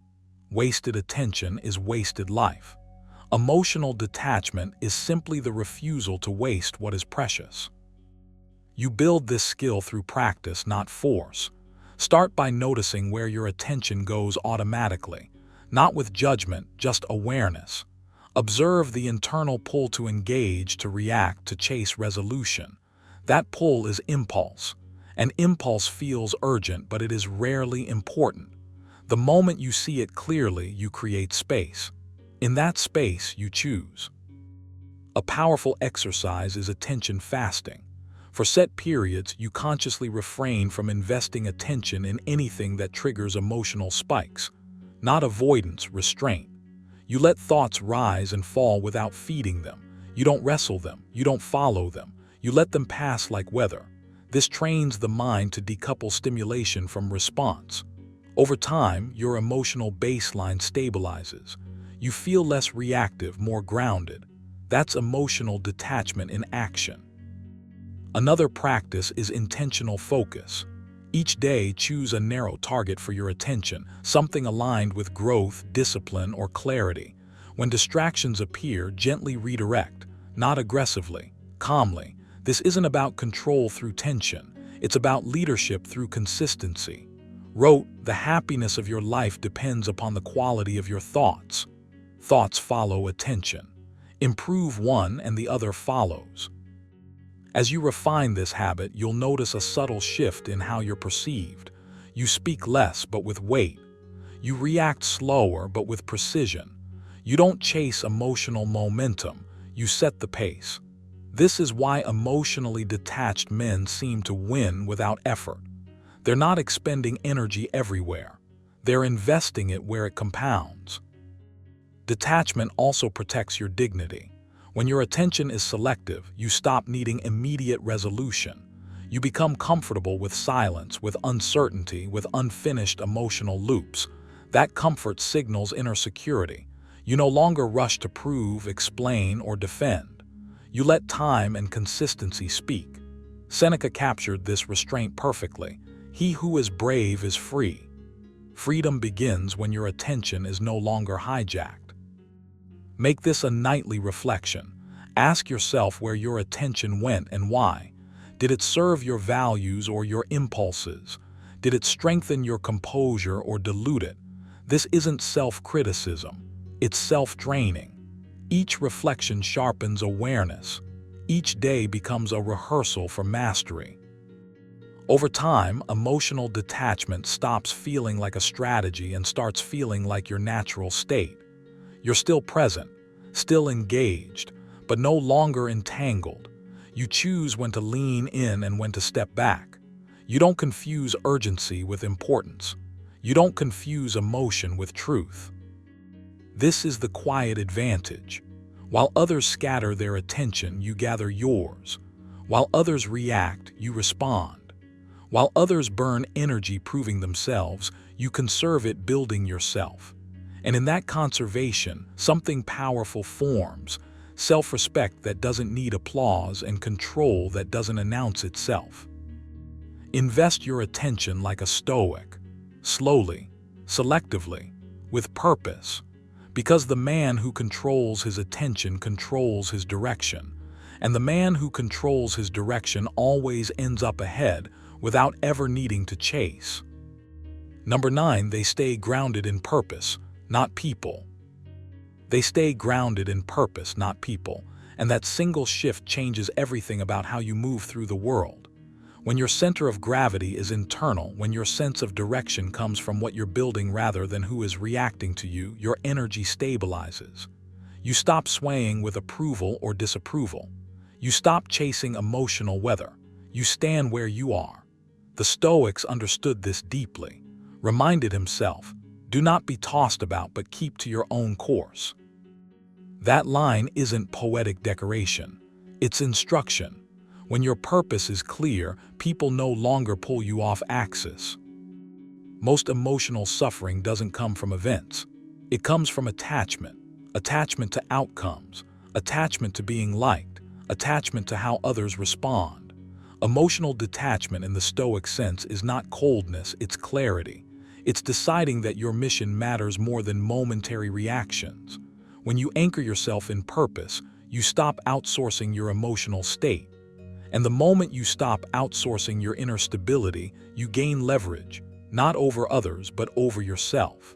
Wasted attention is wasted life. Emotional detachment is simply the refusal to waste what is precious. You build this skill through practice, not force. Start by noticing where your attention goes automatically, not with judgment, just awareness. Observe the internal pull to engage, to react, to chase resolution. That pull is impulse. An impulse feels urgent, but it is rarely important. The moment you see it clearly, you create space. In that space, you choose. A powerful exercise is attention fasting. For set periods, you consciously refrain from investing attention in anything that triggers emotional spikes. Not avoidance, restraint. You let thoughts rise and fall without feeding them. You don't wrestle them. You don't follow them. You let them pass like weather. This trains the mind to decouple stimulation from response. Over time, your emotional baseline stabilizes. You feel less reactive, more grounded. That's emotional detachment in action. Another practice is intentional focus. Each day, choose a narrow target for your attention, something aligned with growth, discipline, or clarity. When distractions appear, gently redirect, not aggressively, calmly. This isn't about control through tension. It's about leadership through consistency. Wrote, "The happiness of your life depends upon the quality of your thoughts. Thoughts follow attention. Improve one and the other follows." As you refine this habit, you'll notice a subtle shift in how you're perceived. You speak less, but with weight. You react slower, but with precision. You don't chase emotional momentum, you set the pace. This is why emotionally detached men seem to win without effort. They're not expending energy everywhere. They're investing it where it compounds. Detachment also protects your dignity. When your attention is selective, you stop needing immediate resolution. You become comfortable with silence, with uncertainty, with unfinished emotional loops. That comfort signals inner security. You no longer rush to prove, explain, or defend. You let time and consistency speak. Seneca captured this restraint perfectly. He who is brave is free. Freedom begins when your attention is no longer hijacked. Make this a nightly reflection. Ask yourself where your attention went and why. Did it serve your values or your impulses? Did it strengthen your composure or dilute it? This isn't self-criticism. It's self-draining. Each reflection sharpens awareness. Each day becomes a rehearsal for mastery. Over time, emotional detachment stops feeling like a strategy and starts feeling like your natural state. You're still present, still engaged, but no longer entangled. You choose when to lean in and when to step back. You don't confuse urgency with importance. You don't confuse emotion with truth. This is the quiet advantage. While others scatter their attention, you gather yours. While others react, you respond. While others burn energy proving themselves, you conserve it building yourself. And in that conservation, something powerful forms. Self-respect that doesn't need applause and control that doesn't announce itself. Invest your attention like a Stoic, slowly, selectively, with purpose, because the man who controls his attention controls his direction, and the man who controls his direction always ends up ahead without ever needing to chase. Number 9, they stay grounded in purpose, not people. They stay grounded in purpose, not people, and that single shift changes everything about how you move through the world. When your center of gravity is internal, when your sense of direction comes from what you're building rather than who is reacting to you, your energy stabilizes. You stop swaying with approval or disapproval. You stop chasing emotional weather. You stand where you are. The Stoics understood this deeply, reminded himself, do not be tossed about, but keep to your own course. That line isn't poetic decoration. It's instruction. When your purpose is clear, people no longer pull you off axis. Most emotional suffering doesn't come from events. It comes from attachment. Attachment to outcomes. Attachment to being liked. Attachment to how others respond. Emotional detachment in the Stoic sense is not coldness, it's clarity. It's deciding that your mission matters more than momentary reactions. When you anchor yourself in purpose, you stop outsourcing your emotional state. And the moment you stop outsourcing your inner stability, you gain leverage, not over others, but over yourself.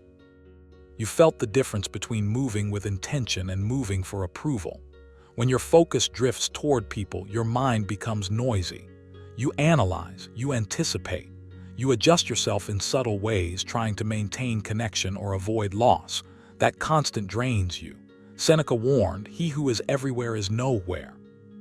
You felt the difference between moving with intention and moving for approval. When your focus drifts toward people, your mind becomes noisy. You analyze, you anticipate. You adjust yourself in subtle ways, trying to maintain connection or avoid loss. That constant drains you. Seneca warned, "He who is everywhere is nowhere."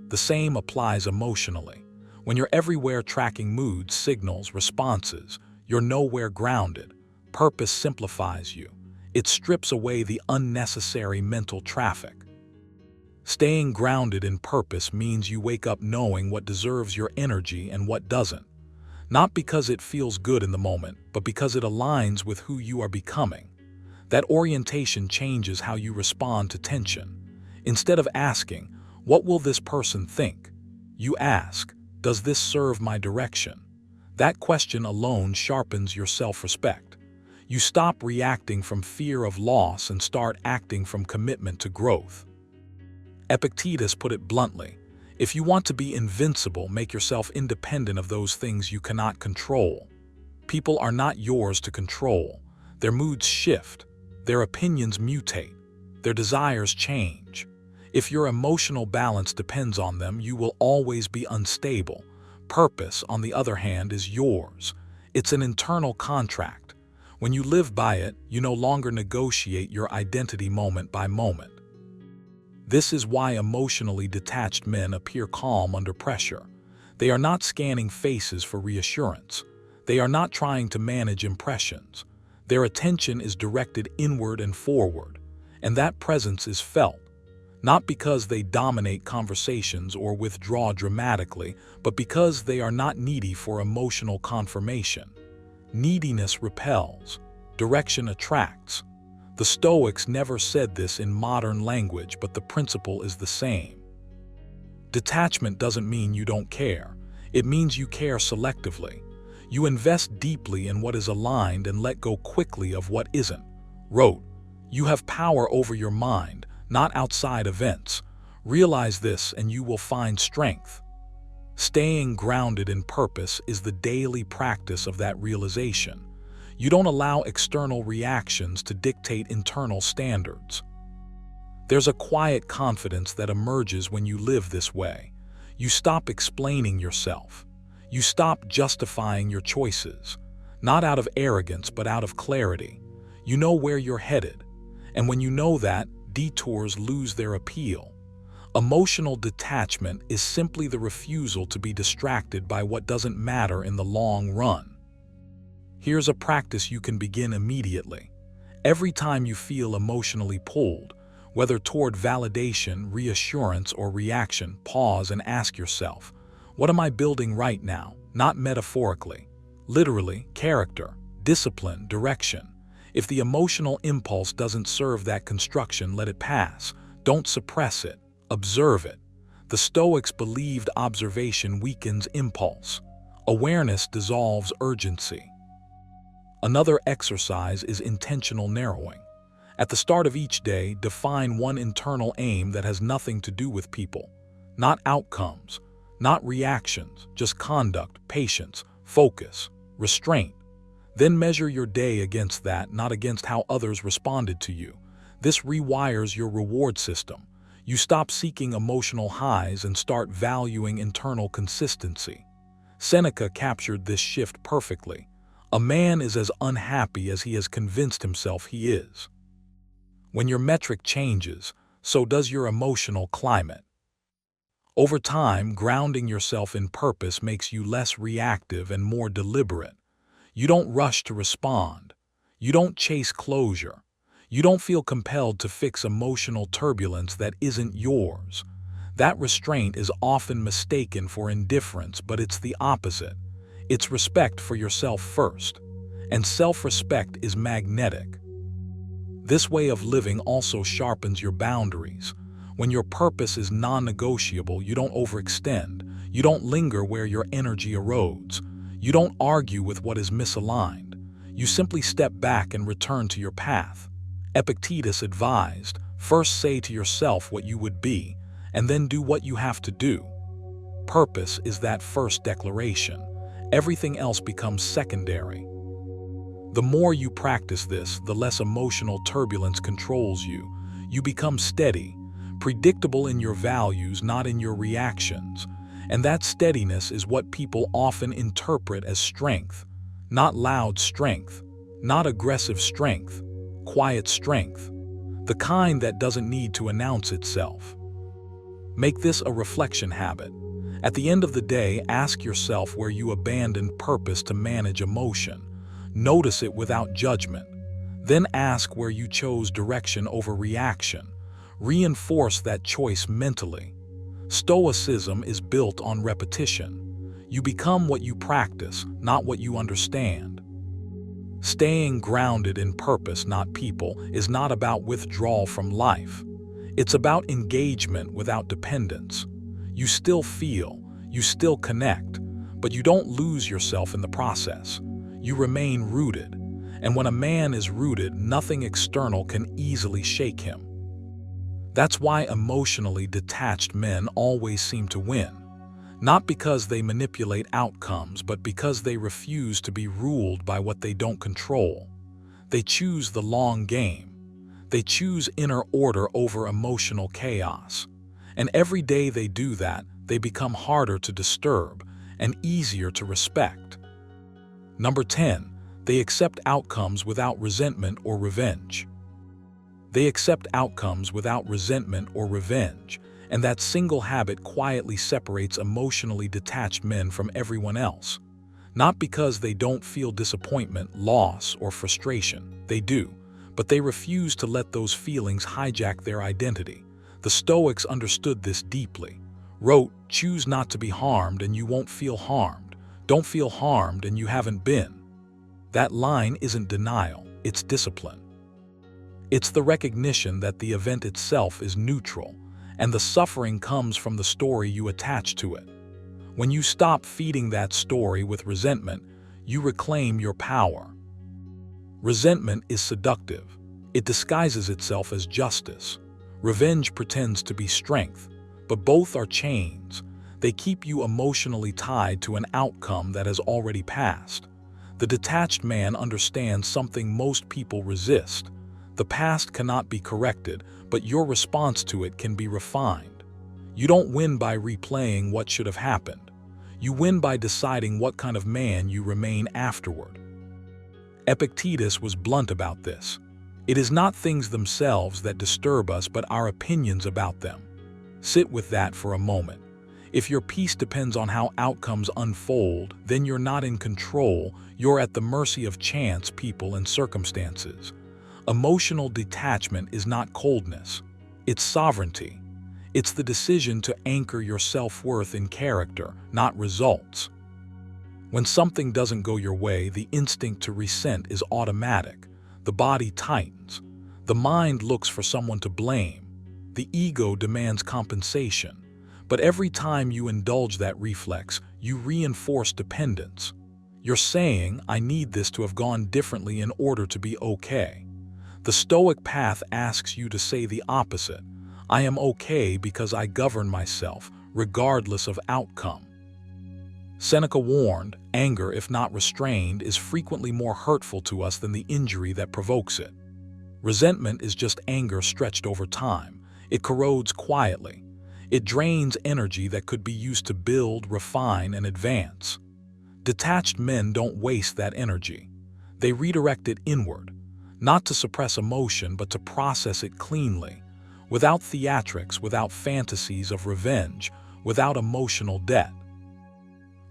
The same applies emotionally. When you're everywhere tracking moods, signals, responses, you're nowhere grounded. Purpose simplifies you. It strips away the unnecessary mental traffic. Staying grounded in purpose means you wake up knowing what deserves your energy and what doesn't. Not because it feels good in the moment, but because it aligns with who you are becoming. That orientation changes how you respond to tension. Instead of asking, "What will this person think?" you ask, "Does this serve my direction?" That question alone sharpens your self-respect. You stop reacting from fear of loss and start acting from commitment to growth. Epictetus put it bluntly, if you want to be invincible, make yourself independent of those things you cannot control. People are not yours to control. Their moods shift. Their opinions mutate. Their desires change. If your emotional balance depends on them, you will always be unstable. Purpose, on the other hand, is yours. It's an internal contract. When you live by it, you no longer negotiate your identity moment by moment. This is why emotionally detached men appear calm under pressure. They are not scanning faces for reassurance. They are not trying to manage impressions. Their attention is directed inward and forward, and that presence is felt, not because they dominate conversations or withdraw dramatically, but because they are not needy for emotional confirmation. Neediness repels, direction attracts. The Stoics never said this in modern language, but the principle is the same. Detachment doesn't mean you don't care. It means you care selectively. You invest deeply in what is aligned and let go quickly of what isn't. Wrote, "You have power over your mind, not outside events. Realize this and you will find strength." Staying grounded in purpose is the daily practice of that realization. You don't allow external reactions to dictate internal standards. There's a quiet confidence that emerges when you live this way. You stop explaining yourself. You stop justifying your choices, not out of arrogance but out of clarity. You know where you're headed, and when you know that, detours lose their appeal. Emotional detachment is simply the refusal to be distracted by what doesn't matter in the long run. Here's a practice you can begin immediately. Every time you feel emotionally pulled, whether toward validation, reassurance, or reaction, pause and ask yourself, what am I building right now? Not metaphorically. Literally, character, discipline, direction. If the emotional impulse doesn't serve that construction, let it pass. Don't suppress it. Observe it. The Stoics believed observation weakens impulse. Awareness dissolves urgency. Another exercise is intentional narrowing. At the start of each day, define one internal aim that has nothing to do with people. Not outcomes, not reactions, just conduct, patience, focus, restraint. Then measure your day against that, not against how others responded to you. This rewires your reward system. You stop seeking emotional highs and start valuing internal consistency. Seneca captured this shift perfectly. A man is as unhappy as he has convinced himself he is. When your metric changes, so does your emotional climate. Over time, grounding yourself in purpose makes you less reactive and more deliberate. You don't rush to respond. You don't chase closure. You don't feel compelled to fix emotional turbulence that isn't yours. That restraint is often mistaken for indifference, but it's the opposite. It's respect for yourself first. And self-respect is magnetic. This way of living also sharpens your boundaries. When your purpose is non-negotiable, you don't overextend. You don't linger where your energy erodes. You don't argue with what is misaligned. You simply step back and return to your path. Epictetus advised, first say to yourself what you would be, and then do what you have to do. Purpose is that first declaration. Everything else becomes secondary. The more you practice this, the less emotional turbulence controls you. You become steady, predictable in your values, not in your reactions. And that steadiness is what people often interpret as strength. Not loud strength, not aggressive strength, quiet strength. The kind that doesn't need to announce itself. Make this a reflection habit. At the end of the day, ask yourself where you abandoned purpose to manage emotion. Notice it without judgment. Then ask where you chose direction over reaction. Reinforce that choice mentally. Stoicism is built on repetition. You become what you practice, not what you understand. Staying grounded in purpose, not people, is not about withdrawal from life. It's about engagement without dependence. You still feel, you still connect, but you don't lose yourself in the process. You remain rooted, and when a man is rooted, nothing external can easily shake him. That's why emotionally detached men always seem to win. Not because they manipulate outcomes, but because they refuse to be ruled by what they don't control. They choose the long game. They choose inner order over emotional chaos. And every day they do that, they become harder to disturb and easier to respect. Number 10, they accept outcomes without resentment or revenge. They accept outcomes without resentment or revenge, and that single habit quietly separates emotionally detached men from everyone else. Not because they don't feel disappointment, loss, or frustration. They do, but they refuse to let those feelings hijack their identity. The Stoics understood this deeply. Wrote, choose not to be harmed and you won't feel harmed. Don't feel harmed and you haven't been. That line isn't denial, it's discipline. It's the recognition that the event itself is neutral, and the suffering comes from the story you attach to it. When you stop feeding that story with resentment, you reclaim your power. Resentment is seductive. It disguises itself as justice. Revenge pretends to be strength, but both are chains. They keep you emotionally tied to an outcome that has already passed. The detached man understands something most people resist. The past cannot be corrected, but your response to it can be refined. You don't win by replaying what should have happened. You win by deciding what kind of man you remain afterward. Epictetus was blunt about this. It is not things themselves that disturb us, but our opinions about them. Sit with that for a moment. If your peace depends on how outcomes unfold, then you're not in control, you're at the mercy of chance, people, and circumstances. Emotional detachment is not coldness, it's sovereignty. It's the decision to anchor your self-worth in character, not results. When something doesn't go your way, the instinct to resent is automatic. The body tightens. The mind looks for someone to blame. The ego demands compensation. But every time you indulge that reflex, you reinforce dependence. You're saying, I need this to have gone differently in order to be okay. The Stoic path asks you to say the opposite. I am okay because I govern myself, regardless of outcome. Seneca warned, anger, if not restrained, is frequently more hurtful to us than the injury that provokes it. Resentment is just anger stretched over time. It corrodes quietly. It drains energy that could be used to build, refine, and advance. Detached men don't waste that energy. They redirect it inward, not to suppress emotion, but to process it cleanly, without theatrics, without fantasies of revenge, without emotional debt.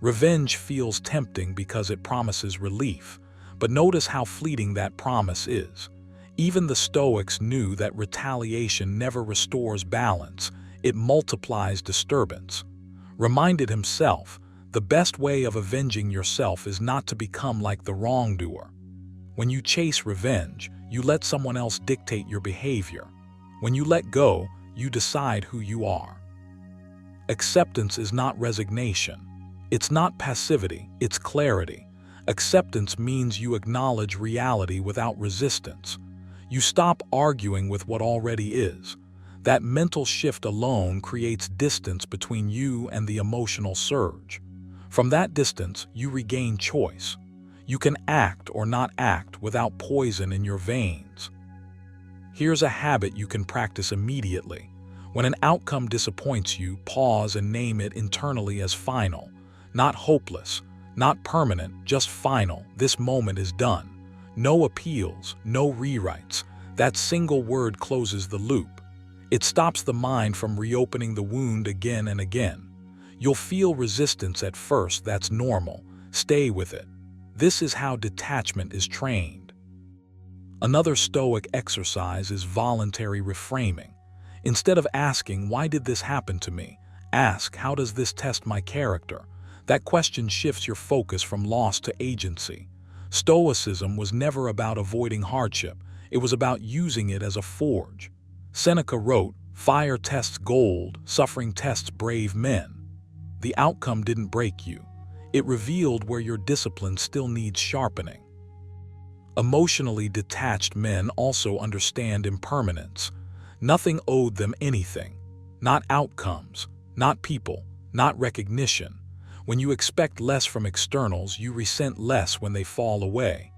Revenge feels tempting because it promises relief, but notice how fleeting that promise is. Even the Stoics knew that retaliation never restores balance, it multiplies disturbance. Reminded himself, the best way of avenging yourself is not to become like the wrongdoer. When you chase revenge, you let someone else dictate your behavior. When you let go, you decide who you are. Acceptance is not resignation. It's not passivity, it's clarity. Acceptance means you acknowledge reality without resistance. You stop arguing with what already is. That mental shift alone creates distance between you and the emotional surge. From that distance, you regain choice. You can act or not act without poison in your veins. Here's a habit you can practice immediately. When an outcome disappoints you, pause and name it internally as final. Not hopeless, not permanent, just final. This moment is done. No appeals, no rewrites. That single word closes the loop. It stops the mind from reopening the wound again and again. You'll feel resistance at first, that's normal. Stay with it. This is how detachment is trained. Another Stoic exercise is voluntary reframing. Instead of asking, why did this happen to me? Ask, how does this test my character? That question shifts your focus from loss to agency. Stoicism was never about avoiding hardship. It was about using it as a forge. Seneca wrote, "Fire tests gold, suffering tests brave men." The outcome didn't break you. It revealed where your discipline still needs sharpening. Emotionally detached men also understand impermanence. Nothing owed them anything. Not outcomes, not people, not recognition. When you expect less from externals, you resent less when they fall away.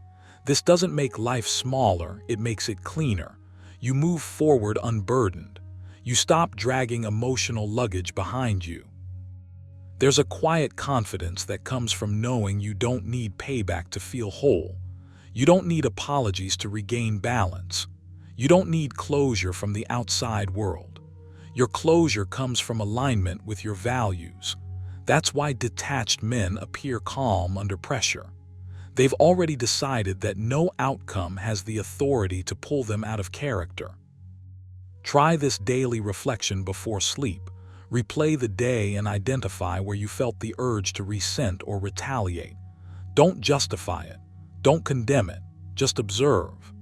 This doesn't make life smaller, it makes it cleaner. You move forward unburdened. You stop dragging emotional luggage behind you. There's a quiet confidence that comes from knowing you don't need payback to feel whole. You don't need apologies to regain balance. You don't need closure from the outside world. Your closure comes from alignment with your values. That's why detached men appear calm under pressure. They've already decided that no outcome has the authority to pull them out of character. Try this daily reflection before sleep. Replay the day and identify where you felt the urge to resent or retaliate. Don't justify it. Don't condemn it. Just observe.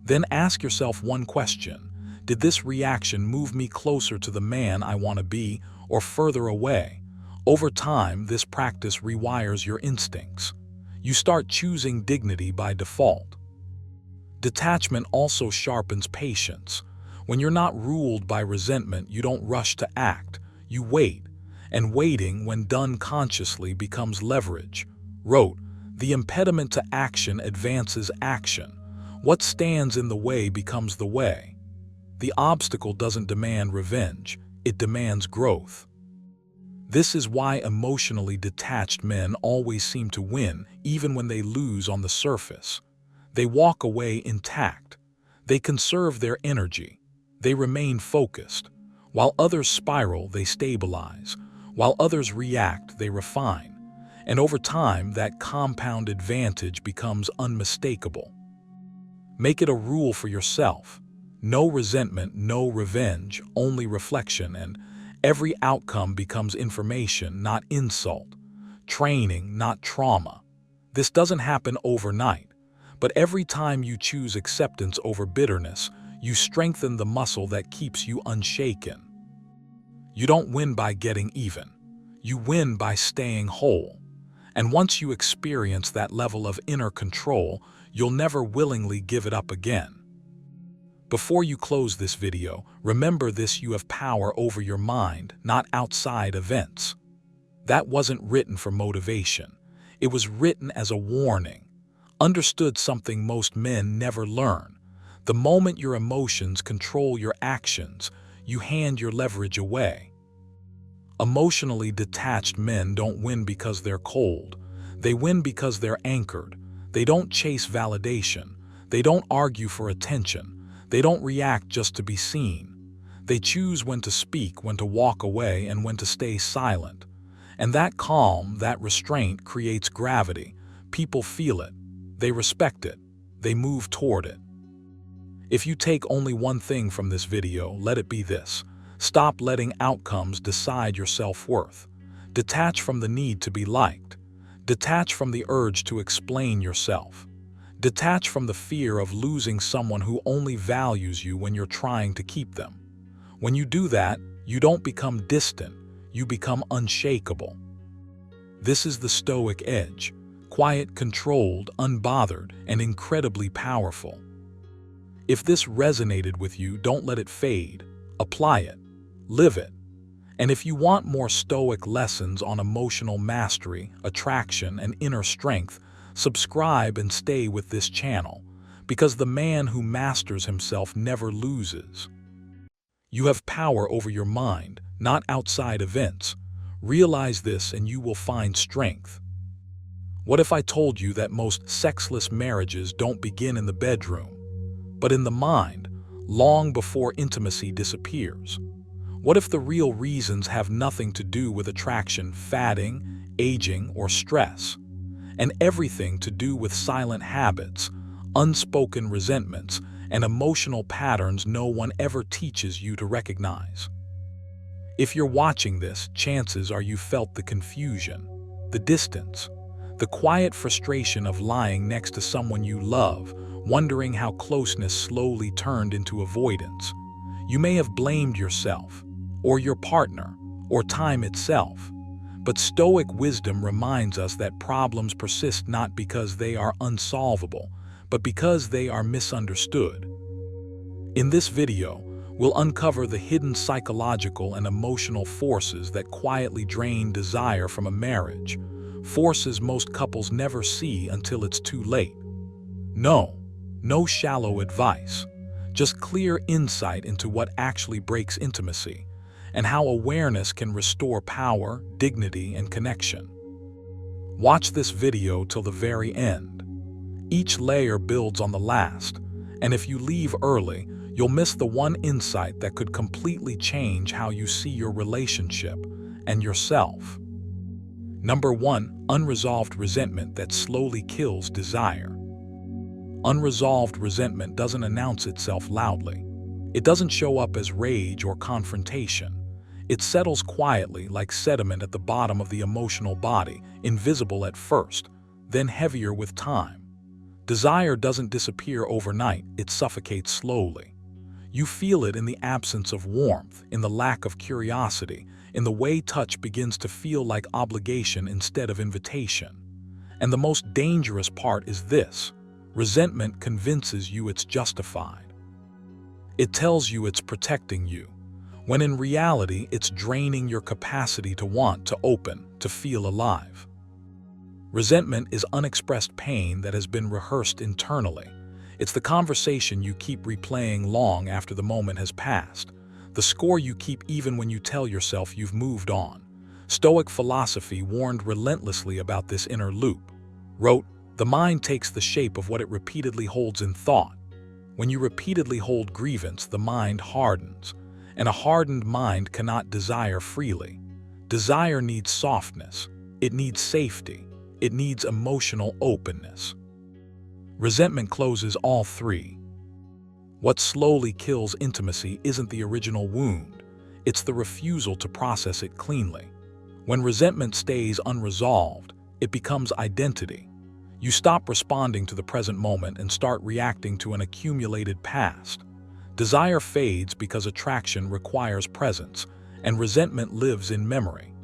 Then ask yourself one question. Did this reaction move me closer to the man I want to be or further away? Over time, this practice rewires your instincts. You start choosing dignity by default. Detachment also sharpens patience. When you're not ruled by resentment, you don't rush to act. You wait, and waiting, when done consciously, becomes leverage. Wrote, "The impediment to action advances action. What stands in the way becomes the way." The obstacle doesn't demand revenge, it demands growth. This is why emotionally detached men always seem to win, even when they lose on the surface. They walk away intact. They conserve their energy. They remain focused. While others spiral, they stabilize. While others react, they refine. And over time, that compound advantage becomes unmistakable. Make it a rule for yourself. No resentment, no revenge, only reflection, and every outcome becomes information, not insult. Training, not trauma. This doesn't happen overnight, but every time you choose acceptance over bitterness, you strengthen the muscle that keeps you unshaken. You don't win by getting even. You win by staying whole. And once you experience that level of inner control, you'll never willingly give it up again. Before you close this video, remember this: you have power over your mind, not outside events. That wasn't written for motivation. It was written as a warning. Understood something most men never learn. The moment your emotions control your actions, you hand your leverage away. Emotionally detached men don't win because they're cold. They win because they're anchored. They don't chase validation. They don't argue for attention. They don't react just to be seen. They choose when to speak, when to walk away, and when to stay silent. And that calm, that restraint creates gravity. People feel it. They respect it. They move toward it. If you take only one thing from this video, let it be this: stop letting outcomes decide your self-worth. Detach from the need to be liked. Detach from the urge to explain yourself. Detach from the fear of losing someone who only values you when you're trying to keep them. When you do that, you don't become distant, you become unshakable. This is the Stoic edge: quiet, controlled, unbothered, and incredibly powerful. If this resonated with you, don't let it fade. Apply it. Live it. And if you want more Stoic lessons on emotional mastery, attraction, and inner strength, subscribe and stay with this channel, because the man who masters himself never loses. You have power over your mind, not outside events. Realize this and you will find strength. What if I told you that most sexless marriages don't begin in the bedroom, but in the mind, long before intimacy disappears? What if the real reasons have nothing to do with attraction, fatting, aging, or stress, and everything to do with silent habits, unspoken resentments, and emotional patterns no one ever teaches you to recognize? If you're watching this, chances are you felt the confusion, the distance, the quiet frustration of lying next to someone you love, wondering how closeness slowly turned into avoidance. You may have blamed yourself, or your partner, or time itself. But Stoic wisdom reminds us that problems persist not because they are unsolvable, but because they are misunderstood. In this video, we'll uncover the hidden psychological and emotional forces that quietly drain desire from a marriage, forces most couples never see until it's too late. No shallow advice, just clear insight into what actually breaks intimacy, and how awareness can restore power, dignity, and connection. Watch this video till the very end. Each layer builds on the last, and if you leave early, you'll miss the one insight that could completely change how you see your relationship and yourself. Number 1. Unresolved resentment that slowly kills desire. Unresolved resentment doesn't announce itself loudly. It doesn't show up as rage or confrontation. It settles quietly like sediment at the bottom of the emotional body, invisible at first, then heavier with time. Desire doesn't disappear overnight, it suffocates slowly. You feel it in the absence of warmth, in the lack of curiosity, in the way touch begins to feel like obligation instead of invitation. And the most dangerous part is this: resentment convinces you it's justified. It tells you it's protecting you, when in reality it's draining your capacity to want, to open, to feel alive. Resentment is unexpressed pain that has been rehearsed internally. It's the conversation you keep replaying long after the moment has passed, the score you keep even when you tell yourself you've moved on. Stoic philosophy warned relentlessly about this inner loop. Wrote, "The mind takes the shape of what it repeatedly holds in thought. When you repeatedly hold grievance, the mind hardens, and a hardened mind cannot desire freely. Desire needs softness, it needs safety, it needs emotional openness." Resentment closes all three. What slowly kills intimacy isn't the original wound, it's the refusal to process it cleanly. When resentment stays unresolved, it becomes identity. You stop responding to the present moment and start reacting to an accumulated past. Desire fades because attraction requires presence, and resentment lives in memory.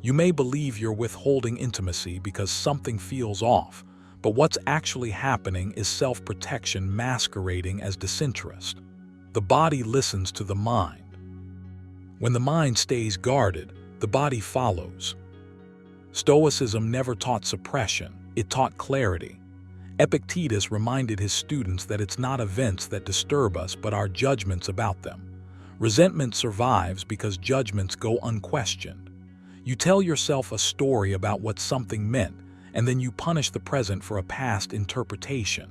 You may believe you're withholding intimacy because something feels off, but what's actually happening is self-protection masquerading as disinterest. The body listens to the mind. When the mind stays guarded, the body follows. Stoicism never taught suppression, it taught clarity. Epictetus reminded his students that it's not events that disturb us but our judgments about them. Resentment survives because judgments go unquestioned. You tell yourself a story about what something meant, and then you punish the present for a past interpretation.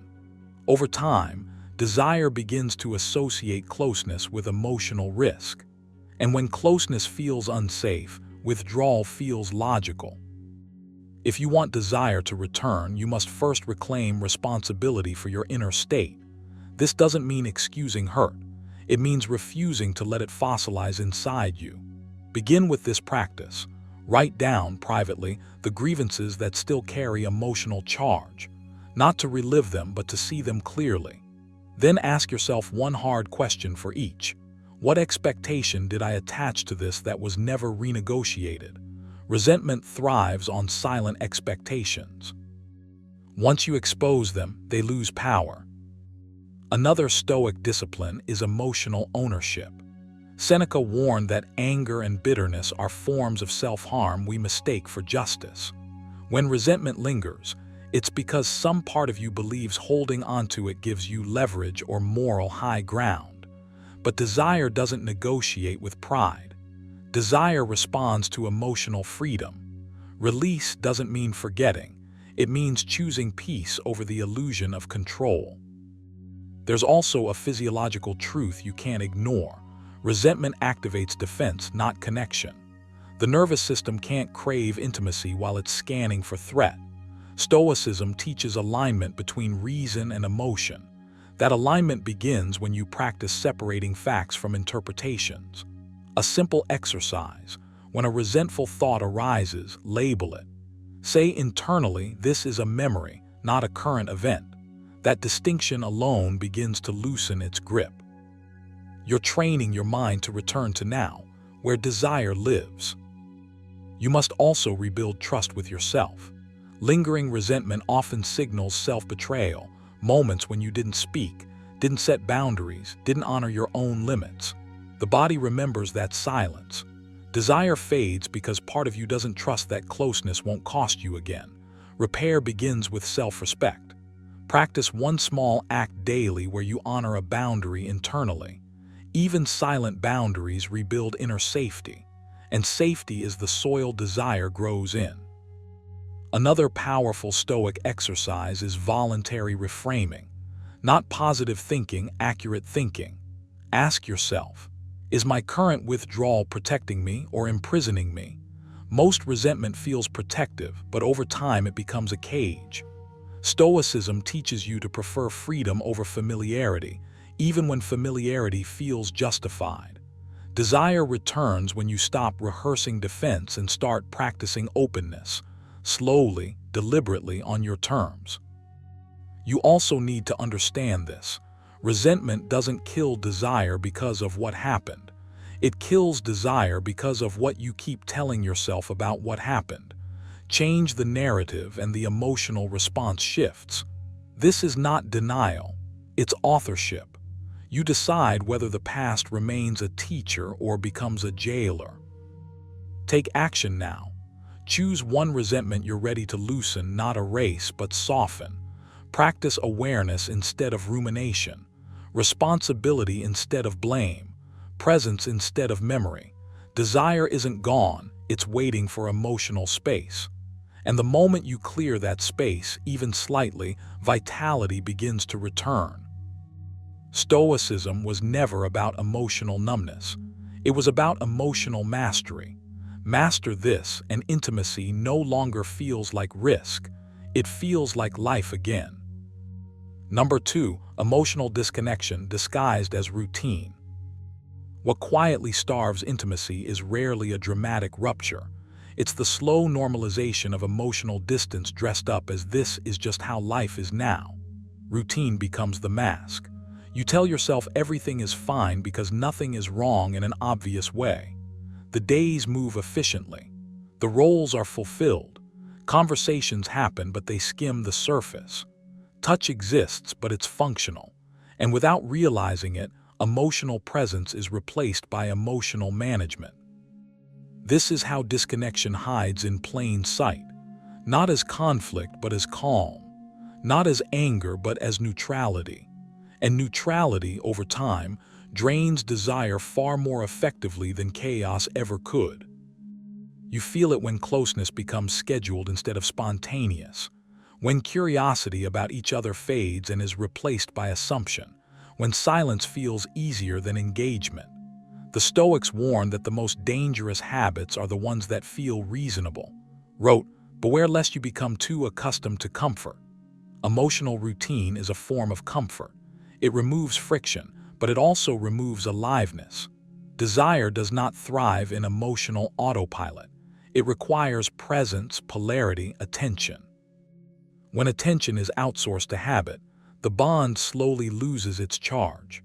Over time, desire begins to associate closeness with emotional risk. And when closeness feels unsafe, withdrawal feels logical. If you want desire to return, you must first reclaim responsibility for your inner state. This doesn't mean excusing hurt. It means refusing to let it fossilize inside you. Begin with this practice. Write down, privately, the grievances that still carry emotional charge, not to relive them but to see them clearly. Then ask yourself one hard question for each. What expectation did I attach to this that was never renegotiated? Resentment thrives on silent expectations. Once you expose them, they lose power. Another Stoic discipline is emotional ownership. Seneca warned that anger and bitterness are forms of self-harm we mistake for justice. When resentment lingers, it's because some part of you believes holding onto it gives you leverage or moral high ground. But desire doesn't negotiate with pride. Desire responds to emotional freedom. Release doesn't mean forgetting. It means choosing peace over the illusion of control. There's also a physiological truth you can't ignore. Resentment activates defense, not connection. The nervous system can't crave intimacy while it's scanning for threat. Stoicism teaches alignment between reason and emotion. That alignment begins when you practice separating facts from interpretations. A simple exercise: when a resentful thought arises, label it. Say internally, "This is a memory, not a current event." That distinction alone begins to loosen its grip. You're training your mind to return to now, where desire lives. You must also rebuild trust with yourself. Lingering resentment often signals self-betrayal, moments when you didn't speak, didn't set boundaries, didn't honor your own limits. The body remembers that silence. Desire fades because part of you doesn't trust that closeness won't cost you again. Repair begins with self-respect. Practice one small act daily where you honor a boundary internally. Even silent boundaries rebuild inner safety, and safety is the soil desire grows in. Another powerful Stoic exercise is voluntary reframing. Not positive thinking, accurate thinking. Ask yourself, is my current withdrawal protecting me or imprisoning me? Most resentment feels protective, but over time it becomes a cage. Stoicism teaches you to prefer freedom over familiarity, even when familiarity feels justified. Desire returns when you stop rehearsing defense and start practicing openness, slowly, deliberately, on your terms. You also need to understand this. Resentment doesn't kill desire because of what happened. It kills desire because of what you keep telling yourself about what happened. Change the narrative and the emotional response shifts. This is not denial, it's authorship. You decide whether the past remains a teacher or becomes a jailer. Take action now. Choose one resentment you're ready to loosen, not erase, but soften. Practice awareness instead of rumination, responsibility instead of blame, presence instead of memory. Desire isn't gone, it's waiting for emotional space. And the moment you clear that space, even slightly, vitality begins to return. Stoicism was never about emotional numbness. It was about emotional mastery. Master this, and intimacy no longer feels like risk. It feels like life again. Number 2, emotional disconnection disguised as routine. What quietly starves intimacy is rarely a dramatic rupture. It's the slow normalization of emotional distance dressed up as this is just how life is now. Routine becomes the mask. You tell yourself everything is fine because nothing is wrong in an obvious way. The days move efficiently. The roles are fulfilled. Conversations happen, but they skim the surface. Touch exists, but it's functional. And without realizing it, emotional presence is replaced by emotional management. This is how disconnection hides in plain sight. Not as conflict, but as calm. Not as anger, but as neutrality. And neutrality, over time, drains desire far more effectively than chaos ever could. You feel it when closeness becomes scheduled instead of spontaneous, when curiosity about each other fades and is replaced by assumption, when silence feels easier than engagement. The Stoics warn that the most dangerous habits are the ones that feel reasonable. Wrote, "Beware lest you become too accustomed to comfort." Emotional routine is a form of comfort. It removes friction, but it also removes aliveness. Desire does not thrive in emotional autopilot. It requires presence, polarity, attention. When attention is outsourced to habit, the bond slowly loses its charge.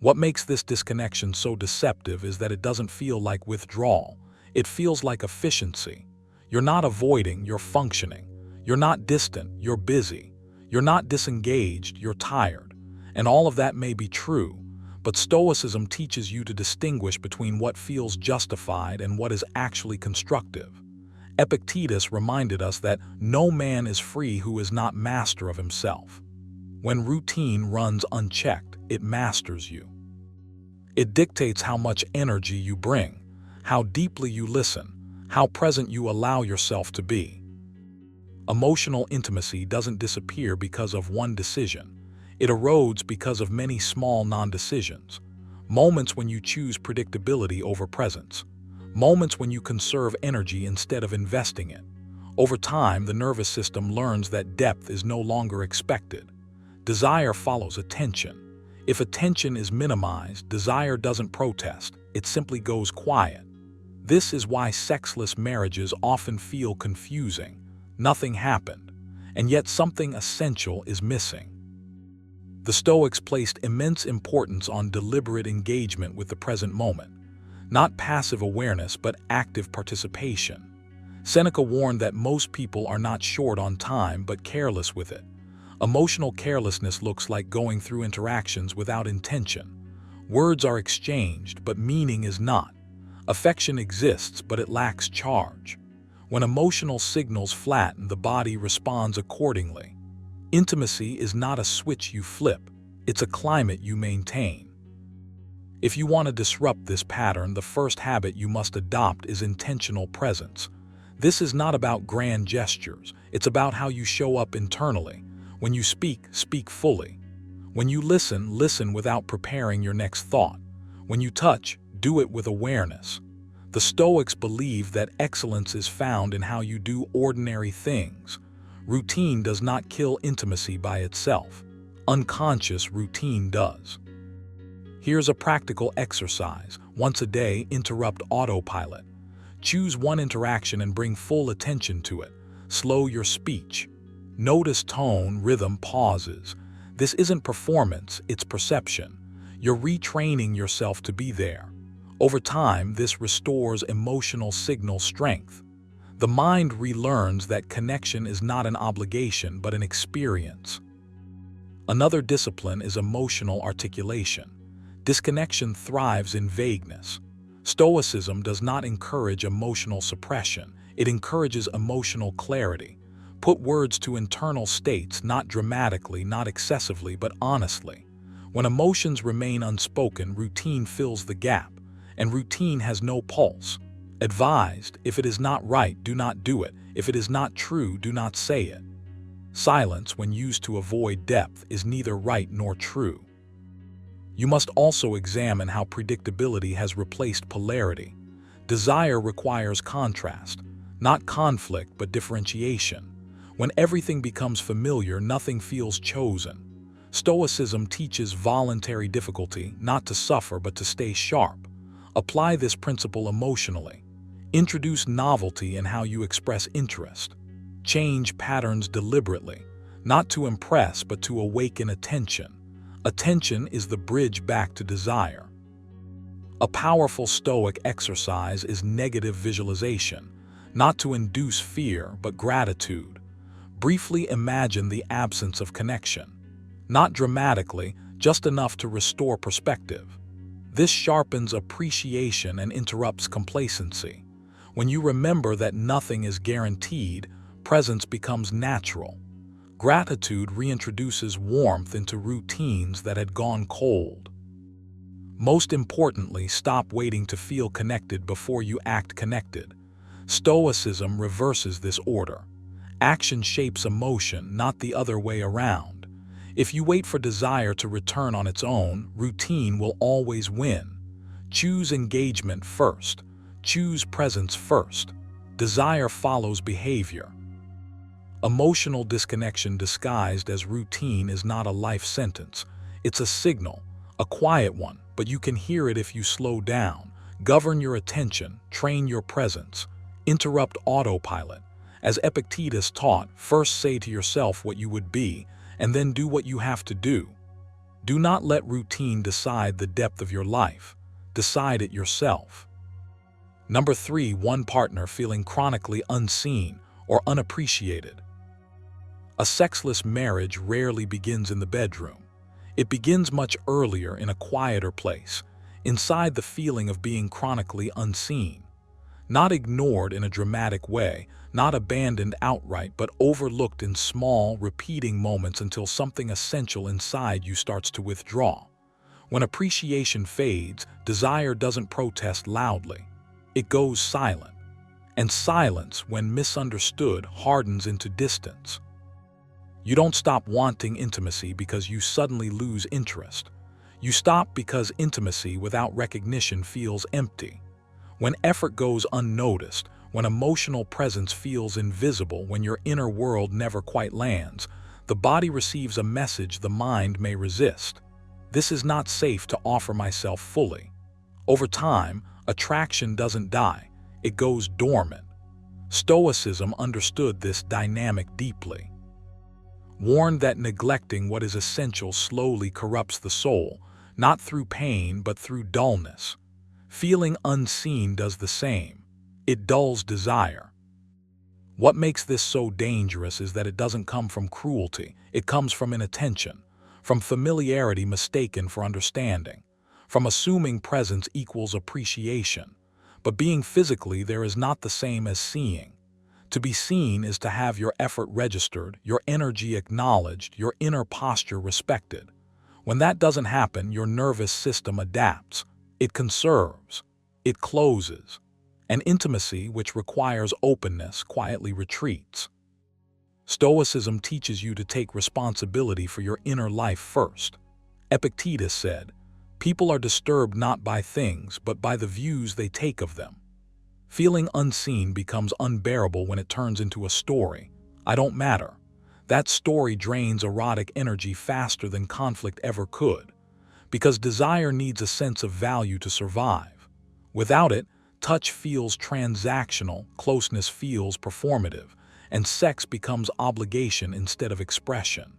What makes this disconnection so deceptive is that it doesn't feel like withdrawal. It feels like efficiency. You're not avoiding, you're functioning. You're not distant, you're busy. You're not disengaged, you're tired. And all of that may be true, but Stoicism teaches you to distinguish between what feels justified and what is actually constructive. Epictetus reminded us that no man is free who is not master of himself. When routine runs unchecked, it masters you. It dictates how much energy you bring, how deeply you listen, how present you allow yourself to be. Emotional intimacy doesn't disappear because of one decision. It erodes because of many small non-decisions. Moments when you choose predictability over presence. Moments when you conserve energy instead of investing it. Over time, the nervous system learns that depth is no longer expected. Desire follows attention. If attention is minimized, desire doesn't protest, it simply goes quiet. This is why sexless marriages often feel confusing. Nothing happened, and yet something essential is missing. The Stoics placed immense importance on deliberate engagement with the present moment. Not passive awareness, but active participation. Seneca warned that most people are not short on time, but careless with it. Emotional carelessness looks like going through interactions without intention. Words are exchanged, but meaning is not. Affection exists, but it lacks charge. When emotional signals flatten, the body responds accordingly. Intimacy is not a switch you flip, it's a climate you maintain. If you want to disrupt this pattern, the first habit you must adopt is intentional presence. This is not about grand gestures, it's about how you show up internally. When you speak, speak fully. When you listen, listen without preparing your next thought. When you touch, do it with awareness. The Stoics believe that excellence is found in how you do ordinary things. Routine does not kill intimacy by itself. Unconscious routine does. Here's a practical exercise. Once a day, interrupt autopilot. Choose one interaction and bring full attention to it. Slow your speech. Notice tone, rhythm, pauses. This isn't performance, it's perception. You're retraining yourself to be there. Over time, this restores emotional signal strength. The mind relearns that connection is not an obligation but an experience. Another discipline is emotional articulation. Disconnection thrives in vagueness. Stoicism does not encourage emotional suppression, it encourages emotional clarity. Put words to internal states, not dramatically, not excessively, but honestly. When emotions remain unspoken, routine fills the gap, and routine has no pulse. Advised, if it is not right, do not do it. If it is not true, do not say it. Silence, when used to avoid depth, is neither right nor true. You must also examine how predictability has replaced polarity. Desire requires contrast, not conflict but differentiation. When everything becomes familiar, nothing feels chosen. Stoicism teaches voluntary difficulty, not to suffer but to stay sharp. Apply this principle emotionally. Introduce novelty in how you express interest. Change patterns deliberately, not to impress but to awaken attention. Attention is the bridge back to desire. A powerful Stoic exercise is negative visualization, not to induce fear but gratitude. Briefly imagine the absence of connection. Not dramatically, just enough to restore perspective. This sharpens appreciation and interrupts complacency. When you remember that nothing is guaranteed, presence becomes natural. Gratitude reintroduces warmth into routines that had gone cold. Most importantly, stop waiting to feel connected before you act connected. Stoicism reverses this order. Action shapes emotion, not the other way around. If you wait for desire to return on its own, routine will always win. Choose engagement first. Choose presence first. Desire follows behavior. Emotional disconnection disguised as routine is not a life sentence. It's a signal, a quiet one, but you can hear it if you slow down. Govern your attention, train your presence, interrupt autopilot. As Epictetus taught, first say to yourself what you would be, and then do what you have to do. Do not let routine decide the depth of your life. Decide it yourself. Number 3, one partner feeling chronically unseen or unappreciated. A sexless marriage rarely begins in the bedroom. It begins much earlier in a quieter place, inside the feeling of being chronically unseen. Not ignored in a dramatic way, not abandoned outright, but overlooked in small, repeating moments until something essential inside you starts to withdraw. When appreciation fades, desire doesn't protest loudly. It goes silent. And silence, when misunderstood, hardens into distance. You don't stop wanting intimacy because you suddenly lose interest. You stop because intimacy without recognition feels empty. When effort goes unnoticed, when emotional presence feels invisible, when your inner world never quite lands, the body receives a message the mind may resist. This is not safe to offer myself fully. Over time, attraction doesn't die, it goes dormant. Stoicism understood this dynamic deeply. Warned that neglecting what is essential slowly corrupts the soul, not through pain but through dullness. Feeling unseen does the same. It dulls desire. What makes this so dangerous is that it doesn't come from cruelty. It comes from inattention, from familiarity mistaken for understanding, from assuming presence equals appreciation. But being physically there is not the same as seeing. To be seen is to have your effort registered, your energy acknowledged, your inner posture respected. When that doesn't happen, your nervous system adapts. It conserves. It closes. And intimacy, which requires openness, quietly retreats. Stoicism teaches you to take responsibility for your inner life first. Epictetus said, "People are disturbed not by things, but by the views they take of them." Feeling unseen becomes unbearable when it turns into a story. I don't matter. That story drains erotic energy faster than conflict ever could. Because desire needs a sense of value to survive. Without it, touch feels transactional, closeness feels performative, and sex becomes obligation instead of expression.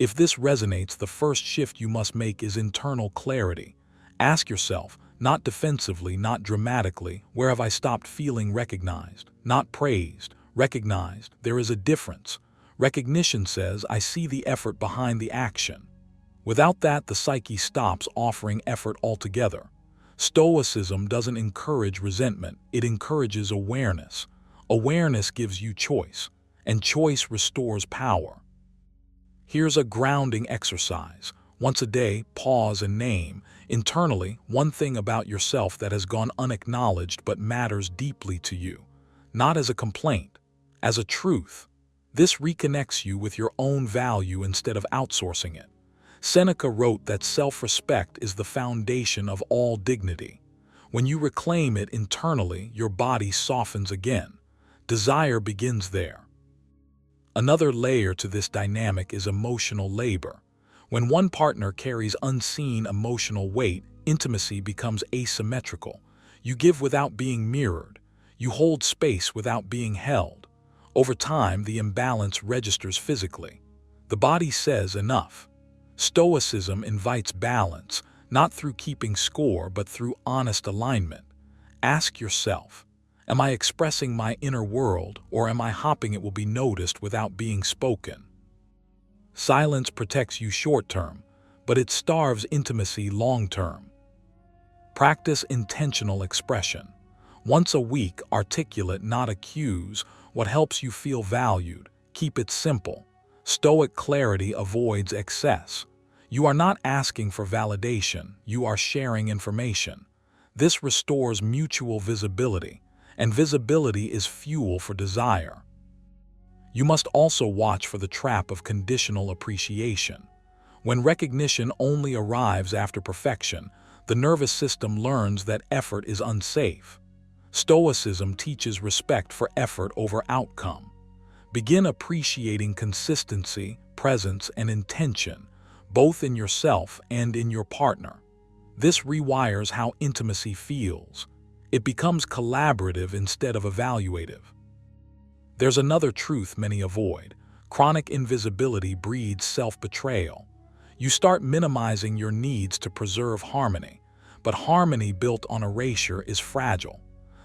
If this resonates, the first shift you must make is internal clarity. Ask yourself, not defensively, not dramatically, where have I stopped feeling recognized? Not praised, recognized. There is a difference. Recognition says, I see the effort behind the action. Without that, the psyche stops offering effort altogether. Stoicism doesn't encourage resentment, it encourages awareness. Awareness gives you choice, and choice restores power. Here's a grounding exercise. Once a day, pause and name, internally, one thing about yourself that has gone unacknowledged but matters deeply to you. Not as a complaint, as a truth. This reconnects you with your own value instead of outsourcing it. Seneca wrote that self-respect is the foundation of all dignity. When you reclaim it internally, your body softens again. Desire begins there. Another layer to this dynamic is emotional labor. When one partner carries unseen emotional weight, intimacy becomes asymmetrical. You give without being mirrored. You hold space without being held. Over time, the imbalance registers physically. The body says enough. Stoicism invites balance, not through keeping score, but through honest alignment. Ask yourself, am I expressing my inner world, or am I hoping it will be noticed without being spoken? Silence protects you short-term, but it starves intimacy long-term. Practice intentional expression. Once a week, articulate, not accuse, what helps you feel valued. Keep it simple. Stoic clarity avoids excess. You are not asking for validation, you are sharing information. This restores mutual visibility, and visibility is fuel for desire. You must also watch for the trap of conditional appreciation. When recognition only arrives after perfection, the nervous system learns that effort is unsafe. Stoicism teaches respect for effort over outcome. Begin appreciating consistency, presence, and intention, both in yourself and in your partner. This rewires how intimacy feels. It becomes collaborative instead of evaluative. There's another truth many avoid. Chronic invisibility breeds self-betrayal. You start minimizing your needs to preserve harmony, but harmony built on erasure is fragile.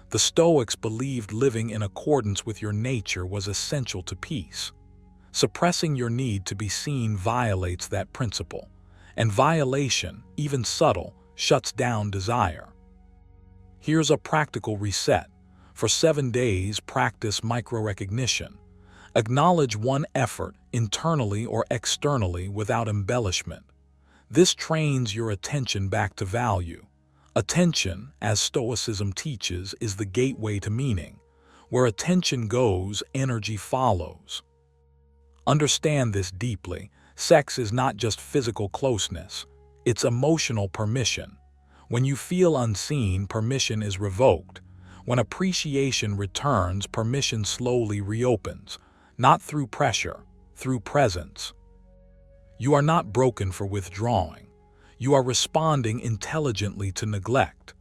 The Stoics believed living in accordance with your nature was essential to peace. Suppressing your need to be seen violates that principle, and violation, even subtle, shuts down desire. Here's a practical reset. For 7 days, practice micro-recognition. Acknowledge one effort, internally or externally, without embellishment. This trains your attention back to value. Attention, as Stoicism teaches, is the gateway to meaning. Where attention goes, energy follows. Understand this deeply. Sex is not just physical closeness. It's emotional permission. When you feel unseen, permission is revoked. When appreciation returns, permission slowly reopens. Not through pressure, through presence. You are not broken for withdrawing. You are responding intelligently to neglect.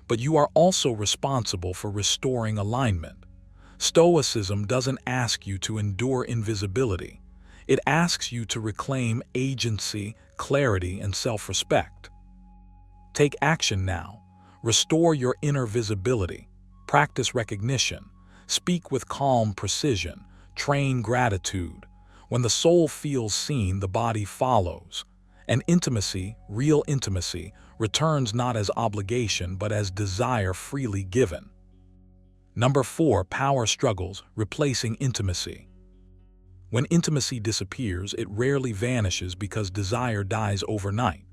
But you are also responsible for restoring alignment. Stoicism doesn't ask you to endure invisibility. It asks you to reclaim agency, clarity, and self-respect. Take action now. Restore your inner visibility. Practice recognition. Speak with calm precision. Train gratitude. When the soul feels seen, the body follows. And intimacy, real intimacy, returns not as obligation but as desire freely given. Number 4, power struggles, replacing intimacy. When intimacy disappears, it rarely vanishes because desire dies overnight.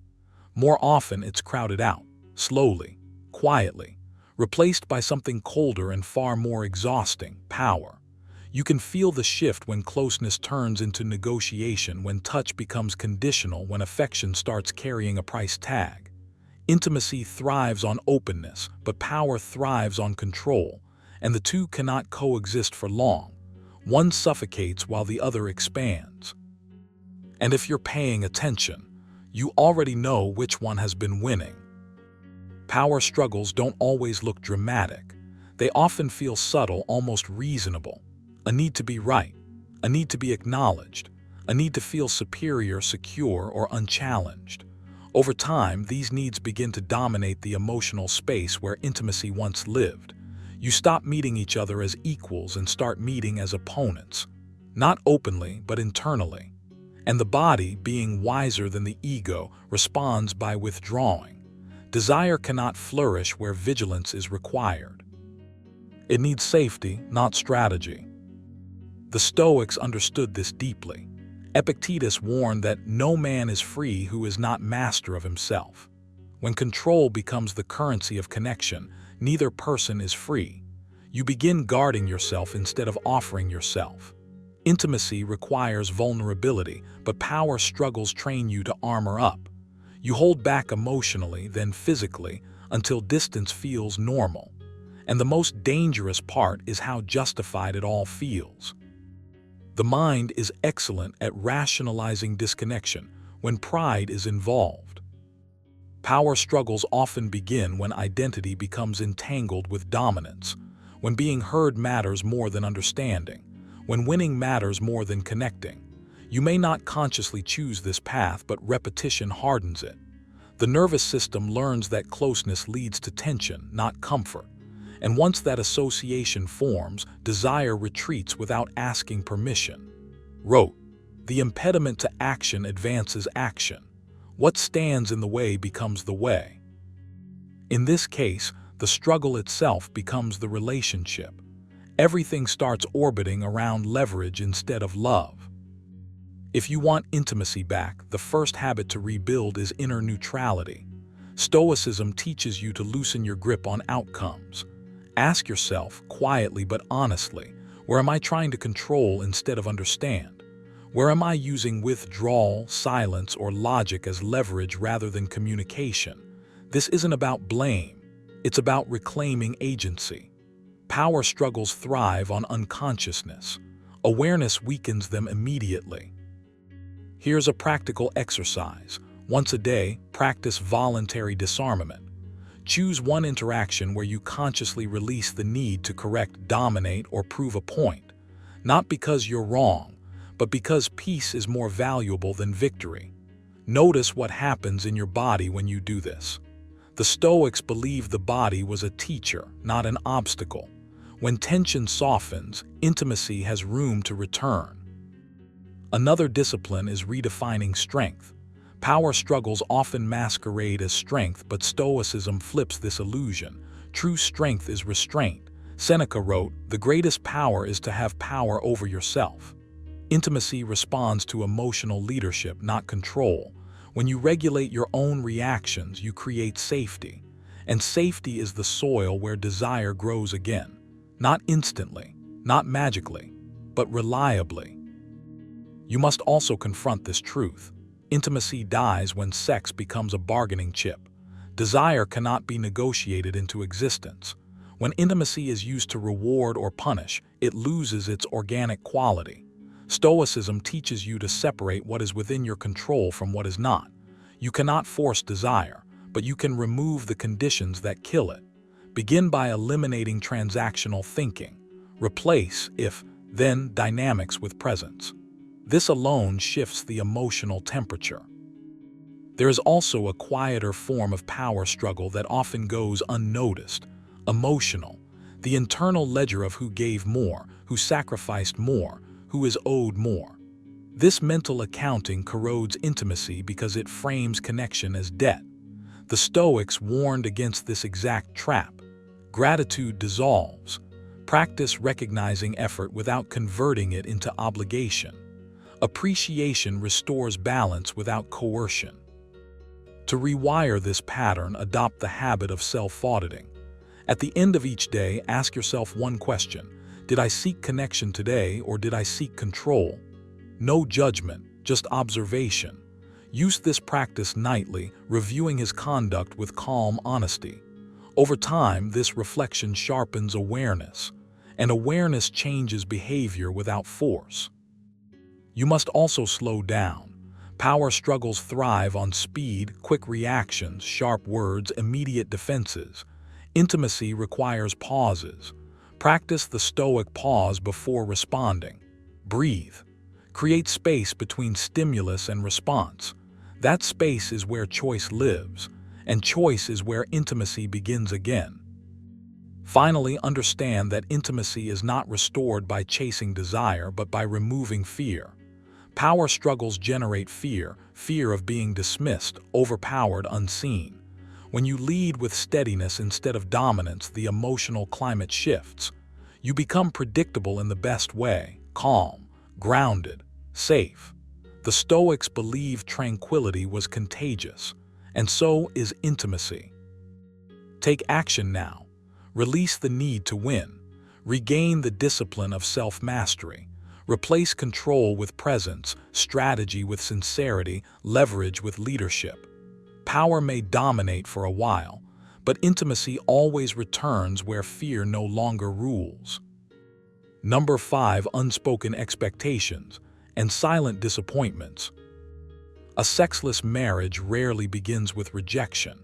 More often, it's crowded out, slowly, quietly, replaced by something colder and far more exhausting, power. You can feel the shift when closeness turns into negotiation, when touch becomes conditional, when affection starts carrying a price tag. Intimacy thrives on openness, but power thrives on control, and the two cannot coexist for long. One suffocates while the other expands. And if you're paying attention, you already know which one has been winning. Power struggles don't always look dramatic. They often feel subtle, almost reasonable. A need to be right, a need to be acknowledged, a need to feel superior, secure, or unchallenged. Over time, these needs begin to dominate the emotional space where intimacy once lived. You stop meeting each other as equals and start meeting as opponents, not openly but internally. And the body, being wiser than the ego, responds by withdrawing. Desire cannot flourish where vigilance is required. It needs safety, not strategy. The Stoics understood this deeply. Epictetus warned that no man is free who is not master of himself. When control becomes the currency of connection, neither person is free. You begin guarding yourself instead of offering yourself. Intimacy requires vulnerability, but power struggles train you to armor up. You hold back emotionally, then physically, until distance feels normal. And the most dangerous part is how justified it all feels. The mind is excellent at rationalizing disconnection when pride is involved. Power struggles often begin when identity becomes entangled with dominance, when being heard matters more than understanding, when winning matters more than connecting. You may not consciously choose this path, but repetition hardens it. The nervous system learns that closeness leads to tension, not comfort. And once that association forms, desire retreats without asking permission. Wrote, "The impediment to action advances action. What stands in the way becomes the way." In this case, the struggle itself becomes the relationship. Everything starts orbiting around leverage instead of love. If you want intimacy back, the first habit to rebuild is inner neutrality. Stoicism teaches you to loosen your grip on outcomes. Ask yourself, quietly but honestly, where am I trying to control instead of understand? Where am I using withdrawal, silence, or logic as leverage rather than communication? This isn't about blame. It's about reclaiming agency. Power struggles thrive on unconsciousness. Awareness weakens them immediately. Here's a practical exercise. Once a day, practice voluntary disarmament. Choose one interaction where you consciously release the need to correct, dominate, or prove a point. Not because you're wrong, but because peace is more valuable than victory. Notice what happens in your body when you do this. The Stoics believed the body was a teacher, not an obstacle. When tension softens, intimacy has room to return. Another discipline is redefining strength. Power struggles often masquerade as strength, but Stoicism flips this illusion. True strength is restraint. Seneca wrote, "The greatest power is to have power over yourself." Intimacy responds to emotional leadership, not control. When you regulate your own reactions, you create safety. And safety is the soil where desire grows again. Not instantly, not magically, but reliably. You must also confront this truth. Intimacy dies when sex becomes a bargaining chip. Desire cannot be negotiated into existence. When intimacy is used to reward or punish, it loses its organic quality. Stoicism teaches you to separate what is within your control from what is not. You cannot force desire, but you can remove the conditions that kill it. Begin by eliminating transactional thinking. Replace if, then dynamics with presence. This alone shifts the emotional temperature. There is also a quieter form of power struggle that often goes unnoticed: emotional. The internal ledger of who gave more, who sacrificed more, who is owed more. This mental accounting corrodes intimacy because it frames connection as debt. The Stoics warned against this exact trap. Gratitude dissolves. Practice recognizing effort without converting it into obligation. Appreciation restores balance without coercion. To rewire this pattern, adopt the habit of self-auditing. At the end of each day, ask yourself one question: did I seek connection today, or did I seek control? No judgment, just observation. Use this practice nightly, reviewing his conduct with calm honesty. Over time, this reflection sharpens awareness, and awareness changes behavior without force. You must also slow down. Power struggles thrive on speed, quick reactions, sharp words, immediate defenses. Intimacy requires pauses. Practice the Stoic pause before responding. Breathe. Create space between stimulus and response. That space is where choice lives, and choice is where intimacy begins again. Finally, understand that intimacy is not restored by chasing desire, but by removing fear. Power struggles generate fear, fear of being dismissed, overpowered, unseen. When you lead with steadiness instead of dominance, the emotional climate shifts. You become predictable in the best way, calm, grounded, safe. The Stoics believed tranquility was contagious, and so is intimacy. Take action now. Release the need to win. Regain the discipline of self-mastery. Replace control with presence, strategy with sincerity, leverage with leadership. Power may dominate for a while, but intimacy always returns where fear no longer rules. Number 5. Unspoken expectations and silent disappointments. A sexless marriage rarely begins with rejection.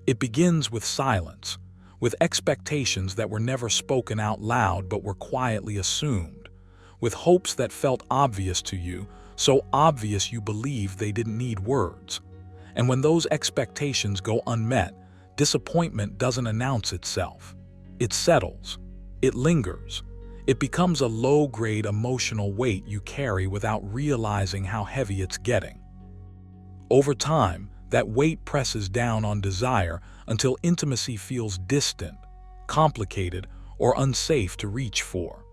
It begins with silence, with expectations that were never spoken out loud but were quietly assumed, with hopes that felt obvious to you, so obvious you believed they didn't need words. And when those expectations go unmet, disappointment doesn't announce itself. It settles. It lingers. It becomes a low-grade emotional weight you carry without realizing how heavy it's getting. Over time, that weight presses down on desire until intimacy feels distant, complicated, or unsafe to reach for.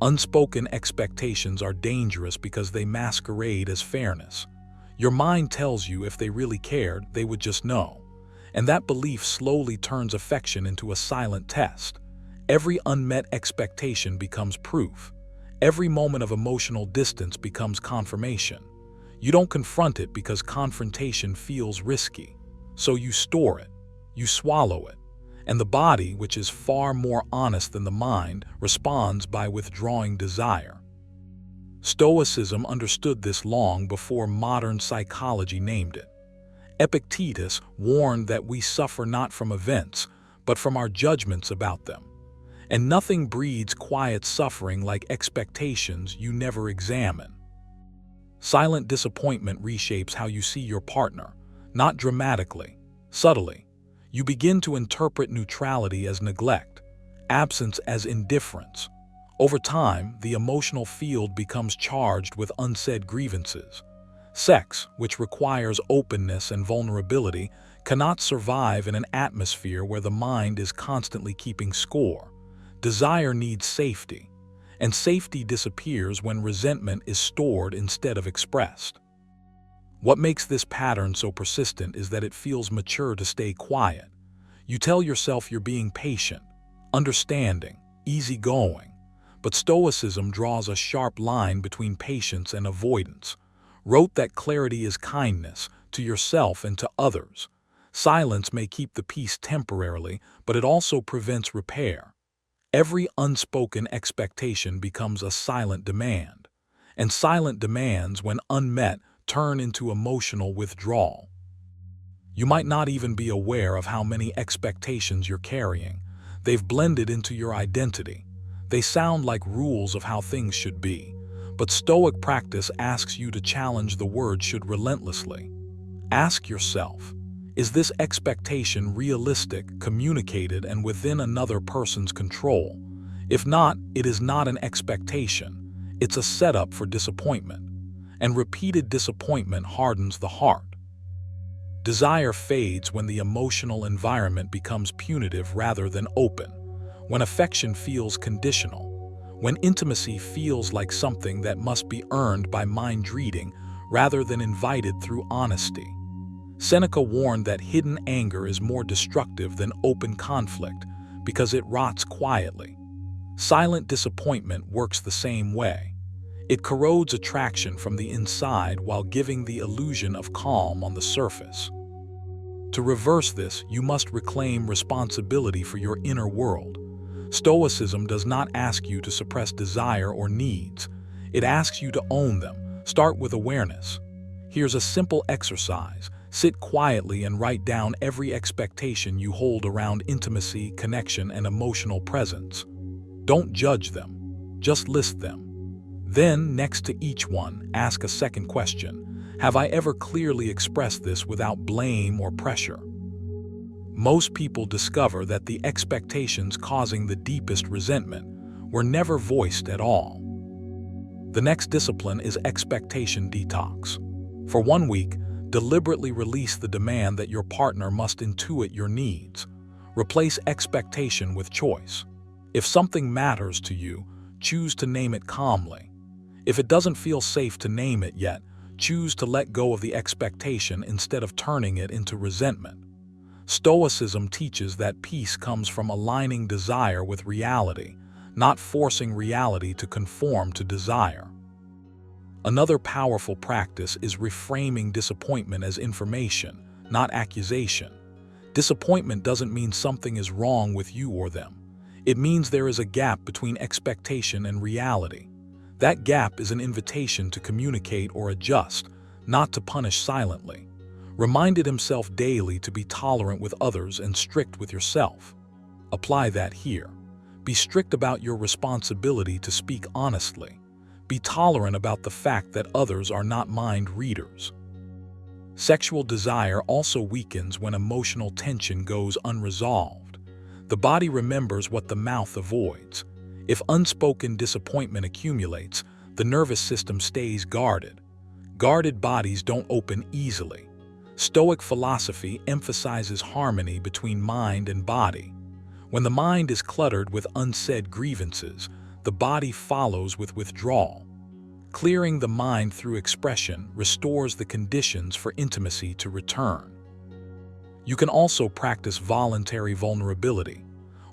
Unspoken expectations are dangerous because they masquerade as fairness. Your mind tells you if they really cared, they would just know. And that belief slowly turns affection into a silent test. Every unmet expectation becomes proof. Every moment of emotional distance becomes confirmation. You don't confront it because confrontation feels risky. So you store it. You swallow it. And the body, which is far more honest than the mind, responds by withdrawing desire. Stoicism understood this long before modern psychology named it. Epictetus warned that we suffer not from events, but from our judgments about them. And nothing breeds quiet suffering like expectations you never examine. Silent disappointment reshapes how you see your partner, not dramatically, subtly. You begin to interpret neutrality as neglect, absence as indifference. Over time, the emotional field becomes charged with unsaid grievances. Sex, which requires openness and vulnerability, cannot survive in an atmosphere where the mind is constantly keeping score. Desire needs safety, and safety disappears when resentment is stored instead of expressed. What makes this pattern so persistent is that it feels mature to stay quiet. You tell yourself you're being patient, understanding, easygoing, but Stoicism draws a sharp line between patience and avoidance, wrote that clarity is kindness to yourself and to others. Silence may keep the peace temporarily, but it also prevents repair. Every unspoken expectation becomes a silent demand, and silent demands, when unmet, turn into emotional withdrawal. You might not even be aware of how many expectations you're carrying. They've blended into your identity. They sound like rules of how things should be, but Stoic practice asks you to challenge the word should relentlessly. Ask yourself, is this expectation realistic, communicated, and within another person's control? If not, it is not an expectation. It's a setup for disappointment. And repeated disappointment hardens the heart. Desire fades when the emotional environment becomes punitive rather than open, when affection feels conditional, when intimacy feels like something that must be earned by mind reading rather than invited through honesty. Seneca warned that hidden anger is more destructive than open conflict because it rots quietly. Silent disappointment works the same way. It corrodes attraction from the inside while giving the illusion of calm on the surface. To reverse this, you must reclaim responsibility for your inner world. Stoicism does not ask you to suppress desire or needs. It asks you to own them. Start with awareness. Here's a simple exercise. Sit quietly and write down every expectation you hold around intimacy, connection, and emotional presence. Don't judge them. Just list them. Then, next to each one, ask a second question. Have I ever clearly expressed this without blame or pressure? Most people discover that the expectations causing the deepest resentment were never voiced at all. The next discipline is expectation detox. For 1 week, deliberately release the demand that your partner must intuit your needs. Replace expectation with choice. If something matters to you, choose to name it calmly. If it doesn't feel safe to name it yet, choose to let go of the expectation instead of turning it into resentment. Stoicism teaches that peace comes from aligning desire with reality, not forcing reality to conform to desire. Another powerful practice is reframing disappointment as information, not accusation. Disappointment doesn't mean something is wrong with you or them. It means there is a gap between expectation and reality. That gap is an invitation to communicate or adjust, not to punish silently. Reminded himself daily to be tolerant with others and strict with yourself. Apply that here. Be strict about your responsibility to speak honestly. Be tolerant about the fact that others are not mind readers. Sexual desire also weakens when emotional tension goes unresolved. The body remembers what the mouth avoids. If unspoken disappointment accumulates, the nervous system stays guarded. Guarded bodies don't open easily. Stoic philosophy emphasizes harmony between mind and body. When the mind is cluttered with unsaid grievances, the body follows with withdrawal. Clearing the mind through expression restores the conditions for intimacy to return. You can also practice voluntary vulnerability.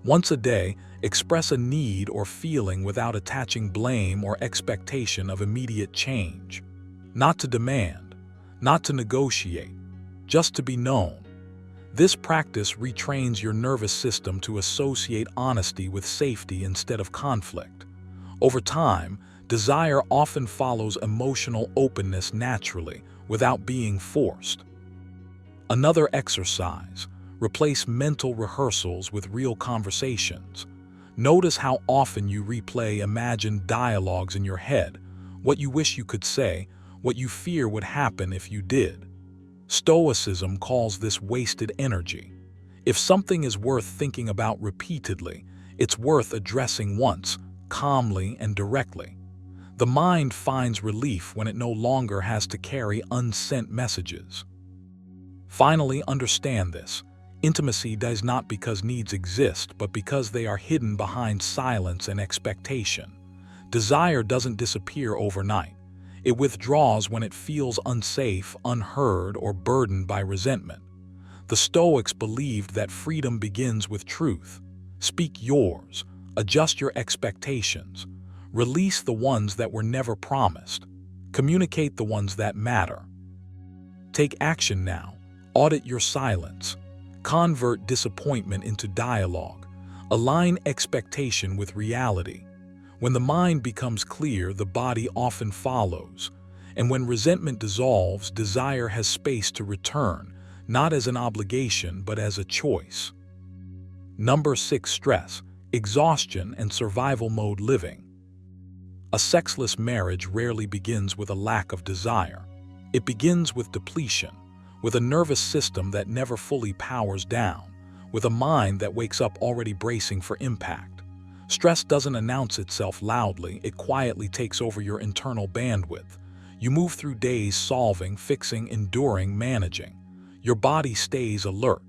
Once a day, express a need or feeling without attaching blame or expectation of immediate change. Not to demand, not to negotiate, just to be known. This practice retrains your nervous system to associate honesty with safety instead of conflict. Over time, desire often follows emotional openness naturally, without being forced. Another exercise: replace mental rehearsals with real conversations. Notice how often you replay imagined dialogues in your head, what you wish you could say, what you fear would happen if you did. Stoicism calls this wasted energy. If something is worth thinking about repeatedly, it's worth addressing once, calmly and directly. The mind finds relief when it no longer has to carry unsent messages. Finally, understand this. Intimacy dies not because needs exist, but because they are hidden behind silence and expectation. Desire doesn't disappear overnight. It withdraws when it feels unsafe, unheard, or burdened by resentment. The Stoics believed that freedom begins with truth. Speak yours. Adjust your expectations. Release the ones that were never promised. Communicate the ones that matter. Take action now. Audit your silence. Convert disappointment into dialogue. Align expectation with reality. When the mind becomes clear, the body often follows. And when resentment dissolves, desire has space to return, not as an obligation, but as a choice. Number 6. Stress, exhaustion, and survival mode living. A sexless marriage rarely begins with a lack of desire. It begins with depletion, with a nervous system that never fully powers down, with a mind that wakes up already bracing for impact. Stress doesn't announce itself loudly, it quietly takes over your internal bandwidth. You move through days solving, fixing, enduring, managing. Your body stays alert.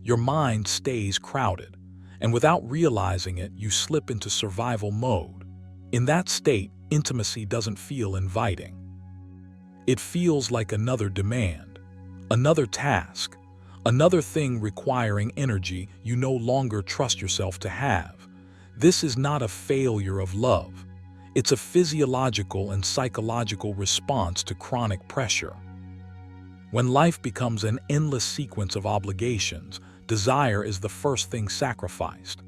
Your mind stays crowded. And without realizing it, you slip into survival mode. In that state, intimacy doesn't feel inviting. It feels like another demand, another task, another thing requiring energy you no longer trust yourself to have. This is not a failure of love. It's a physiological and psychological response to chronic pressure. When life becomes an endless sequence of obligations, desire is the first thing sacrificed.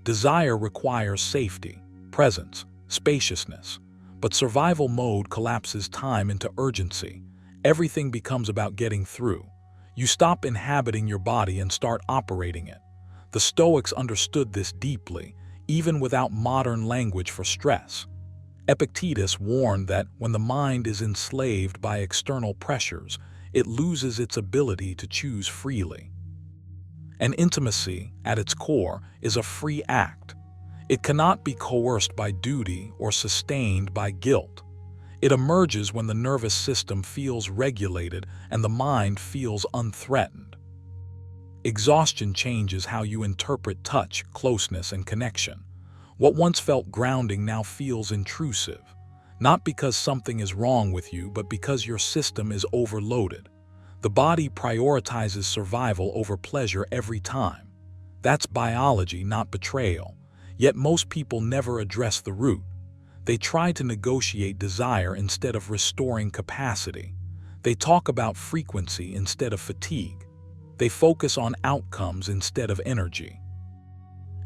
Desire requires safety, presence, spaciousness. But survival mode collapses time into urgency. Everything becomes about getting through. You stop inhabiting your body and start operating it. The Stoics understood this deeply, even without modern language for stress. Epictetus warned that when the mind is enslaved by external pressures, it loses its ability to choose freely. And intimacy, at its core, is a free act. It cannot be coerced by duty or sustained by guilt. It emerges when the nervous system feels regulated and the mind feels unthreatened. Exhaustion changes how you interpret touch, closeness, and connection. What once felt grounding now feels intrusive, not because something is wrong with you, but because your system is overloaded. The body prioritizes survival over pleasure every time. That's biology, not betrayal. Yet most people never address the root. They try to negotiate desire instead of restoring capacity. They talk about frequency instead of fatigue. They focus on outcomes instead of energy.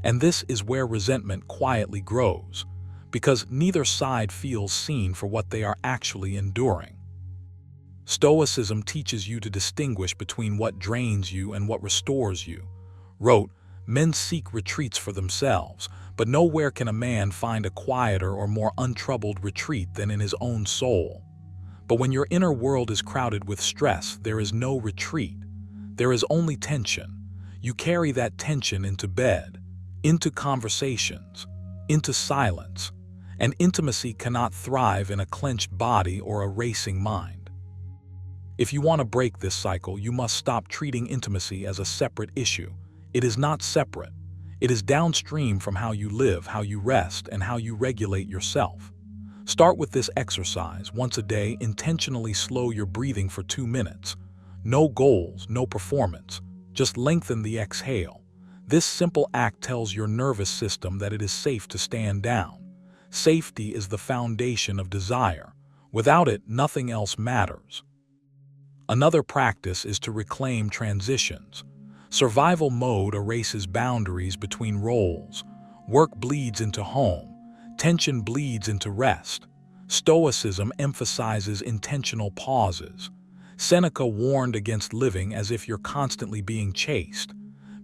And this is where resentment quietly grows, because neither side feels seen for what they are actually enduring. Stoicism teaches you to distinguish between what drains you and what restores you. Wrote, "Men seek retreats for themselves, but nowhere can a man find a quieter or more untroubled retreat than in his own soul." But when your inner world is crowded with stress, there is no retreat. There is only tension. You carry that tension into bed, into conversations, into silence, and intimacy cannot thrive in a clenched body or a racing mind. If you want to break this cycle, you must stop treating intimacy as a separate issue. It is not separate. It is downstream from how you live, how you rest, and how you regulate yourself. Start with this exercise. Once a day, intentionally slow your breathing for 2 minutes. No goals, no performance. Just lengthen the exhale. This simple act tells your nervous system that it is safe to stand down. Safety is the foundation of desire. Without it, nothing else matters. Another practice is to reclaim transitions. Survival mode erases boundaries between roles. Work bleeds into home. Tension bleeds into rest. Stoicism emphasizes intentional pauses. Seneca warned against living as if you're constantly being chased.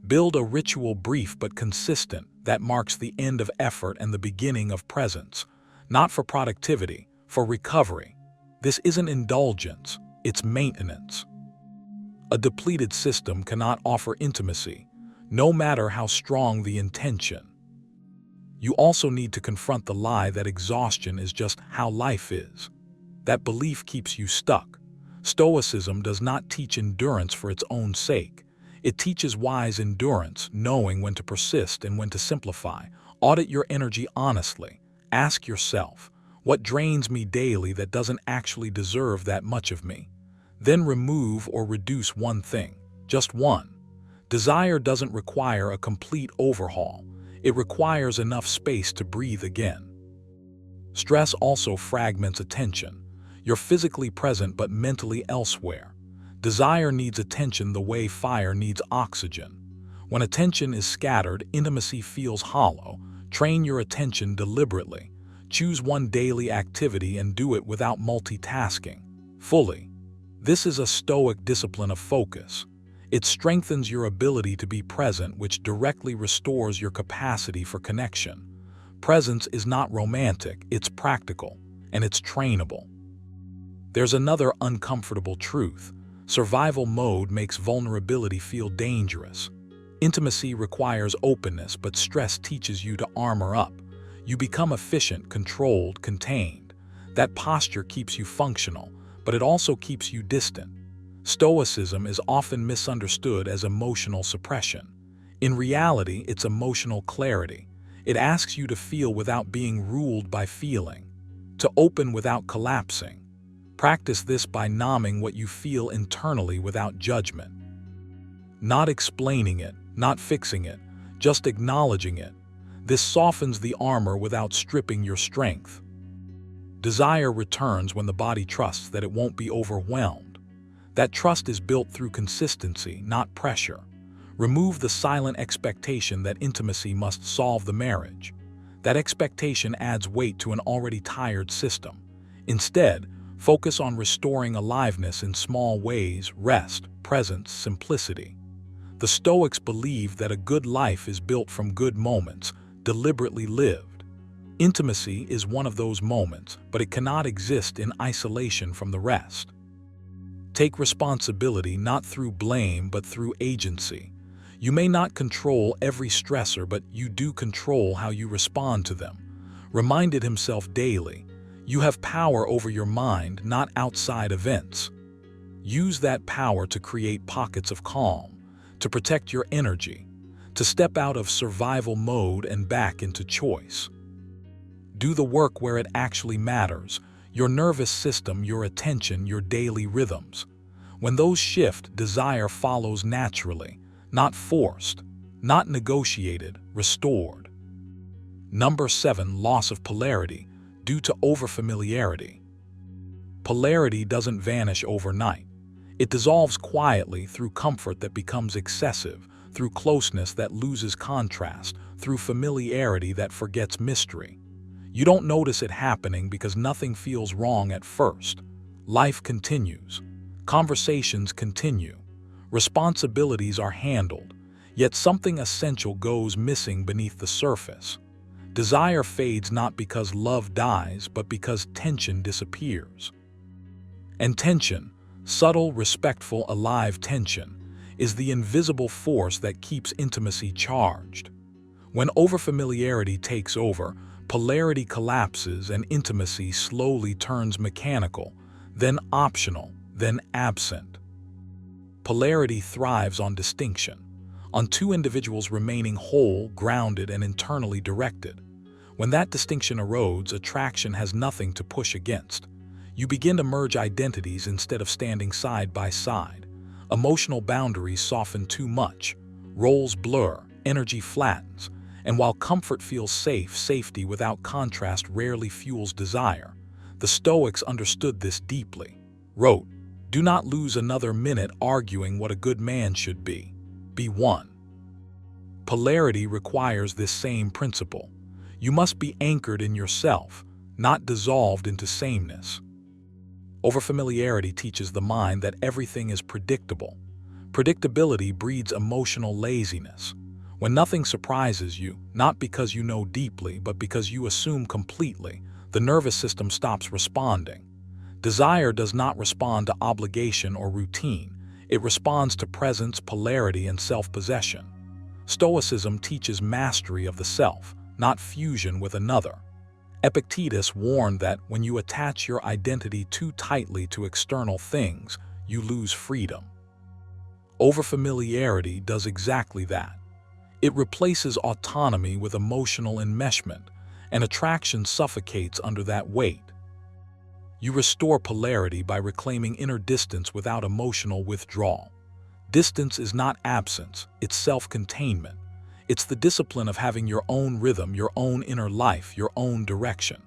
Build a ritual brief but consistent that marks the end of effort and the beginning of presence. Not for productivity, for recovery. This isn't indulgence, it's maintenance. A depleted system cannot offer intimacy, no matter how strong the intention. You also need to confront the lie that exhaustion is just how life is. That belief keeps you stuck. Stoicism does not teach endurance for its own sake. It teaches wise endurance, knowing when to persist and when to simplify. Audit your energy honestly. Ask yourself, what drains me daily that doesn't actually deserve that much of me? Then remove or reduce one thing, just one. Desire doesn't require a complete overhaul. It requires enough space to breathe again. Stress also fragments attention. You're physically present but mentally elsewhere. Desire needs attention the way fire needs oxygen. When attention is scattered, intimacy feels hollow. Train your attention deliberately. Choose one daily activity and do it without multitasking, fully. This is a Stoic discipline of focus. It strengthens your ability to be present, which directly restores your capacity for connection. Presence is not romantic, it's practical, and it's trainable. There's another uncomfortable truth. Survival mode makes vulnerability feel dangerous. Intimacy requires openness, but stress teaches you to armor up. You become efficient, controlled, contained. That posture keeps you functional, but it also keeps you distant. Stoicism is often misunderstood as emotional suppression. In reality, it's emotional clarity. It asks you to feel without being ruled by feeling, to open without collapsing. Practice this by naming what you feel internally without judgment. Not explaining it, not fixing it, just acknowledging it. This softens the armor without stripping your strength. Desire returns when the body trusts that it won't be overwhelmed. That trust is built through consistency, not pressure. Remove the silent expectation that intimacy must solve the marriage. That expectation adds weight to an already tired system. Instead, focus on restoring aliveness in small ways: rest, presence, simplicity. The Stoics believed that a good life is built from good moments, deliberately lived. Intimacy is one of those moments, but it cannot exist in isolation from the rest. Take responsibility not through blame but through agency. You may not control every stressor, but you do control how you respond to them. Reminded himself daily, you have power over your mind, not outside events. Use that power to create pockets of calm, to protect your energy, to step out of survival mode and back into choice. Do the work where it actually matters, your nervous system, your attention, your daily rhythms. When those shift, desire follows naturally, not forced, not negotiated, restored. Number 7, loss of polarity due to overfamiliarity. Polarity doesn't vanish overnight. It dissolves quietly through comfort that becomes excessive, through closeness that loses contrast, through familiarity that forgets mystery. You don't notice it happening because nothing feels wrong at first. Life continues. Conversations continue. Responsibilities are handled. Yet something essential goes missing beneath the surface. Desire fades not because love dies, but because tension disappears. And tension, subtle, respectful, alive tension, is the invisible force that keeps intimacy charged. When overfamiliarity takes over, polarity collapses and intimacy slowly turns mechanical, then optional, then absent. Polarity thrives on distinction, on two individuals remaining whole, grounded, and internally directed. When that distinction erodes, attraction has nothing to push against. You begin to merge identities instead of standing side by side. Emotional boundaries soften too much. Roles blur, energy flattens. And while comfort feels safe, safety without contrast rarely fuels desire. The Stoics understood this deeply. Wrote, "Do not lose another minute arguing what a good man should be. Be one." Polarity requires this same principle. You must be anchored in yourself, not dissolved into sameness. Overfamiliarity teaches the mind that everything is predictable. Predictability breeds emotional laziness. When nothing surprises you, not because you know deeply, but because you assume completely, the nervous system stops responding. Desire does not respond to obligation or routine. It responds to presence, polarity, and self-possession. Stoicism teaches mastery of the self, not fusion with another. Epictetus warned that when you attach your identity too tightly to external things, you lose freedom. Overfamiliarity does exactly that. It replaces autonomy with emotional enmeshment, and attraction suffocates under that weight. You restore polarity by reclaiming inner distance without emotional withdrawal. Distance is not absence, it's self-containment. It's the discipline of having your own rhythm, your own inner life, your own direction.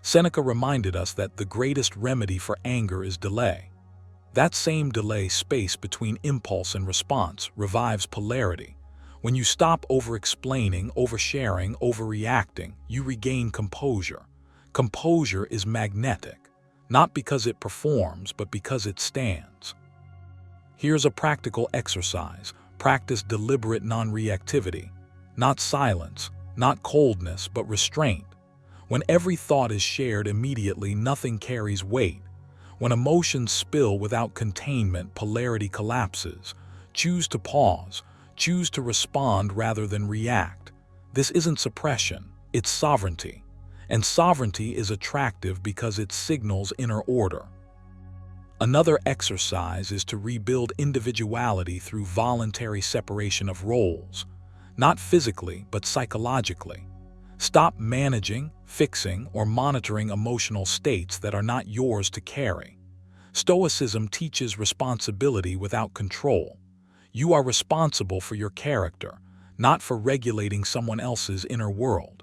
Seneca reminded us that the greatest remedy for anger is delay. That same delay, space between impulse and response, revives polarity. When you stop over-explaining, oversharing, overreacting, you regain composure. Composure is magnetic, not because it performs, but because it stands. Here's a practical exercise. Practice deliberate non-reactivity. Not silence, not coldness, but restraint. When every thought is shared immediately, nothing carries weight. When emotions spill without containment, polarity collapses. Choose to pause. Choose to respond rather than react. This isn't suppression, it's sovereignty. And sovereignty is attractive because it signals inner order. Another exercise is to rebuild individuality through voluntary separation of roles. Not physically, but psychologically. Stop managing, fixing, or monitoring emotional states that are not yours to carry. Stoicism teaches responsibility without control. You are responsible for your character, not for regulating someone else's inner world.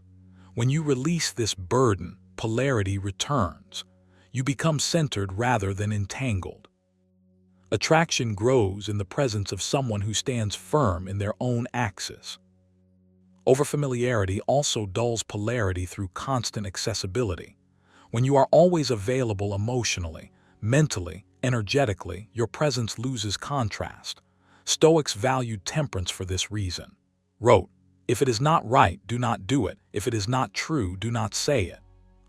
When you release this burden, polarity returns. You become centered rather than entangled. Attraction grows in the presence of someone who stands firm in their own axis. Overfamiliarity also dulls polarity through constant accessibility. When you are always available emotionally, mentally, energetically, your presence loses contrast. Stoics valued temperance for this reason. Wrote, If it is not right, do not do it. If it is not true, do not say it.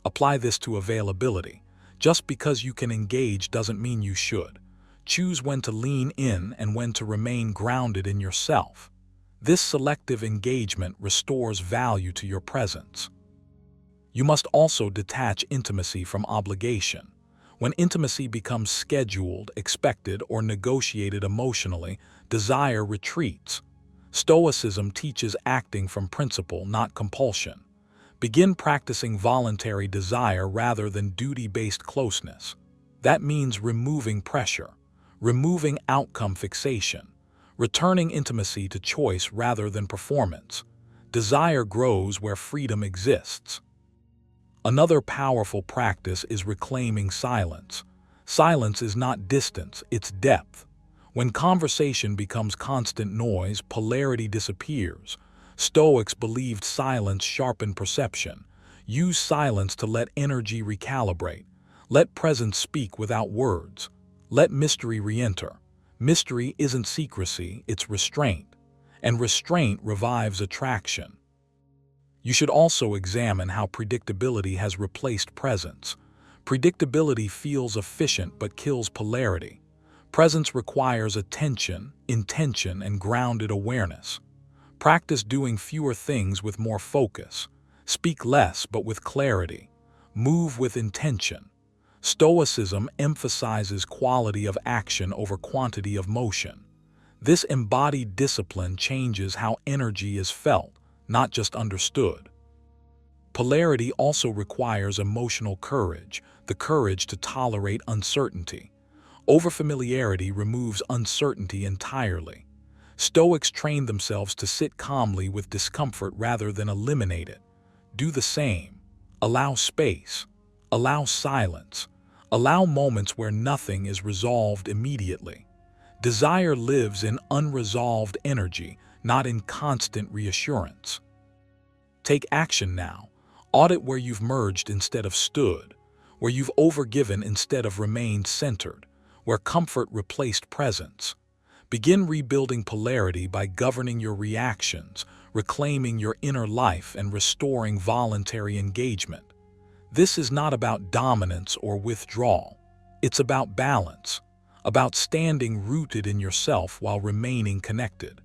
Apply this to availability. Just because you can engage doesn't mean you should. Choose when to lean in and when to remain grounded in yourself. This selective engagement restores value to your presence. You must also detach intimacy from obligation. When intimacy becomes scheduled, expected, or negotiated emotionally, desire retreats. Stoicism teaches acting from principle, not compulsion. Begin practicing voluntary desire rather than duty-based closeness. That means removing pressure, removing outcome fixation, returning intimacy to choice rather than performance. Desire grows where freedom exists. Another powerful practice is reclaiming silence. Silence is not distance, it's depth. When conversation becomes constant noise, polarity disappears. Stoics believed silence sharpened perception. Use silence to let energy recalibrate. Let presence speak without words. Let mystery re-enter. Mystery isn't secrecy, it's restraint. And restraint revives attraction. You should also examine how predictability has replaced presence. Predictability feels efficient but kills polarity. Presence requires attention, intention, and grounded awareness. Practice doing fewer things with more focus. Speak less but with clarity. Move with intention. Stoicism emphasizes quality of action over quantity of motion. This embodied discipline changes how energy is felt, not just understood. Polarity also requires emotional courage, the courage to tolerate uncertainty. Overfamiliarity removes uncertainty entirely. Stoics train themselves to sit calmly with discomfort rather than eliminate it. Do the same. Allow space. Allow silence. Allow moments where nothing is resolved immediately. Desire lives in unresolved energy, not in constant reassurance. Take action now. Audit where you've merged instead of stood, where you've overgiven instead of remained centered, where comfort replaced presence. Begin rebuilding polarity by governing your reactions, reclaiming your inner life, and restoring voluntary engagement. This is not about dominance or withdrawal. It's about balance, about standing rooted in yourself while remaining connected.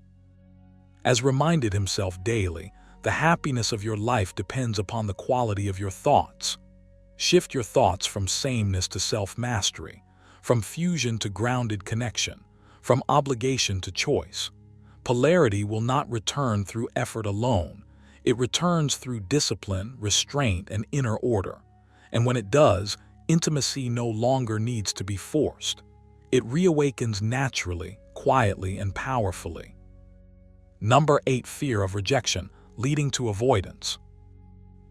As reminded himself daily, the happiness of your life depends upon the quality of your thoughts. Shift your thoughts from sameness to self-mastery, from fusion to grounded connection, from obligation to choice. Polarity will not return through effort alone. It returns through discipline, restraint, and inner order. And when it does, intimacy no longer needs to be forced. It reawakens naturally, quietly, and powerfully. Number 8. Fear of rejection, leading to avoidance.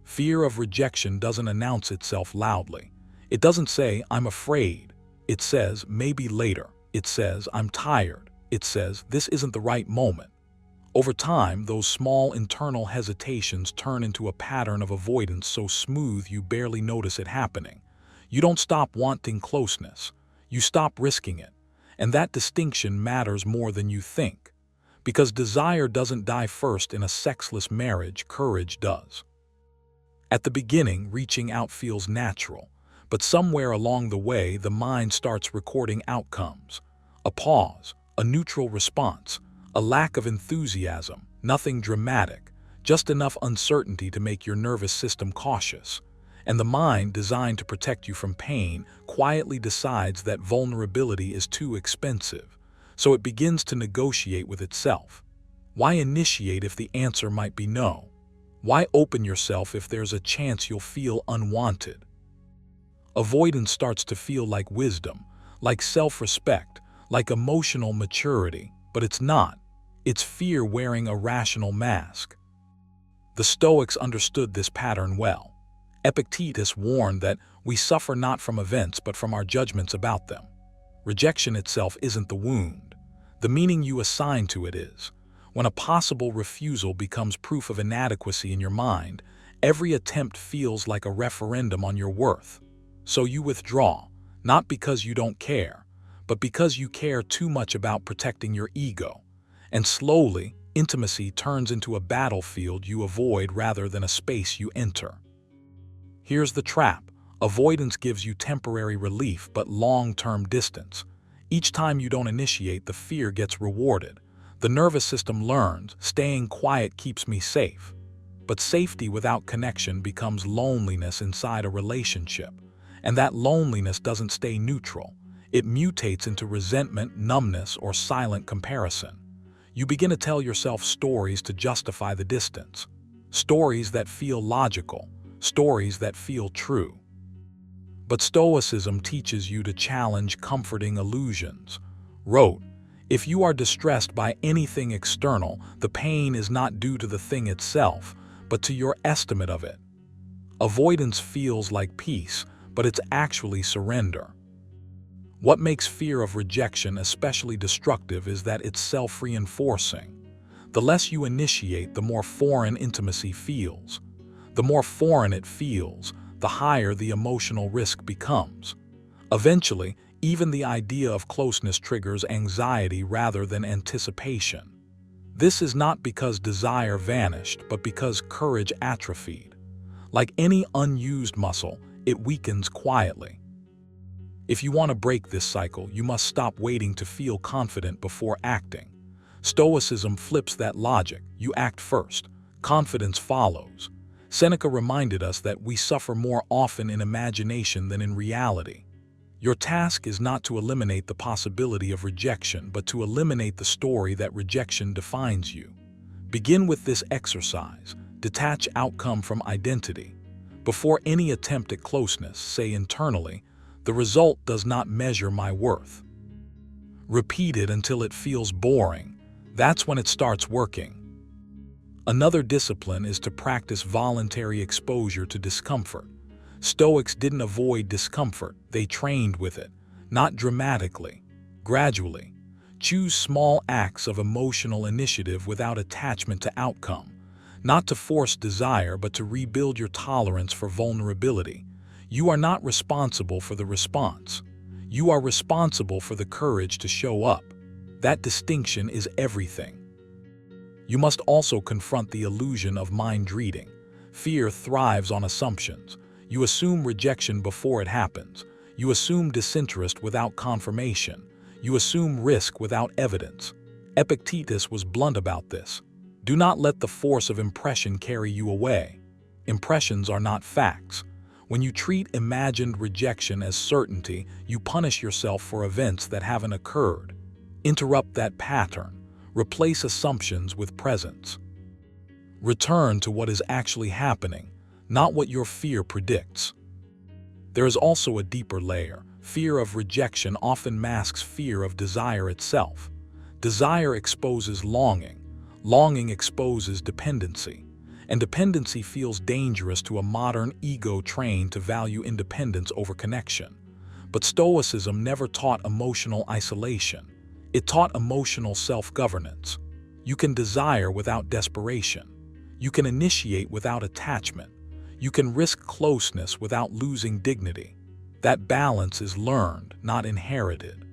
Fear of rejection doesn't announce itself loudly. It doesn't say, "I'm afraid." It says, "Maybe later." It says, "I'm tired." It says, "This isn't the right moment." Over time, those small internal hesitations turn into a pattern of avoidance so smooth you barely notice it happening. You don't stop wanting closeness. You stop risking it. And that distinction matters more than you think. Because desire doesn't die first in a sexless marriage, courage does. At the beginning, reaching out feels natural. But somewhere along the way, the mind starts recording outcomes. A pause, a neutral response, a lack of enthusiasm, nothing dramatic, just enough uncertainty to make your nervous system cautious. And the mind, designed to protect you from pain, quietly decides that vulnerability is too expensive. So it begins to negotiate with itself. Why initiate if the answer might be no? Why open yourself if there's a chance you'll feel unwanted? Avoidance starts to feel like wisdom, like self-respect, like emotional maturity, but it's not. It's fear wearing a rational mask. The Stoics understood this pattern well. Epictetus warned that we suffer not from events but from our judgments about them. Rejection itself isn't the wound. The meaning you assign to it is. When a possible refusal becomes proof of inadequacy in your mind, every attempt feels like a referendum on your worth. So you withdraw, not because you don't care, but because you care too much about protecting your ego. And slowly, Intimacy turns into a battlefield you avoid rather than a space you enter. Here's the trap. Avoidance gives you temporary relief but long-term distance. Each time you don't initiate, the fear gets rewarded. The nervous system learns, staying quiet keeps me safe. But safety without connection becomes loneliness inside a relationship. And that loneliness doesn't stay neutral. It mutates into resentment, numbness, or silent comparison. You begin to tell yourself stories to justify the distance. Stories that feel logical. Stories that feel true. But Stoicism teaches you to challenge comforting illusions. Wrote, if you are distressed by anything external, the pain is not due to the thing itself, but to your estimate of it. Avoidance feels like peace, but it's actually surrender. What makes fear of rejection especially destructive is that it's self-reinforcing. The less you initiate, the more foreign intimacy feels. The more foreign it feels, the higher the emotional risk becomes. Eventually, even the idea of closeness triggers anxiety rather than anticipation. This is not because desire vanished, but because courage atrophied. Like any unused muscle, it weakens quietly. If you want to break this cycle, you must stop waiting to feel confident before acting. Stoicism flips that logic. You act first. Confidence follows. Seneca reminded us that we suffer more often in imagination than in reality. Your task is not to eliminate the possibility of rejection, but to eliminate the story that rejection defines you. Begin with this exercise. Detach outcome from identity. Before any attempt at closeness, say internally, the result does not measure my worth. Repeat it until it feels boring. That's when it starts working. Another discipline is to practice voluntary exposure to discomfort. Stoics didn't avoid discomfort, they trained with it, not dramatically, gradually. Choose small acts of emotional initiative without attachment to outcome, not to force desire but to rebuild your tolerance for vulnerability. You are not responsible for the response. You are responsible for the courage to show up. That distinction is everything. You must also confront the illusion of mind reading. Fear thrives on assumptions. You assume rejection before it happens. You assume disinterest without confirmation. You assume risk without evidence. Epictetus was blunt about this. Do not let the force of impression carry you away. Impressions are not facts. When you treat imagined rejection as certainty, you punish yourself for events that haven't occurred. Interrupt that pattern. Replace assumptions with presence. Return to what is actually happening, not what your fear predicts. There is also a deeper layer. Fear of rejection often masks fear of desire itself. Desire exposes longing. Longing exposes dependency. And dependency feels dangerous to a modern ego trained to value independence over connection. But Stoicism never taught emotional isolation. It taught emotional self-governance. You can desire without desperation. You can initiate without attachment. You can risk closeness without losing dignity. That balance is learned, not inherited.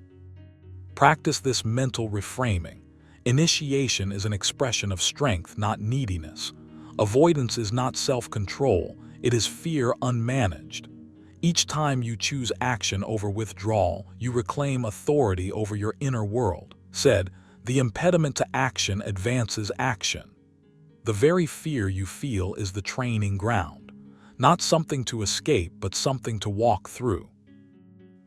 Practice this mental reframing. Initiation is an expression of strength, not neediness. Avoidance is not self-control, it is fear unmanaged. Each time you choose action over withdrawal, you reclaim authority over your inner world. Said, the impediment to action advances action. The very fear you feel is the training ground. Not something to escape, but something to walk through.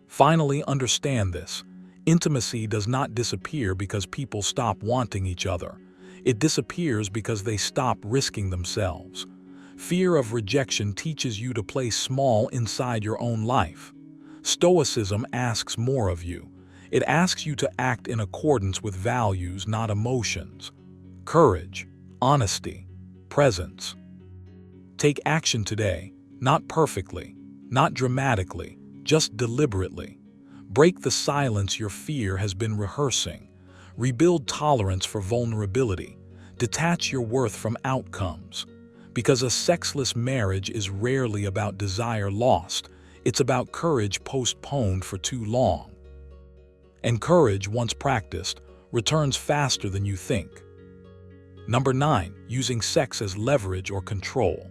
Finally, understand this. Intimacy does not disappear because people stop wanting each other. It disappears because they stop risking themselves. Fear of rejection teaches you to play small inside your own life. Stoicism asks more of you. It asks you to act in accordance with values, not emotions. Courage, honesty, presence. Take action today, not perfectly, not dramatically, just deliberately. Break the silence your fear has been rehearsing. Rebuild tolerance for vulnerability. Detach your worth from outcomes. Because a sexless marriage is rarely about desire lost, it's about courage postponed for too long. And courage, once practiced, returns faster than you think. Number 9. Using sex as leverage or control.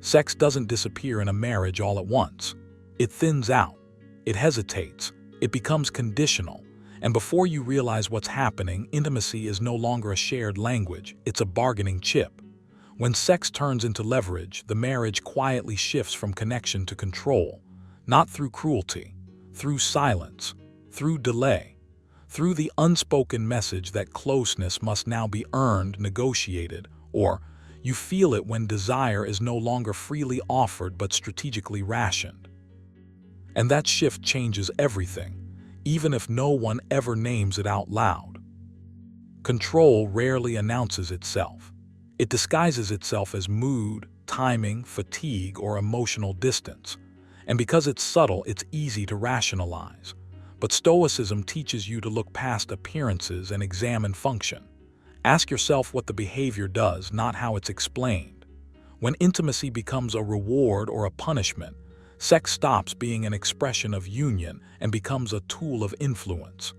Sex doesn't disappear in a marriage all at once. It thins out. It hesitates. It becomes conditional. And before you realize what's happening, intimacy is no longer a shared language. It's a bargaining chip. When sex turns into leverage, the marriage quietly shifts from connection to control, not through cruelty, through silence, through delay, through the unspoken message that closeness must now be earned, negotiated, or you feel it when desire is no longer freely offered but strategically rationed. And that shift changes everything, even if no one ever names it out loud. Control rarely announces itself. It disguises itself as mood, timing, fatigue, or emotional distance. And because it's subtle, it's easy to rationalize. But Stoicism teaches you to look past appearances and examine function. Ask yourself what the behavior does, not how it's explained. When intimacy becomes a reward or a punishment, sex stops being an expression of union and becomes a tool of influence.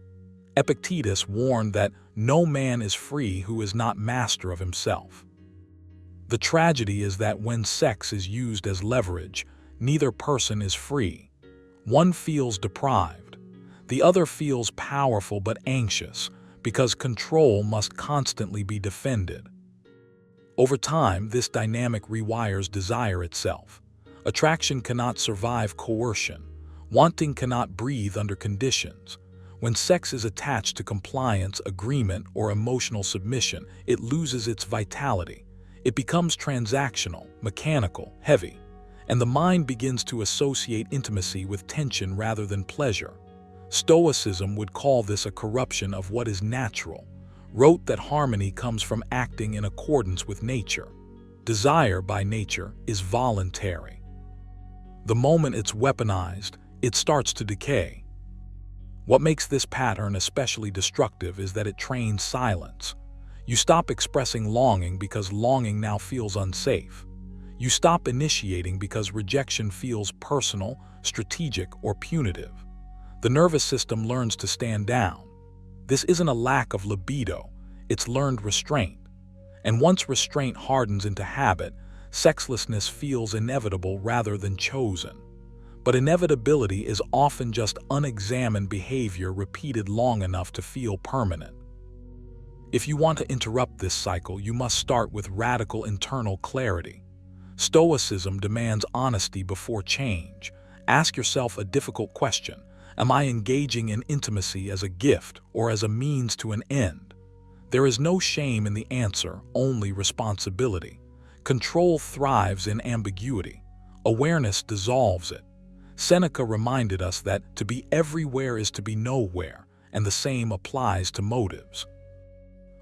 Epictetus warned that no man is free who is not master of himself. The tragedy is that when sex is used as leverage, neither person is free. One feels deprived. The other feels powerful but anxious, because control must constantly be defended. Over time, this dynamic rewires desire itself. Attraction cannot survive coercion. Wanting cannot breathe under conditions. When sex is attached to compliance, agreement, or emotional submission, it loses its vitality. It becomes transactional, mechanical, heavy, and the mind begins to associate intimacy with tension rather than pleasure. Stoicism would call this a corruption of what is natural, wrote that harmony comes from acting in accordance with nature. Desire, by nature, is voluntary. The moment it's weaponized, it starts to decay. What makes this pattern especially destructive is that it trains silence. You stop expressing longing because longing now feels unsafe. You stop initiating because rejection feels personal, strategic, or punitive. The nervous system learns to stand down. This isn't a lack of libido, it's learned restraint. And once restraint hardens into habit, sexlessness feels inevitable rather than chosen. But inevitability is often just unexamined behavior repeated long enough to feel permanent. If you want to interrupt this cycle, you must start with radical internal clarity. Stoicism demands honesty before change. Ask yourself a difficult question. Am I engaging in intimacy as a gift or as a means to an end? There is no shame in the answer, only responsibility. Control thrives in ambiguity. Awareness dissolves it. Seneca reminded us that to be everywhere is to be nowhere, and the same applies to motives.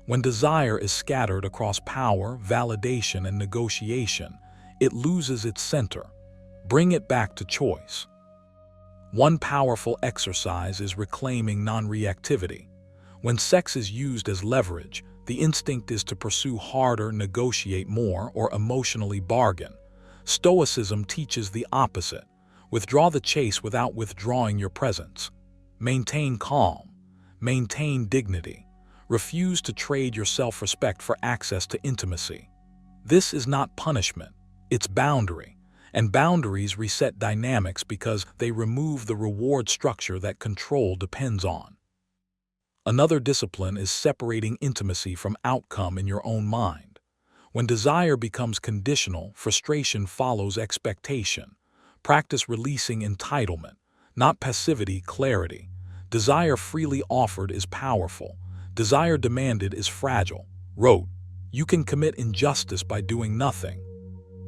When desire is scattered across power, validation, and negotiation, it loses its center. Bring it back to choice. One powerful exercise is reclaiming non-reactivity. When sex is used as leverage, the instinct is to pursue harder, negotiate more, or emotionally bargain. Stoicism teaches the opposite. Withdraw the chase without withdrawing your presence. Maintain calm. Maintain dignity. Refuse to trade your self-respect for access to intimacy. This is not punishment, it's boundary. And boundaries reset dynamics because they remove the reward structure that control depends on. Another discipline is separating intimacy from outcome in your own mind. When desire becomes conditional, frustration follows expectation. Practice releasing entitlement, not passivity, clarity. Desire freely offered is powerful. Desire demanded is fragile. Wrote, you can commit injustice by doing nothing.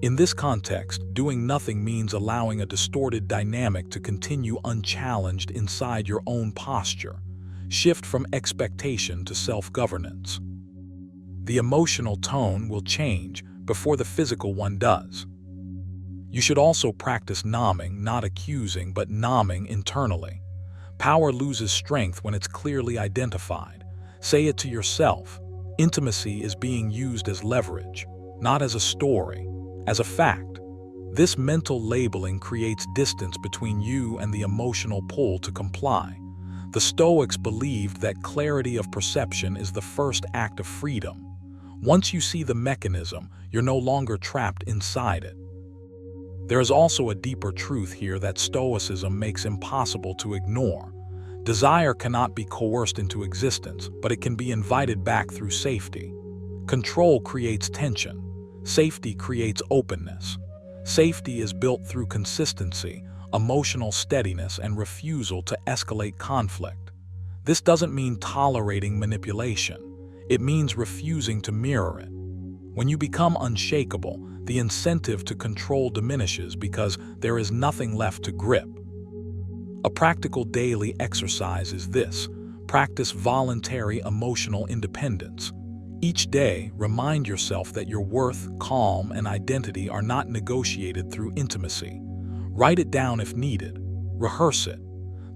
In this context, doing nothing means allowing a distorted dynamic to continue unchallenged inside your own posture. Shift from expectation to self-governance. The emotional tone will change before the physical one does. You should also practice nomming, not accusing, but nomming internally. Power loses strength when it's clearly identified. Say it to yourself. Intimacy is being used as leverage, not as a story, as a fact. This mental labeling creates distance between you and the emotional pull to comply. The Stoics believed that clarity of perception is the first act of freedom. Once you see the mechanism, you're no longer trapped inside it. There is also a deeper truth here that Stoicism makes impossible to ignore. Desire cannot be coerced into existence, but it can be invited back through safety. Control creates tension. Safety creates openness. Safety is built through consistency, emotional steadiness, and refusal to escalate conflict. This doesn't mean tolerating manipulation. It means refusing to mirror it. When you become unshakable, the incentive to control diminishes because there is nothing left to grip. A practical daily exercise is this: practice voluntary emotional independence. Each day, remind yourself that your worth, calm, and identity are not negotiated through intimacy. Write it down if needed. Rehearse it.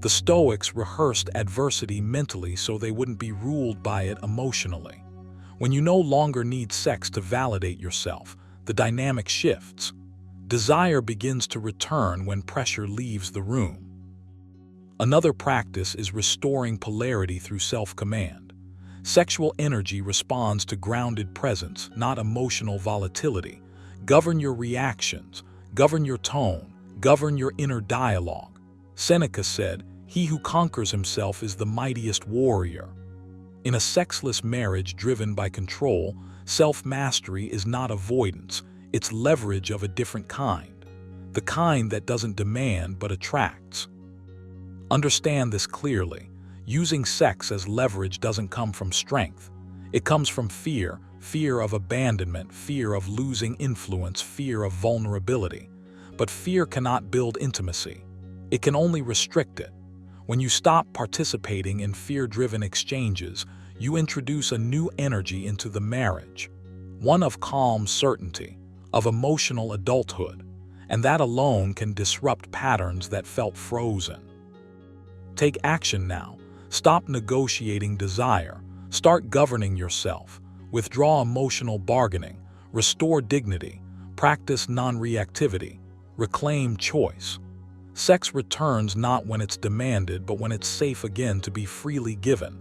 The Stoics rehearsed adversity mentally so they wouldn't be ruled by it emotionally. When you no longer need sex to validate yourself, the dynamic shifts. Desire begins to return when pressure leaves the room. Another practice is restoring polarity through self-command. Sexual energy responds to grounded presence, not emotional volatility. Govern your reactions, govern your tone, govern your inner dialogue. Seneca said, "He who conquers himself is the mightiest warrior." In a sexless marriage driven by control, self-mastery is not avoidance, it's leverage of a different kind. The kind that doesn't demand but attracts. Understand this clearly. Using sex as leverage doesn't come from strength. It comes from fear, fear of abandonment, fear of losing influence, fear of vulnerability. But fear cannot build intimacy. It can only restrict it. When you stop participating in fear-driven exchanges, you introduce a new energy into the marriage, one of calm certainty, of emotional adulthood, and that alone can disrupt patterns that felt frozen. Take action now. Stop negotiating desire. Start governing yourself. Withdraw emotional bargaining. Restore dignity. Practice non-reactivity. Reclaim choice. Sex returns not when it's demanded, but when it's safe again to be freely given.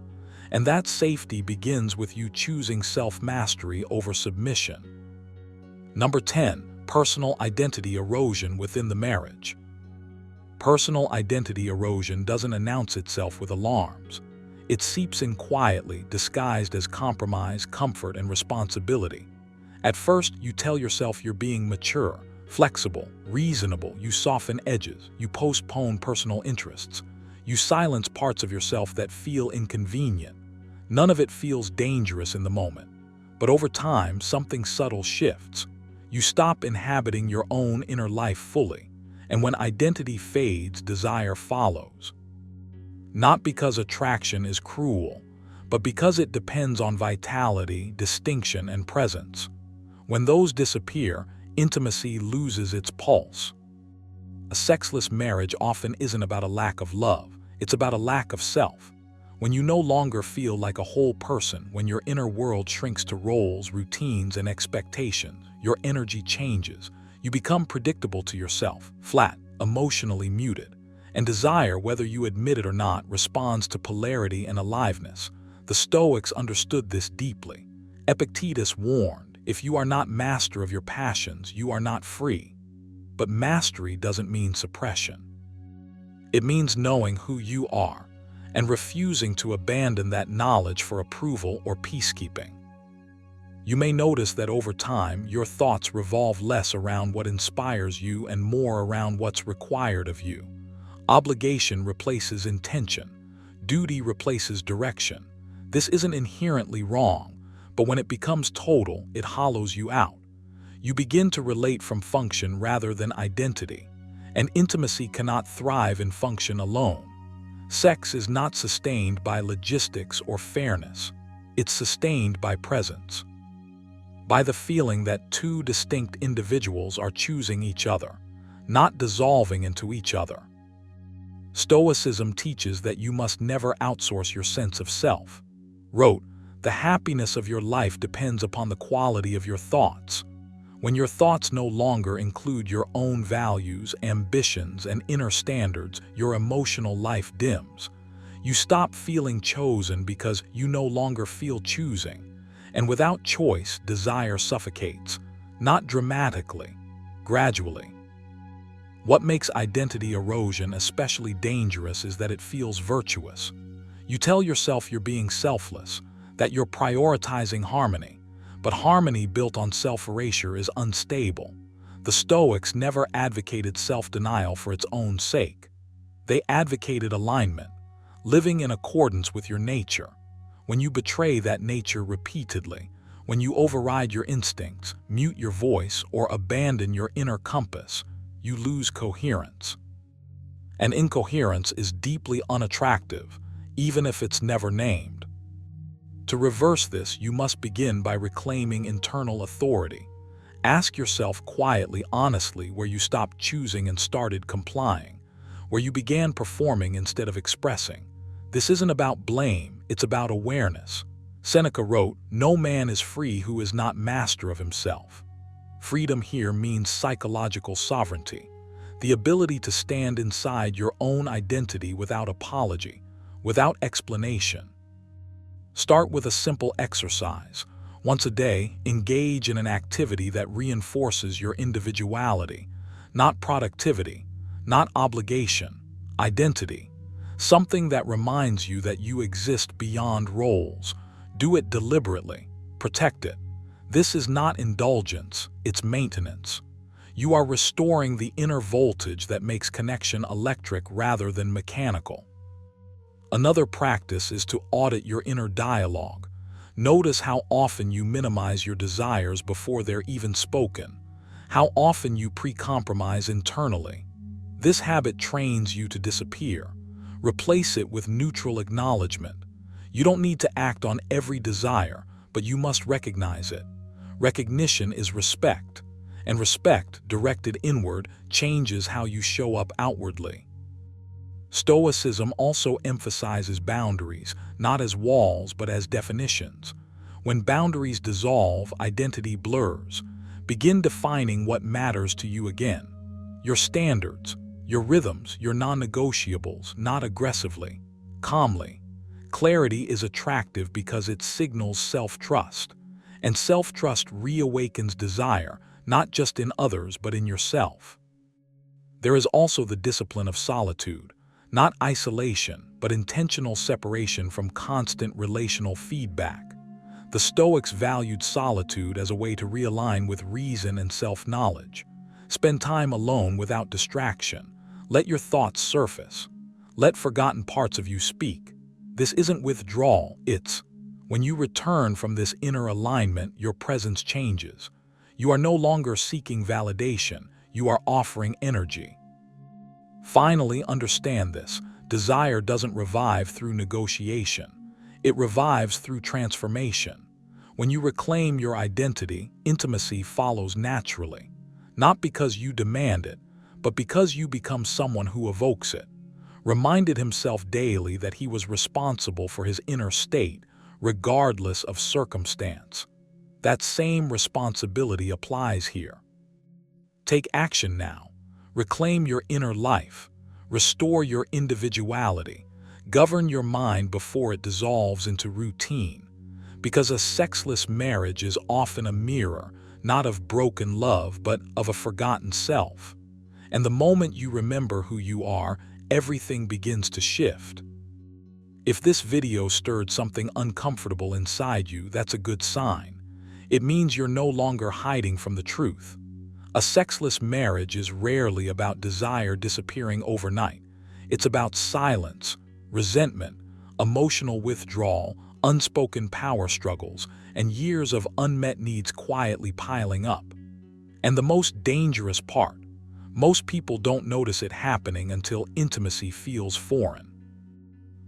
And that safety begins with you choosing self-mastery over submission. Number 10. Personal identity erosion within the marriage. Personal identity erosion doesn't announce itself with alarms. It seeps in quietly, disguised as compromise, comfort, and responsibility. At first, you tell yourself you're being mature, flexible, reasonable. You soften edges. You postpone personal interests. You silence parts of yourself that feel inconvenient. None of it feels dangerous in the moment. But over time, something subtle shifts. You stop inhabiting your own inner life fully. And when identity fades, desire follows. Not because attraction is cruel, but because it depends on vitality, distinction, and presence. When those disappear, intimacy loses its pulse. A sexless marriage often isn't about a lack of love, it's about a lack of self. When you no longer feel like a whole person, when your inner world shrinks to roles, routines, and expectations, your energy changes. You become predictable to yourself, flat, emotionally muted. And desire, whether you admit it or not, responds to polarity and aliveness. The Stoics understood this deeply. Epictetus warned, if you are not master of your passions, you are not free. But mastery doesn't mean suppression. It means knowing who you are and refusing to abandon that knowledge for approval or peacekeeping. You may notice that over time, your thoughts revolve less around what inspires you and more around what's required of you. Obligation replaces intention. Duty replaces direction. This isn't inherently wrong, but when it becomes total, it hollows you out. You begin to relate from function rather than identity, and intimacy cannot thrive in function alone. Sex is not sustained by logistics or fairness. It's sustained by presence. By the feeling that two distinct individuals are choosing each other, not dissolving into each other. Stoicism teaches that you must never outsource your sense of self. Wrote, the happiness of your life depends upon the quality of your thoughts. When your thoughts no longer include your own values, ambitions, and inner standards, your emotional life dims. You stop feeling chosen because you no longer feel choosing. And without choice, desire suffocates, not dramatically, gradually. What makes identity erosion especially dangerous is that it feels virtuous. You tell yourself you're being selfless, that you're prioritizing harmony, but harmony built on self-erasure is unstable. The Stoics never advocated self-denial for its own sake. They advocated alignment, living in accordance with your nature. When you betray that nature repeatedly, when you override your instincts, mute your voice, or abandon your inner compass, you lose coherence. And incoherence is deeply unattractive, even if it's never named. To reverse this, you must begin by reclaiming internal authority. Ask yourself quietly, honestly, where you stopped choosing and started complying, where you began performing instead of expressing. This isn't about blame, it's about awareness. Seneca wrote, "No man is free who is not master of himself." Freedom here means psychological sovereignty, the ability to stand inside your own identity without apology, without explanation. Start with a simple exercise. Once a day, engage in an activity that reinforces your individuality, not productivity, not obligation, identity. Something that reminds you that you exist beyond roles. Do it deliberately. Protect it. This is not indulgence, it's maintenance. You are restoring the inner voltage that makes connection electric rather than mechanical. Another practice is to audit your inner dialogue. Notice how often you minimize your desires before they're even spoken, how often you pre-compromise internally. This habit trains you to disappear. Replace it with neutral acknowledgement. You don't need to act on every desire, but you must recognize it. Recognition is respect, and respect, directed inward, changes how you show up outwardly. Stoicism also emphasizes boundaries, not as walls but as definitions. When boundaries dissolve, identity blurs. Begin defining what matters to you again. Your standards, your rhythms, your non-negotiables, not aggressively, calmly. Clarity is attractive because it signals self-trust, and self-trust reawakens desire, not just in others but in yourself. There is also the discipline of solitude, not isolation, but intentional separation from constant relational feedback. The Stoics valued solitude as a way to realign with reason and self-knowledge. Spend time alone without distraction. Let your thoughts surface. Let forgotten parts of you speak. This isn't withdrawal, it's when you return from this inner alignment, your presence changes. You are no longer seeking validation, you are offering energy. Finally, understand this. Desire doesn't revive through negotiation. It revives through transformation. When you reclaim your identity, intimacy follows naturally. Not because you demand it, but because you become someone who evokes it. Reminded himself daily that he was responsible for his inner state, regardless of circumstance. That same responsibility applies here. Take action now. Reclaim your inner life. Restore your individuality. Govern your mind before it dissolves into routine. Because a sexless marriage is often a mirror, not of broken love, but of a forgotten self. And the moment you remember who you are, everything begins to shift. If this video stirred something uncomfortable inside you, that's a good sign. It means you're no longer hiding from the truth. A sexless marriage is rarely about desire disappearing overnight. It's about silence, resentment, emotional withdrawal, unspoken power struggles, and years of unmet needs quietly piling up. And the most dangerous part, most people don't notice it happening until intimacy feels foreign.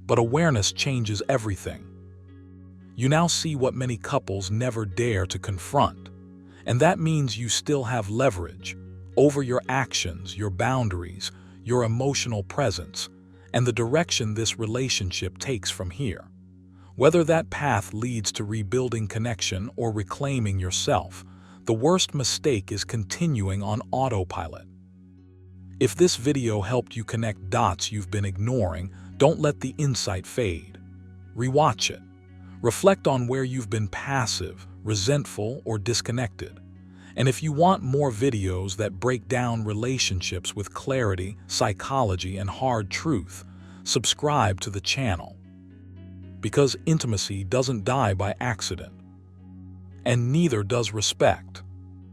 But awareness changes everything. You now see what many couples never dare to confront. And that means you still have leverage over your actions, your boundaries, your emotional presence, and the direction this relationship takes from here. Whether that path leads to rebuilding connection or reclaiming yourself, the worst mistake is continuing on autopilot. If this video helped you connect dots you've been ignoring, don't let the insight fade. Rewatch it. Reflect on where you've been passive, resentful, or disconnected. And if you want more videos that break down relationships with clarity, psychology, and hard truth, subscribe to the channel. Because intimacy doesn't die by accident, and neither does respect.